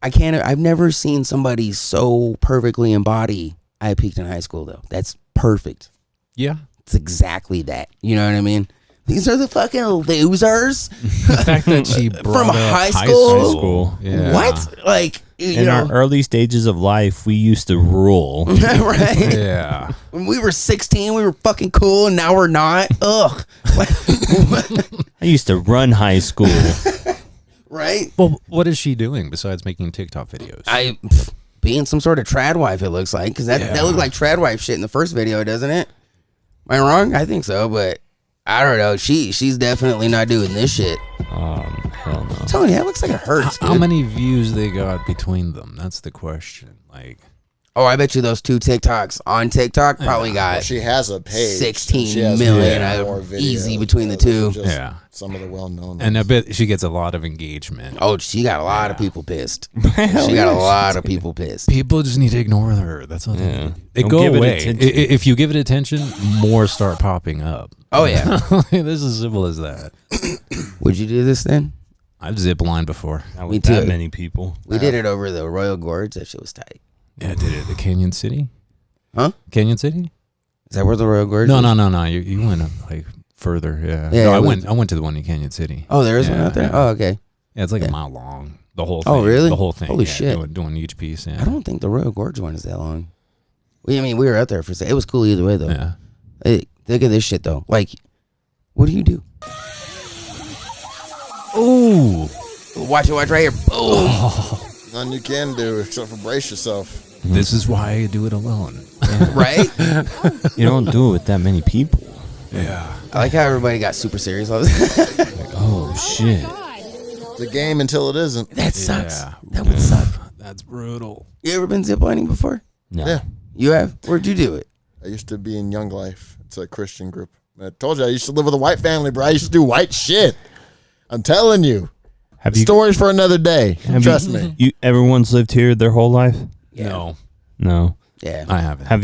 I've never seen somebody so perfectly embody I peaked in high school though. That's perfect. Yeah. It's exactly that. You know what I mean? These are the fucking losers. The fact that she brought From up high school? Yeah. What? Like, you In know, our early stages of life, we used to rule. right? Yeah. When we were 16, we were fucking cool, and now we're not. Ugh. I used to run high school. Right? Well, what is she doing besides making TikTok videos? Being some sort of trad wife, it looks like, because that looked like trad wife shit in the first video, doesn't it? Am I wrong? I think so, but I don't know. She's definitely not doing this shit. Hell no. I'm telling you, that looks like it hurts, dude. How many views they got between them? That's the question. Like, Oh, I bet you those two TikToks on TikTok probably got She has a page. 16 She has million more easy videos. between the two. Just Yeah. Some of the well-known and I ones. bet she gets a lot of engagement. Oh, she got a lot of people pissed. She got a lot of people pissed. People just need to ignore her. That's all they need. They Don't go give it away. attention. If you give it attention, more start popping up. Oh, yeah. This is as simple as that. Would you do this then? I've ziplined before. Not Me with that too. many people. We did it over the Royal Gorge. That shit was tight. Yeah, I did it at the Canyon City. Huh? Canyon City? Is that where the Royal Gorge No, is? no. You went up like further. Yeah. Yeah, No, I we- went to the one in Canyon City. Oh, there is one Yeah, out there? yeah. Oh, okay. Yeah, it's like Yeah. a mile long. The whole thing. Oh, really? The whole thing. Holy yeah, shit. Doing each piece. Yeah. I don't think the Royal Gorge one is that long. I mean, we were out there for a second. It was cool either way, though. Yeah. Hey, look at this shit, though. Like, what do you do? Ooh. Watch it, watch right here. Boom. Nothing you can do except for brace yourself. This is why I do it alone. Right? You don't do it with that many people. Yeah. I like how everybody got super serious. All this. Oh, shit. The game until it isn't. That sucks. Yeah. That would suck. That's brutal. You ever been ziplining before? No. Yeah. You have? Where'd you do it? I used to be in Young Life. It's a Christian group. I told you I used to live with a white family, bro. I used to do white shit. I'm telling you. Have you, Stories for another day. Trust me. Everyone's lived here their whole life? No, No. Yeah. I haven't.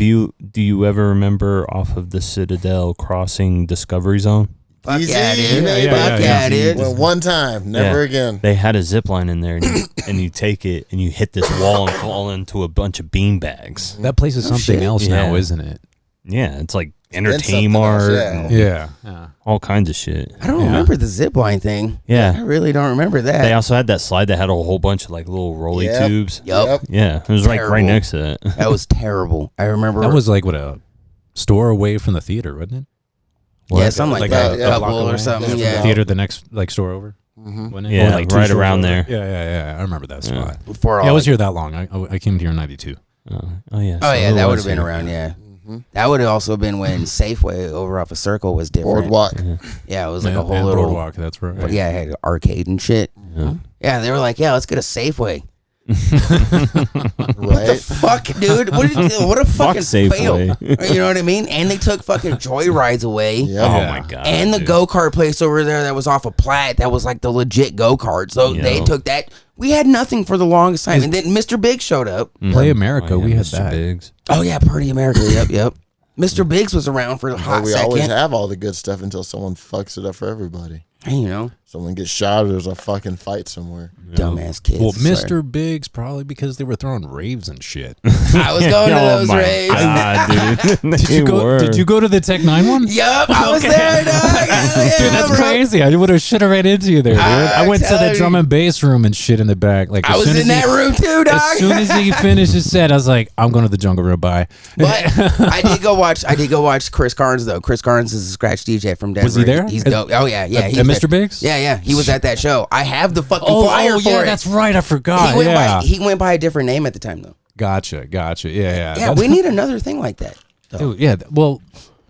Do you ever remember off of the Citadel crossing Discovery Zone? Fuck Easy. yeah, dude. Yeah, Fuck yeah, dude. Went one time, never again. They had a zip line in there, and you take it and you hit this wall and fall into a bunch of bean bags. That place is something shit. else Yeah. now, isn't it? Yeah, it's like something Entertainment else, yeah. and Yeah. all kinds of shit. I don't remember the zip line thing. I Yeah. really don't remember that. They also had that slide that had a whole bunch of like little rolly Yep. tubes. Yup. Yeah, it was like right Terrible. next to that. That was terrible. I remember. That was like a store away from the theater, wasn't it? yeah, something like that. a A block couple or away? something. Yeah. Yeah. Theater the next store over. Wasn't it? Yeah, Or, like, two right stores around over. there. Yeah. I remember that spot. Before all. Yeah, I was here that long. I came here in '92. Oh yeah. Oh so yeah, it that would was have been here. around. Yeah. That would have also been when Safeway over off a Circle was different. Boardwalk. Yeah, it was like Yeah, a whole and little. boardwalk. That's right. Yeah, it had an arcade and shit. Yeah, they were like, yeah, let's get a Safeway. Right? Fuck, dude. What a fucking fail. Safeway. You know what I mean? And they took fucking joyrides away. Yep. Oh Yeah. my god. And the dude. go-kart place over there that was off of Platte, that was like the legit go-kart. So Yeah. they took that. We had nothing for the longest time. And then Mr. Big showed up. Play America. Oh, yeah, we had Mr. that. Biggs. Oh, yeah, Purdy America. Yep. Mr. Biggs was around for a Well, hot we always second. have all the good stuff until someone fucks it up for everybody. And, you know, Someone gets shot or there's a fucking fight somewhere. dumbass kids. Well, I swear. Mr. Biggs probably because they were throwing raves and shit. I was going to Oh those my raves. god, dude. Did you go to the Tech 9 one? Yup, I was there, dog. Dude, that's crazy. I would have shit right into you there, dude. I went to tell the you. drum and bass room and shit in the back. Like I as was soon in as that room too, dog. As soon as he finished his set, I was like, I'm going to the jungle room. Bye. But I did go watch Chris Carnes though. Chris Carnes is a scratch DJ from Denver. Was he there? He's dope. Oh yeah. At He's Mr. there. Biggs? Yeah. He was at that show. I have the fucking flyer for yeah, it. that's right. I forgot. He went by a different name at the time though. Gotcha. Yeah. Yeah, we need another thing like that. Dude, yeah. Well,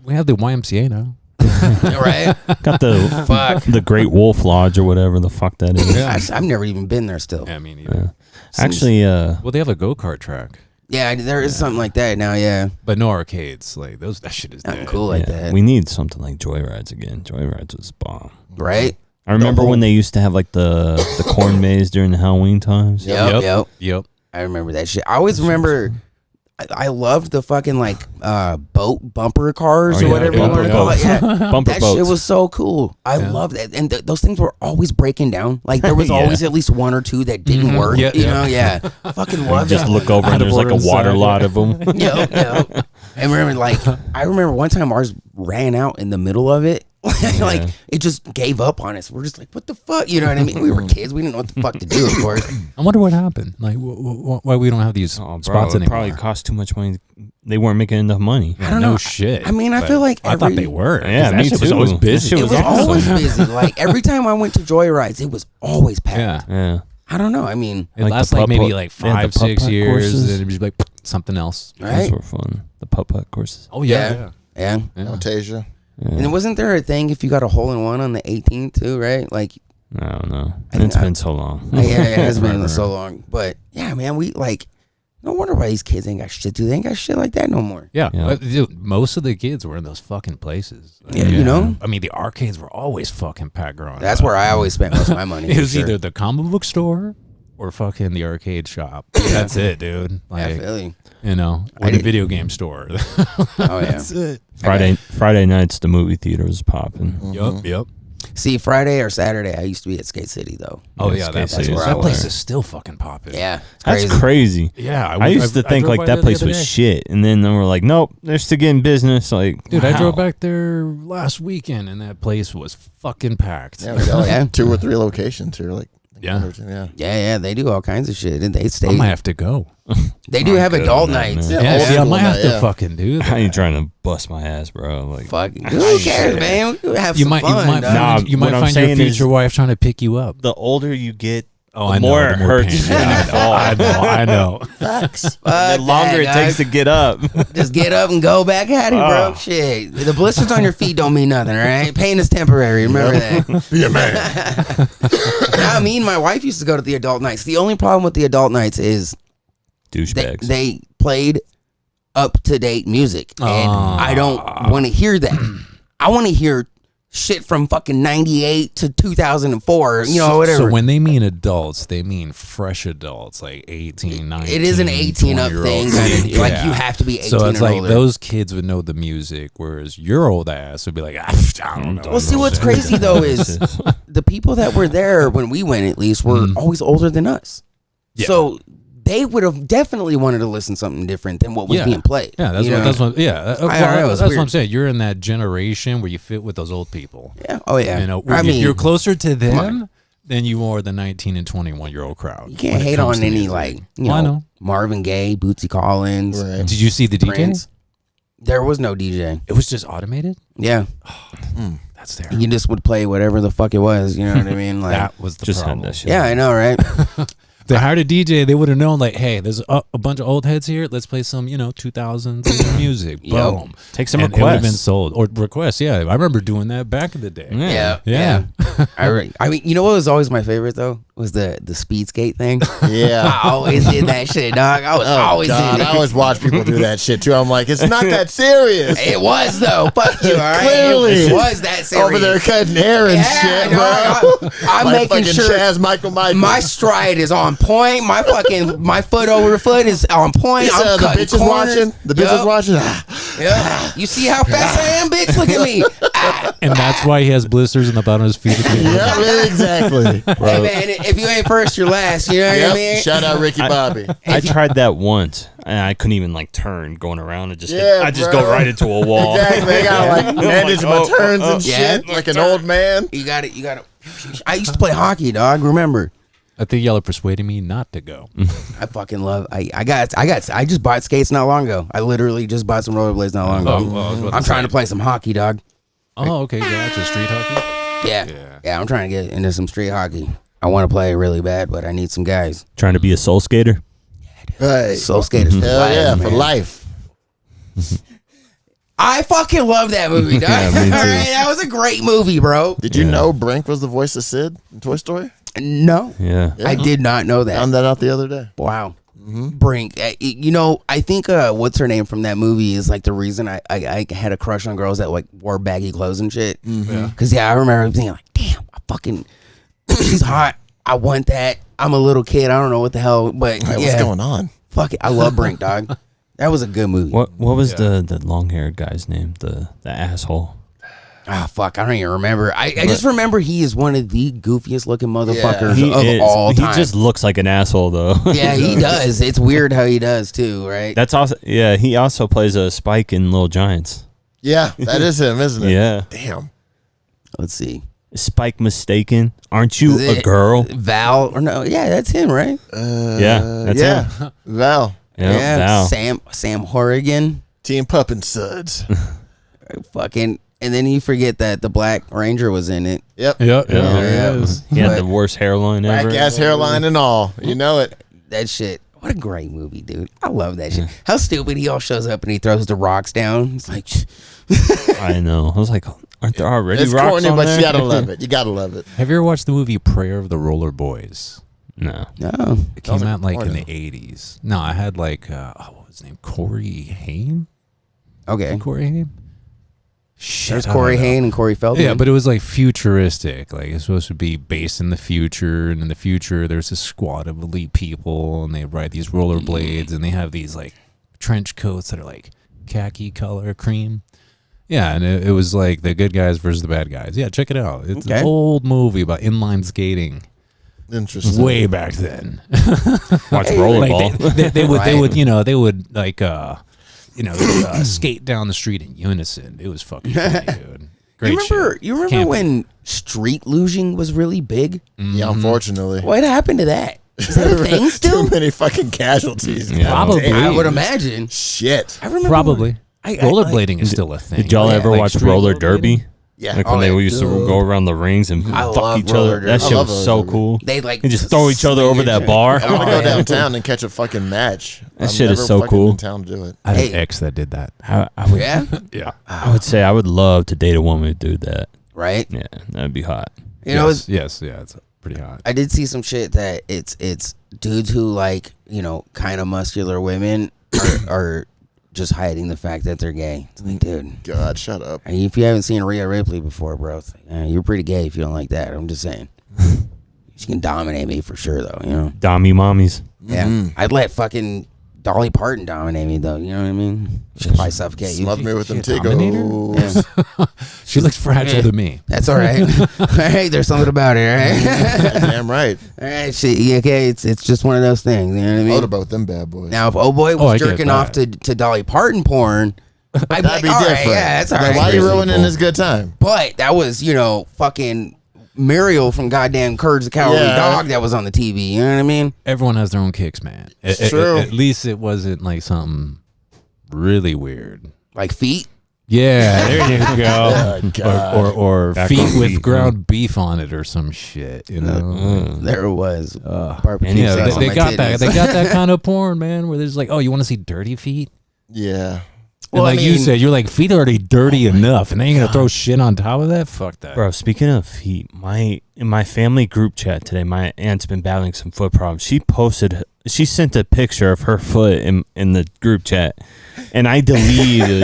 we have the YMCA now. Right? Got the Fuck. the Great Wolf Lodge or whatever the fuck that is. I've never even been there still. Yeah, I mean, either. Actually, Well, they have a go-kart track, Yeah, there is something like that now. Yeah, but no arcades. Like that shit is nothing dead. cool like yeah, that. we need something like Joyrides again. Joyrides was bomb. Right? I remember when they used to have like the corn maze during the Halloween times. Yep. Yep. I remember that shit. I always remember I loved the fucking like boat bumper cars or yeah, whatever you want to call it. Yeah, Bumper that boats. shit was so cool. I loved it, and those things were always breaking down. Like there was Yeah. always at least one or two that didn't work. Yeah, you yeah. know, yeah. Fucking loved Just it. look over and there's like a water lot of them. Yeah. And I remember one time ours ran out in the middle of it. Like it just gave up on us. We're just like, what the fuck? You know what I mean? We were kids. We didn't know what the fuck to do, of course. I wonder what happened. Like, why we don't have these spots It anymore? probably cost too much money. They weren't making enough money. I don't no know. shit. I mean, I But feel like I thought they were. Yeah, that me shit was too. always That busy. shit It was was awesome. always busy. Like every time I went to joyrides, it was always packed. Yeah. Yeah. I don't know. I mean, It Like lasts the like maybe putt-putt- like they had the 5-6 putt-putt years, courses. and it'd be like something else. Those right? were fun. The putt-putt courses. Oh Yeah. yeah. Fantasia. And wasn't there a thing if you got a hole in one on the 18th too, right? Like, I don't know. I think It's been so long. yeah, it has been so long. But yeah, man, we like, no wonder why these kids ain't got shit. Do they ain't got shit like that no more? Yeah, Yeah. Dude, most of the kids were in those fucking places. Yeah, you know? I mean, the arcades were always fucking packed growing That's up. where I always spent most of my money. It for was sure. either the comic book store or fucking the arcade shop. That's it, dude. I Like, feel you. you know, or the video game store. Oh yeah. That's it. Friday nights, the movie theater was popping. Yep. See, Friday or Saturday, I used to be at Skate City though. Oh Yeah, yeah, Skate that's City is that place where- is still fucking popping. Yeah, it's That's crazy. crazy. Yeah, I used to think drove like by that there place the other was day. shit, and then we're like, nope, they're still getting business. Like, Dude, I wow. drove back there last weekend, and that place was fucking packed. Yeah, we got like Yeah. 2 or 3 locations here. Like, Yeah. one or two, yeah. Yeah, they do all kinds of shit, and they I stay. might have to go. They do have good adult on that, nights. man. Yeah, old see, I school might have night, to yeah. fucking do that. I ain't trying to bust my ass, bro. Like, Fucking who cares, man? We have You some might, fun. you might, dog. Nah, find, you might what I'm find your saying is- future wife trying to pick you up. the older you get, Oh, the I know. more the it more hurts. pain. I know. Facts. the Fuck longer that, it takes guys. to get up. Just get up and go back at it, bro. Oh. Shit. The blisters on your feet don't mean nothing, all right? Pain is temporary. Remember that. Be a man. Now, me and my wife used to go to the adult nights. The only problem with the adult nights is Douchebags. they played up-to-date music. And I don't want to hear that. I want to hear shit from fucking 98 to 2004, you know, whatever. So when they mean adults, they mean fresh adults, like 18, 19. It is an 18 up 20-year-olds. thing. Like Yeah. you have to be 18 So it's or like older. those kids would know the music, whereas your old ass would be like, I don't know. Well, see, what's crazy though is the people that were there when we went, at least, were always older than us. Yeah. So they would have definitely wanted to listen to something different than what was being played. Yeah, that's you what. know? That's what. Yeah, I know, that's it's what weird. I'm saying. You're in that generation where you fit with those old people. Yeah. Oh yeah. You know, I mean, you're closer to on. them than you are the 19 and 21-year-old crowd. you can't when it hate comes on to any music. like you Well, I know, know. Marvin Gaye, Bootsy Collins, Right. Did you see the DJ? Prince. There was no DJ. It was just automated. Yeah. That's there. You just would play whatever the fuck it was. You know what I mean? Like, That was the Just problem. had that shit. yeah, I know, right? They hired a DJ. They would have known, like, hey, there's a bunch of old heads here. Let's play some, 2000s music. Yo. Boom. Take some And it would have been requests. sold. Or requests, yeah. I remember doing that back in the day. Yeah. Yeah. Yeah. I mean, you know what was always my favorite though? Was the speed skate thing. Yeah. I always did that shit, dog. I was Oh, always God. in I it. always watch people do that shit too. I'm like, it's not that serious. It was though. Fuck you, all right? Clearly. It was that serious. Over there cutting hair and Yeah, shit, dog, bro. I'm Like making fucking sure Chaz Michael. my stride is on point. My foot over foot is on point. I'm the cutting bitch is corners. watching. The bitch is Yup. watching. Yeah. You see how fast I am, bitch? Look at me. And that's why he has blisters in the bottom of his feet. Yeah, really, exactly. Hey man, if you ain't first, you're last. You know what I mean? Yep. Shout out Ricky Bobby. I tried that once, and I couldn't even like turn going around. It just Yeah, I just bro. go right into a wall. Exactly. I gotta like manage my turns and Yeah. shit like an old man. You got it. You got it. I used to play hockey, dog. Remember? I think y'all are persuading me not to go. I fucking love. I just bought skates not long ago. I literally just bought some rollerblades not long ago. Oh, well, I was about I'm to trying say. to play some hockey, dog. Oh, okay. Gotcha. Street hockey? Yeah. I'm trying to get into some street hockey. I want to play really bad, but I need some guys. Trying to be a soul skater. Hey. Soul skaters for Hell life, yeah, man. for life. I fucking love that movie, dog. Yeah, me too. All right, that was a great movie, bro. Did you know Brink was the voice of Sid in Toy Story? No, Yeah. I did not know that. Found that out the other day. Wow. Brink. I think what's her name from that movie is like the reason I had a crush on girls that like wore baggy clothes and shit. Because I remember thinking like, damn, I fucking, she's hot. I want that. I'm a little kid. I don't know what the hell, but Hey, yeah. what's going on? Fuck it. I love Brink, dog. That was a good movie. What was the long haired guy's name? The asshole. Ah, fuck, I don't even remember. I just remember he is one of the goofiest looking motherfuckers of all time. He just looks like an asshole, though. Yeah, he does. It's weird how he does, too, right? That's also, he also plays a Spike in Little Giants. Yeah, that is him, isn't it? Yeah. Damn. Let's see. Is Spike mistaken? Aren't you a girl? Val, or no, yeah, that's him, right? That's him. Val. Yeah, Val. Sam Horrigan. Team Pup and Suds. Fucking, and then you forget that the Black Ranger was in it. Yep. There it is. He had the worst hairline ever. Black ass hairline and all. You know it. That shit. What a great movie, dude. I love that shit. How stupid he all shows up and he throws the rocks down. It's like, I know. I was like, aren't there already It's rocks corny, on but there? you gotta love it. You gotta love it. Have you ever watched the movie Prayer of the Roller Boys? No. It came out like in the 80s. No, I had like, what was his name? Corey Haim? okay. Corey Haim? Shit, There's I Corey don't know. Haim and Corey Feldman. Yeah, but it was like futuristic. Like it's supposed to be based in the future, and in the future there's a squad of elite people, and they ride these rollerblades, and they have these like trench coats that are like khaki color, cream. Yeah, and it was like the good guys versus the bad guys. Yeah, check it out. It's an old movie about inline skating. Interesting. Way back then. Watch rollerball. Like they would skate down the street in unison. It was fucking funny, dude. Great You remember when street luging was really big? Yeah, unfortunately. What happened to that? Is that a thing still? Too many fucking casualties. Yeah. Probably. I would imagine. Shit. I remember Probably. I Rollerblading is still a thing. Did y'all ever Like watch street roller rollerblading? derby? Yeah. Like when they used to go around the rings and I fuck love each roller other. That derby. shit I love was so roller cool. They like They just throw each other over that bar. I want to go downtown and catch a fucking match. That shit is so fucking cool. in town to do it. I had Hey. an ex that did that. I would, Yeah, Yeah. I would say I would love to date a woman who do that. right. Yeah, that'd be hot. You know, Yes, it's pretty hot. I did see some shit that it's dudes who like kind of muscular women are just hiding the fact that they're gay. It's like, dude, God, shut up. I mean, if you haven't seen Rhea Ripley before, bro, it's like, you're pretty gay if you don't like that. I'm just saying. She can dominate me for sure, though. Dommy mommies. Yeah, I'd let fucking Dolly Parton dominate me, though. You know what I mean? She'd probably suffocate you. Smother me with them she a dominator? tigos. She looks fragile to me. That's all right. Hey, there's something about it, right? Damn right. All right, shit. Yeah, okay, it's just one of those things. You know what I mean? Motorboat them bad boys. Now, if boy I was get jerking off to Dolly Parton porn, I'd That'd be all right, different. yeah, that's all Like, right. why are you ruining this good time? But that was, fucking Muriel from goddamn Courage the Cowardly Yeah. Dog that was on the TV. You know what I mean? Everyone has their own kicks, man. True. At least it wasn't like something really weird. Like feet. Yeah, there you go. God. or Back feet on with feet, ground beef on it or some shit. You know. There it was. Barbecue And yeah, sauce on they my got that. titties. They got that kind of porn, man, where there's like, oh, you want to see dirty feet? Yeah. And Well, I like you mean- said, you're like, feet are already dirty enough, and then you're gonna throw shit on top of that? Fuck that. Bro, speaking of feet, in my family group chat today, my aunt's been battling some foot problems. She sent a picture of her foot in the group chat, and I deleted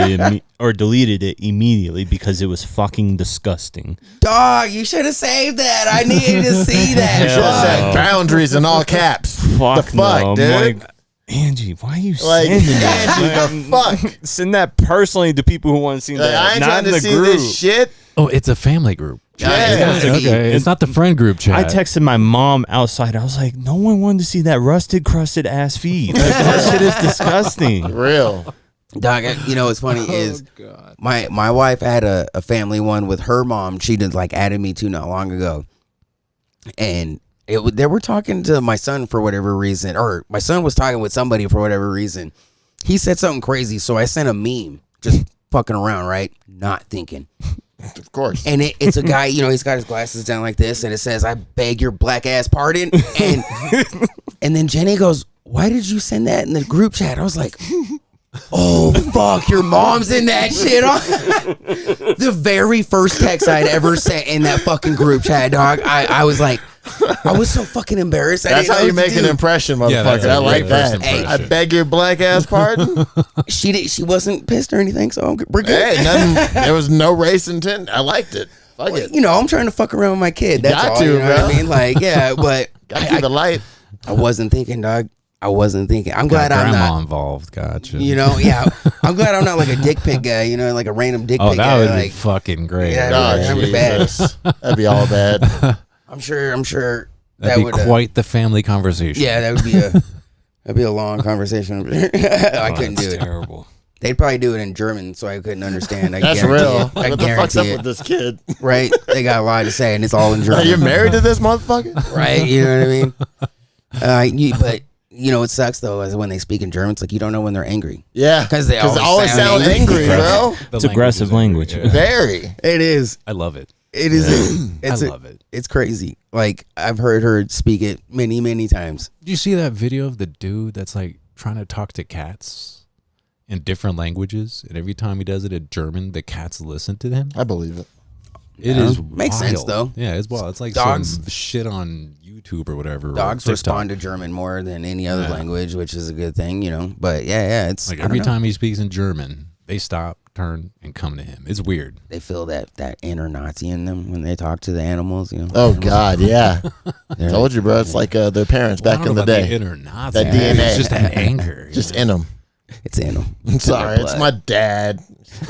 it immediately because it was fucking disgusting. Dog, you should have saved that. I needed to see that. You should have Fuck. said boundaries in all caps. Fuck the fuck, no. I'm dude? like, Angie, why are you Like, sending that? Angie, the fuck? Send that personally to people who want to see Like, that. I ain't not trying in to the see group. this shit. Oh, it's a family group. Yeah. Okay, it's not the friend group chat. I texted my mom outside. I was like, no one wanted to see that rusted, crusted ass feet. Like, that shit is disgusting. Real. Dog, what's funny is my wife had a family one with her mom. She did added me to not long ago, and they were talking to my son for whatever reason, or my son was talking with somebody for whatever reason. He said something crazy, so I sent a meme, just fucking around, right? Not thinking. Of course. And it's a guy, he's got his glasses down like this, and it says, "I beg your black ass pardon." And then Jenny goes, "Why did you send that in the group chat?" I was like, oh, fuck, your mom's in that shit. The very first text I'd ever sent in that fucking group chat, dog, I was like, I was so fucking embarrassed. That's how you make an impression, motherfucker. I like that. Hey, I beg your black ass pardon. She wasn't pissed or anything, so we're good. Hey, there was no race intent. I liked it. Fuck it. I'm trying to fuck around with my kid. That's got all, to, you know what I bro. mean? Like, yeah, but Gotta keep it light. I wasn't thinking, dog. I wasn't thinking. I'm glad Got I'm grandma not involved. Gotcha. You know, yeah. I'm glad I'm not like a dick pic guy. You know, like a random dick Oh, pic that guy. would like, be fucking great. Yeah, Oh, that would be bad. Jesus. That'd be all bad. I'm sure That'd be would, quite the family conversation. Yeah, that'd be a long conversation. I couldn't do it. Terrible. They'd probably do it in German, so I couldn't understand. I That's guarantee real. it. I What the fuck's guarantee up it. with this kid? Right? They got a lot to say, and it's all in Are German. you married to this motherfucker? Right? You know what I mean? But you know, it sucks though, is when they speak in German, it's like you don't know when they're angry. Yeah, because they always sound angry, bro. It's aggressive language. Very. It is. I love it. It is. I love it. It's crazy. Like I've heard her speak it many, many times. Did you see that video of the dude that's like trying to talk to cats in different languages, and every time he does it in German, the cats listen to him? I believe it. It is makes wild. sense though. Yeah, it's wild. It's like Dogs- some shit on YouTube or whatever. or Dogs TikTok. respond to German more than any other language, which is a good thing, you know. But yeah, it's Like I don't every know. time he speaks in German, they stop, turn, and come to him. It's weird. They feel that inner Nazi in them when they talk to the animals, you know. Oh God, yeah. They're Told you, bro. It's like their parents Well, I back don't in know the about day. inner Nazi. That DNA. It's just that anger. Just in them. It's in them. I'm sorry. It's my dad.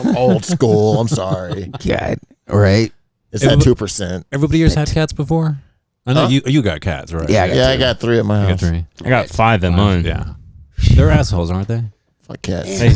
I'm old school. I'm sorry. God, right? It's that 2%. Everybody here's had cats before? I know Huh? you got cats, right? Yeah, I got 3 at my You house. got 3. I got 5 at mine. Yeah. They're assholes, aren't they? Fuck cats. Hey,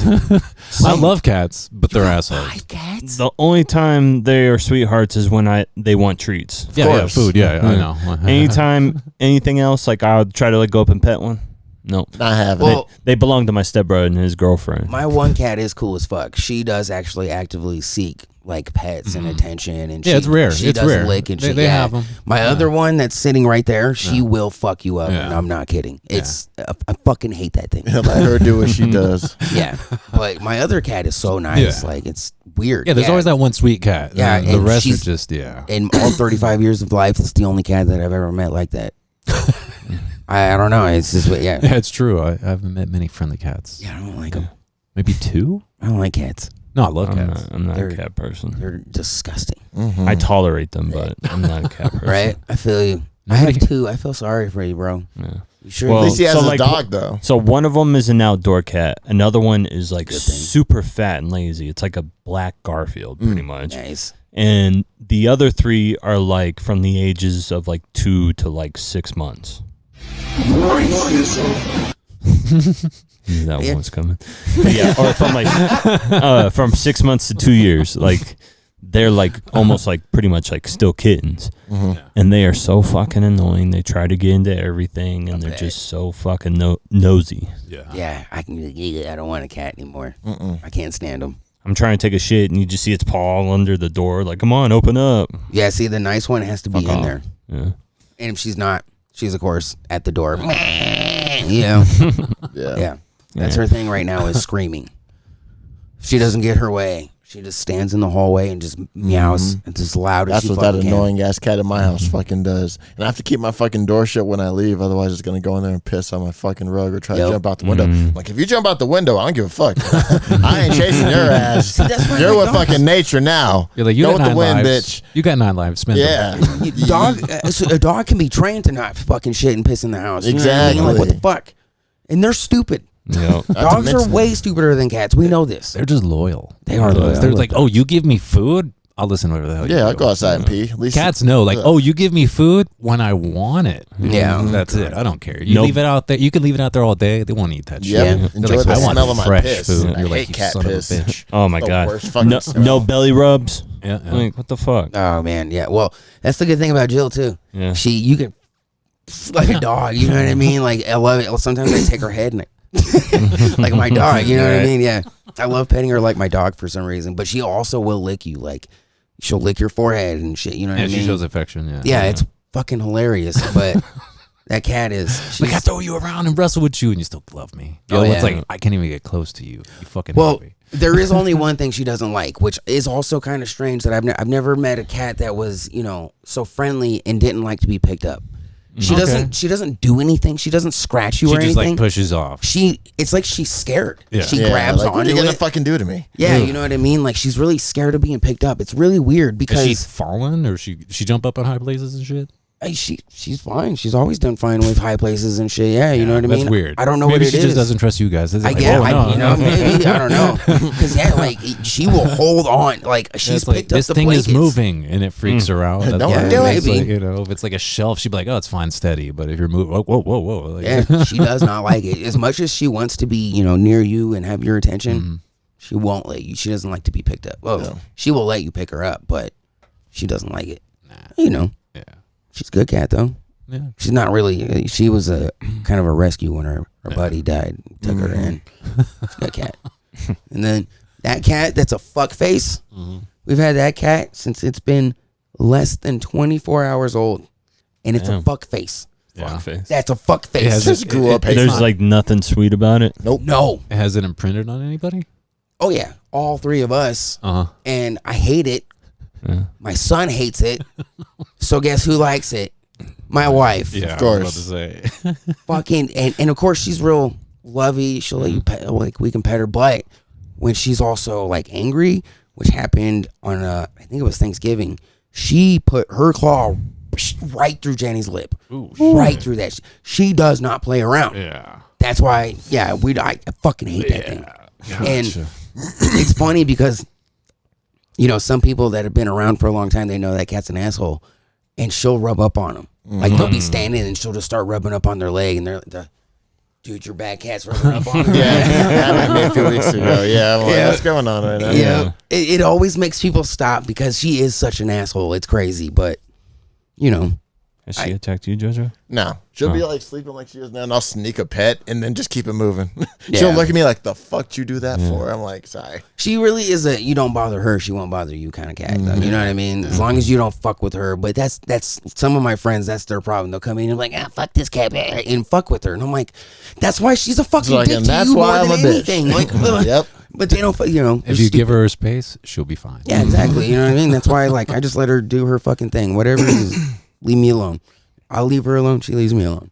I love cats, but they're assholes. Cats. the only time they are sweethearts is when they want treats. Yeah, course. food. Yeah, I know. Anytime anything else, like I'll try to like go up and pet one. No, Not having Well, they belong to my stepbrother and his girlfriend. my one cat is cool as fuck. She does actually actively seek like pets and attention, and Yeah, it's rare. She It's does rare. lick and They- shit. they Yeah. have 'em. My other one that's sitting right there, she will fuck you up, Yeah. and I'm not kidding. It's I fucking hate that thing. it. Let her do what she does. Yeah, but my other cat is so nice. Yeah. Like it's weird. Yeah, there's always that one sweet cat. Yeah, And the and rest are she's- just, yeah. In all 35 years of life, it's the only cat that I've ever met like that. I don't know. It's just yeah. Yeah, it's true. I haven't met many friendly cats. Yeah, I don't like them. Maybe 2? I don't like cats. No, I love I'm cats. not They're- a cat person. They're disgusting. I tolerate them, but I'm not a cat person. Right? I feel you. I have 2. I feel sorry for you, bro. Yeah. You sure? Well, At least he has So, a like, dog, though. So one of them is an outdoor cat. Another one is like Good thing. super fat and lazy. It's like a black Garfield, pretty much. Nice. And the other 3 are like from the ages of like 2 to like 6 months. That Yeah. one's coming. But yeah, or from like from 6 months to 2 years. Like they're like almost like pretty much like still kittens, and they are so fucking annoying. They try to get into everything, and they're just so fucking nosy. Yeah. Yeah, I don't want a cat anymore. I can't stand them. I'm trying to take a shit, and you just see its paw under the door. Like, come on, open up. Yeah, see, the nice one has to be Fuck in off. there. Yeah. And if she's not, she's, of course, at the door. You know? Yeah. That's her thing right now is screaming. If she doesn't get her way, she just stands in the hallway and just meows. It's as loud as That's she what that fucking can. annoying ass cat in my house fucking does. And I have to keep my fucking door shut when I leave. Otherwise, it's going to go in there and piss on my fucking rug or try to Yep. jump out the window. Like, if you jump out the window, I don't give a fuck. I ain't chasing your ass. that's why You're my with dogs- fucking nature now. You're like, you go got with 9 the wind, lives. bitch. You got 9 lives. Spend them. Yeah. So a dog can be trained to not fucking shit and piss in the house. You know what I mean? Like, what the Exactly. fuck? And they're stupid. Yep. Dogs are mention way stupider than cats. We know this. They're just loyal. They are loyal. They're like, oh, you give me food? I'll listen to whatever the hell you Yeah, I'll do. go outside and pee. At least Cats know, like, oh, you give me food when I want it. Yeah. That's it. I don't care. You Nope. leave it out there. You can leave it out there all day. They won't eat that shit. Yeah. Yeah. Enjoy like, the I want smell of my fresh piss. food. I You're like, hate you cat son of a piss. bitch. Oh my The god. worst fucking No, smell. no belly rubs. Yeah. yeah. Like, what the fuck? Oh man, yeah. Well, that's the good thing about Jill too. Yeah. You can like a dog. You know what I mean? Like I love it. Sometimes I take her head and like my dog. You know what I mean? Yeah. I love petting her like my dog for some reason. But she also will lick you. Like she'll lick your forehead and shit. You know what Yeah, I mean? she shows affection. Yeah. Yeah, it's fucking hilarious. But that cat is. like I she's- throw you around and wrestle with you, and you still love me. Oh, It's yeah. like I can't even get close to you. You fucking Well, hate me. there is only one thing she doesn't like, which is also kind of strange that I've never met a cat that was, so friendly and didn't like to be picked up. She doesn't do anything. She doesn't scratch you She or just anything. like pushes off. It's like she's scared. Yeah. She Yeah, grabs like, what are onto you gonna it. fucking do to me? Yeah, you know what I mean? Like she's really scared of being picked up. It's really weird Has because she fallen or she jump up on high places and shit? Hey, she's fine. She's always done fine with high places and shit. Yeah, you know what I mean? That's weird. I don't know Maybe what it she is. just doesn't trust you guys. Maybe I don't know. Because like she will hold on. Like she's like, picked up this the thing blankets. is moving, and it freaks her out. Don't That's do why it. it's like, Maybe. if it's like a shelf, she'd be like, "Oh, it's fine, steady." But if you're moving, whoa. Like, Yeah, she does not like it. As much as she wants to be, near you and have your attention, she won't let you. She doesn't like to be picked up. Well, she will let you pick her up, but she doesn't like it. Yeah. She's a good cat though. Yeah. She's not really. She was a kind of a rescue when her buddy died. Took her in. She's a good cat. And then that cat, that's a fuck face. We've had that cat since it's been less than 24 hours old, and it's a fuck face. Fuck face. That's a fuck face. It has Just grew up. There's like nothing sweet about it. Nope. No. Has it imprinted on anybody? Oh yeah, all three of us. And I hate it. My son hates it. So guess who likes it? My wife. Yeah, Of course. I was about to say. Fucking and of course she's real lovey. She'll let you pet, like we can pet her, but when she's also like angry, which happened on I think it was Thanksgiving, she put her claw right through Jenny's lip. Ooh, right through that. She does not play around. Yeah. That's why, I fucking hate that thing. Gotcha. And it's funny because, some people that have been around for a long time, they know that cat's an asshole, and she'll rub up on them. Like they'll be standing and she'll just start rubbing up on their leg, and they're dude, your bad cat's rubbing up on her. Happened to me a few weeks ago. Yeah, I'm like, what's going on right now? Yeah. It always makes people stop because she is such an asshole. It's crazy, but Has she attacked you, JoJo? No, she'll be like sleeping like she is now, and I'll sneak a pet and then just keep it moving. Yeah. She'll look at me like, "The fuck you do that for?" I'm like, "Sorry." she really is a you don't bother her, she won't bother you kind of cat. Though. You know what I mean? As long as you don't fuck with her. But that's some of my friends. That's their problem. They'll come in and like, fuck this cat and fuck with her, and I'm like, that's why she's a fucking Like, dick and to that's you more why than I'm a bitch. anything. Like, Yep. But they don't. If you give her her space, she'll be fine. Yeah, exactly. You know what I mean? That's why I just let her do her fucking thing. Whatever it is, leave me alone. I'll leave her alone. She leaves me alone.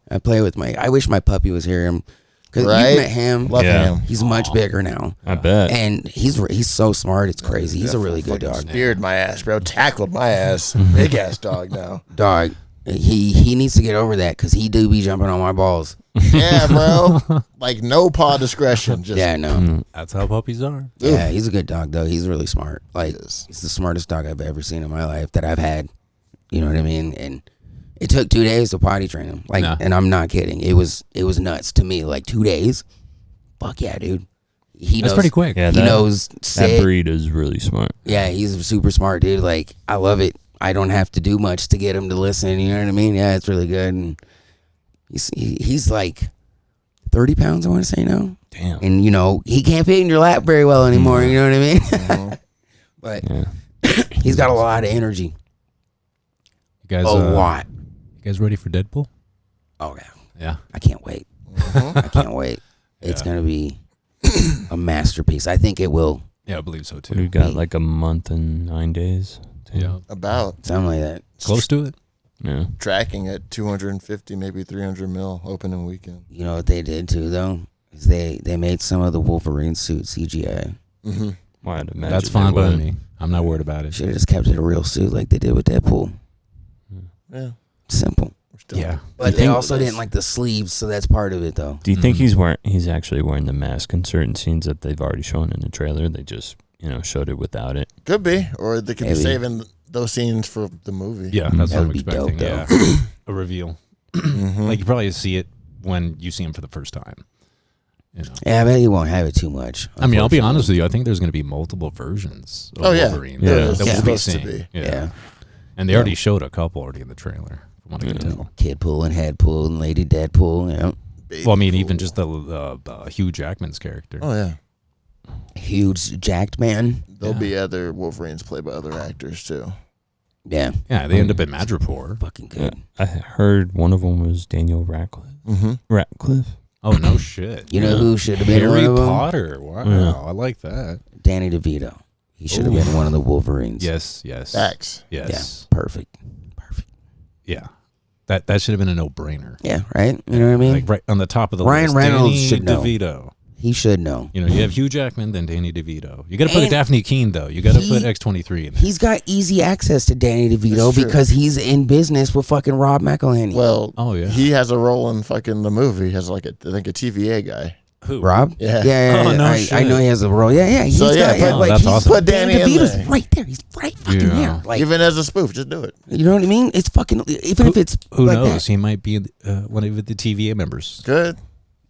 I play with I wish my puppy was here. Because Right? you met him. Love him. He's much bigger now. I bet. And he's so smart. It's crazy. He's a really good dog. Speared my ass, bro. Tackled my ass. Big ass dog now. Dog. He needs to get over that because he do be jumping on my balls. Yeah, bro. Like no paw discretion. Just Yeah, no. That's how puppies are. Yeah, he's a good dog though. He's really smart. Like Yes. he's the smartest dog I've ever seen in my life that I've had. You know what I mean? And it took 2 days to potty train him. Like, Nah. and I'm not kidding. It was nuts to me. Like 2 days. Fuck yeah, dude. He That's knows, pretty quick. Yeah, he knows that sit. breed is really smart. Yeah, he's super smart, dude. Like, I love it. I don't have to do much to get him to listen. You know what I mean? Yeah, it's really good. And he's like 30 pounds, I want to say now. Damn. And, he can't fit in your lap very well anymore. You know what I mean? But he's got a lot of energy. You guys, A lot. You guys ready for Deadpool? Oh, yeah. Yeah. I can't wait. I can't wait. It's going to be a masterpiece. I think it will. Yeah, I believe so too. We've got like a month and 9 days. Yeah. about Something like that. Close to it. Yeah. tracking at 250, maybe 300 mil opening weekend. You know what they did too, though? Is they made some of the Wolverine suit CGI. Mm-hmm. Well, I'd imagine That's they fine by would. me. I'm not worried about it. Should have just kept it a real suit like they did with Deadpool. Yeah, Simple. we're still Yeah. But they also didn't like the sleeves, so that's part of it, though. Do you think he's actually wearing the mask in certain scenes that they've already shown in the trailer? They just, showed it without it. Could be, or they could Maybe. be saving those scenes for the movie. Yeah, that's That what I'm would be expecting. dope, Yeah. A reveal. Mhm. Like you probably see it when you see him for the first time. Yeah, I bet you won't have it too much. I mean, I'll be honest with you. I think there's going to be multiple versions of Wolverine Yeah. that It's we'll be supposed to seeing. be. Yeah. And they already showed a couple already in the trailer, from what I can tell. Kid Pool and Head Pool and Lady Deadpool. You know, Baby Well, I mean, cool. even just the Hugh Jackman's character. Oh yeah, huge jacked man. there'll be other Wolverines played by other actors too. Yeah, Yeah, they end up in Madripoor. fucking Yeah. good. I heard one of them was Daniel Radcliffe. Mm-hmm. Radcliffe. Oh, no shit. You know who should have been Harry one of them? Potter. Wow, Yeah. I like that. Danny DeVito. He should have been one of the Wolverines. Yes, yes. Facts. Yeah, Yes. perfect. Yeah. That should have been a no-brainer. Yeah, right? You know what I mean? Like right on the top of the Ryan list. Reynolds Danny should know. DeVito. He should know. You know, you have Hugh Jackman, then Danny DeVito. You got to put And Daphne Keane, though. You got to put X-23 in there. He's got easy access to Danny DeVito That's true. because he's in business with fucking Rob McElhenney. Well, Oh, yeah. he has a role in fucking the movie. He has like I think a TVA guy. Who? Rob? Yeah. Yeah. Oh, no I shit. know he has a role. Yeah. He's So, yeah, got, put- like, that's he's awesome. Put Danny in DeVito's there. right there. He's right fucking Yeah. there. Like, Even as a spoof, just do it. you know what I mean? It's fucking, even if it's Who like knows? that. He might be one of the TVA members. Good.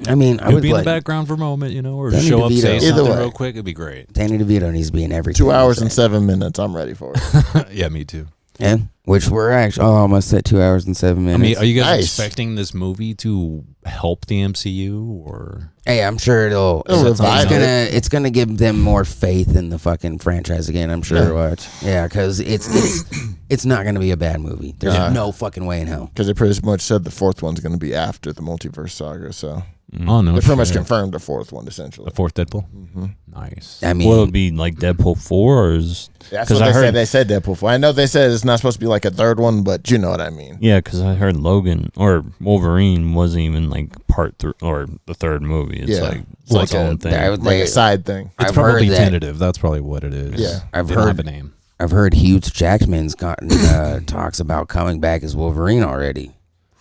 I mean, I He'll would be in the like background for a moment, you know, or Danny show up, say DeVito. Either something way. real quick. It'd be great. Danny DeVito needs to be in everything. 2 hours and 7 minutes. I'm ready for it. Yeah, me too. Yeah, which we're actually almost at 2 hours and 7 minutes. I mean, are you guys Nice. expecting this movie to help the MCU or? Hey, I'm sure it'll revive it's gonna give them more faith in the fucking franchise again. I'm sure. Yeah. Watch, yeah, because it's not gonna be a bad movie. There's Yeah. no fucking way in hell. Because they pretty much said the fourth one's going to be after the multiverse saga. So Oh no, they pretty much shit. confirmed the fourth one, essentially. The fourth Deadpool. Mm-hmm. Nice. I mean, Will it be like Deadpool 4 or is? That's 'cause what I they heard- said. They said Deadpool 4. I know they said it's not supposed to be like a third one, but you know what I mean. Yeah, because I heard Logan or Wolverine wasn't even like part 3 or the third movie. It's Yeah. like it's Like its own thing. Like a side thing. It's I've probably heard that. tentative. That's probably what it is. Yeah. I've They don't heard have a name. I've heard Hugh Jackman's gotten talks about coming back as Wolverine already.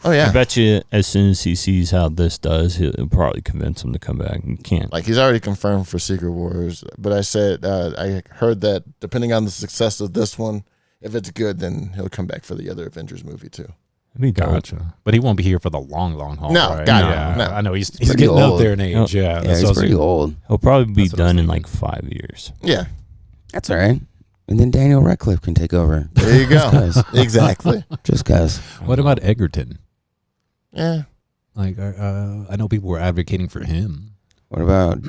Oh, yeah. I bet you as soon as he sees how this does, he'll probably convince him to come back. He can't. Like, he's already confirmed for Secret Wars. But I said, I heard that depending on the success of this one, if it's good, then he'll come back for the other Avengers movie, too. That'd be dope. Gotcha. But he won't be here for the long haul. No, right? God, yeah, no. I know he's pretty getting up old. there in age. Yeah, Yeah, that's he's what I was pretty thinking. old. He'll probably be That's what I was done in thinking. like 5 years. Yeah. That's all right. And then Daniel Radcliffe can take over. There you go. Just 'cause. Exactly. Just cause. What about Egerton? Yeah. Like, I know people were advocating for him. What about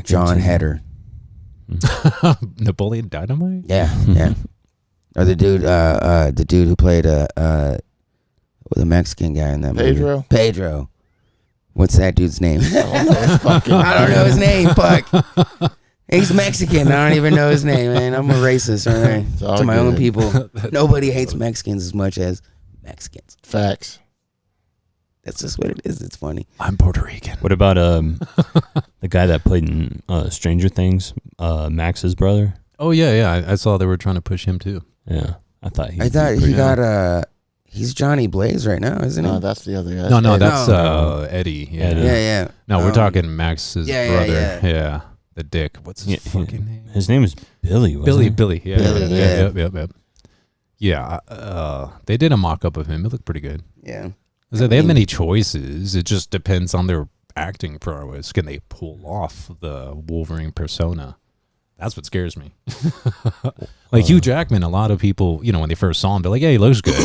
John Heder? Napoleon Dynamite? Yeah, yeah. Or the dude who played the Mexican guy in that movie. Pedro. What's that dude's name? I don't know his name. Fuck. He's Mexican. I don't even know his name, man. I'm a racist. All right. all To my own good. people. Nobody hates Mexicans as much as Mexicans. Facts. That's just what it is. It's funny. I'm Puerto Rican. What about the guy that played in Stranger Things, Max's brother? Oh, yeah. I saw they were trying to push him, too. Yeah, I thought he got he's Johnny Blaze right now, isn't he? No, that's the other guy. No, Eddie. that's No. Eddie. Yeah. Eddie. Yeah. No, we're talking Max's yeah, brother. yeah. The dick. What's his fucking name? His name is Billy. Wasn't Billy. Yeah. Billy, yeah. Yep. Yeah. They did a mock-up of him. It looked pretty good. Yeah. They have many choices. It just depends on their acting prowess. Can they pull off the Wolverine persona? That's what scares me. Like Hugh Jackman, a lot of people, when they first saw him, they're like, yeah, he looks good,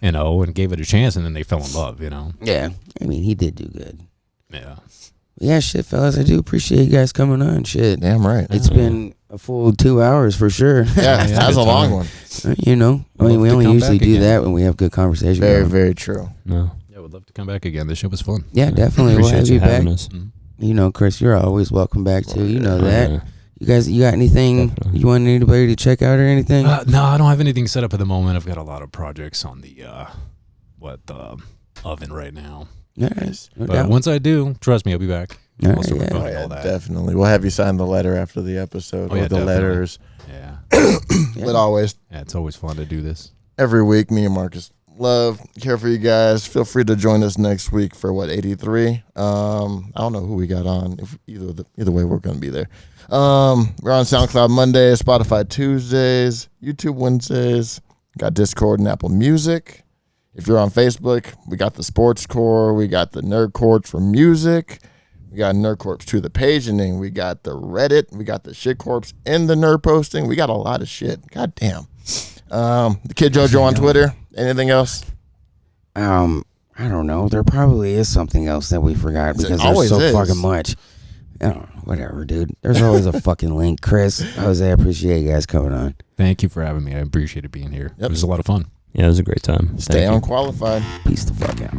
and gave it a chance, and then they fell in love, Yeah. I mean, he did do good. Yeah. Yeah, shit, fellas. I do appreciate you guys coming on. Shit. Damn right. It's been a full 2 hours for sure. Yeah, that was a long one. I mean, we to only come usually back do again. that when we have good conversation. Very, going. very true. No. Yeah, would love to come back again. This shit was fun. Yeah, definitely. We'll Appreciate have you you back. having us. Chris, you're always welcome back too. You know Oh, that. yeah. You guys, you got anything Definitely. you want anybody to check out or anything? No, I don't have anything set up at the moment. I've got a lot of projects on the oven right now. All right. No But doubt. once I do, trust me, I'll be back. All right, Also yeah. recording Oh, yeah, all that. definitely. We'll have you sign the letter after the episode, Oh, yeah, or the definitely. letters. Yeah. But always, Yeah, it's always fun to do this. every week, me and Marcus care for you guys. Feel free to join us next week for 83. I don't know who we got on. If either way, we're going to be there. We're on SoundCloud Mondays, Spotify Tuesdays, YouTube Wednesdays. Got Discord and Apple Music. If you're on Facebook, we got the Sports Core. We got the Nerd Corps for music. We got Nerd Corps to the paginting. We got the Reddit. We got the Shit Corps in the Nerd posting. We got a lot of shit. God damn. The Kid Jojo on Twitter. Anything else? I don't know. There probably is something else that we forgot because there's always so is. fucking much. I don't know. Whatever, dude. There's always a fucking link. Chris, Jose, I appreciate you guys coming on. Thank you for having me. I appreciated being here. Yep. It was a lot of fun. Yeah, it was a great time. Stay Thank you. unqualified. Peace the fuck out.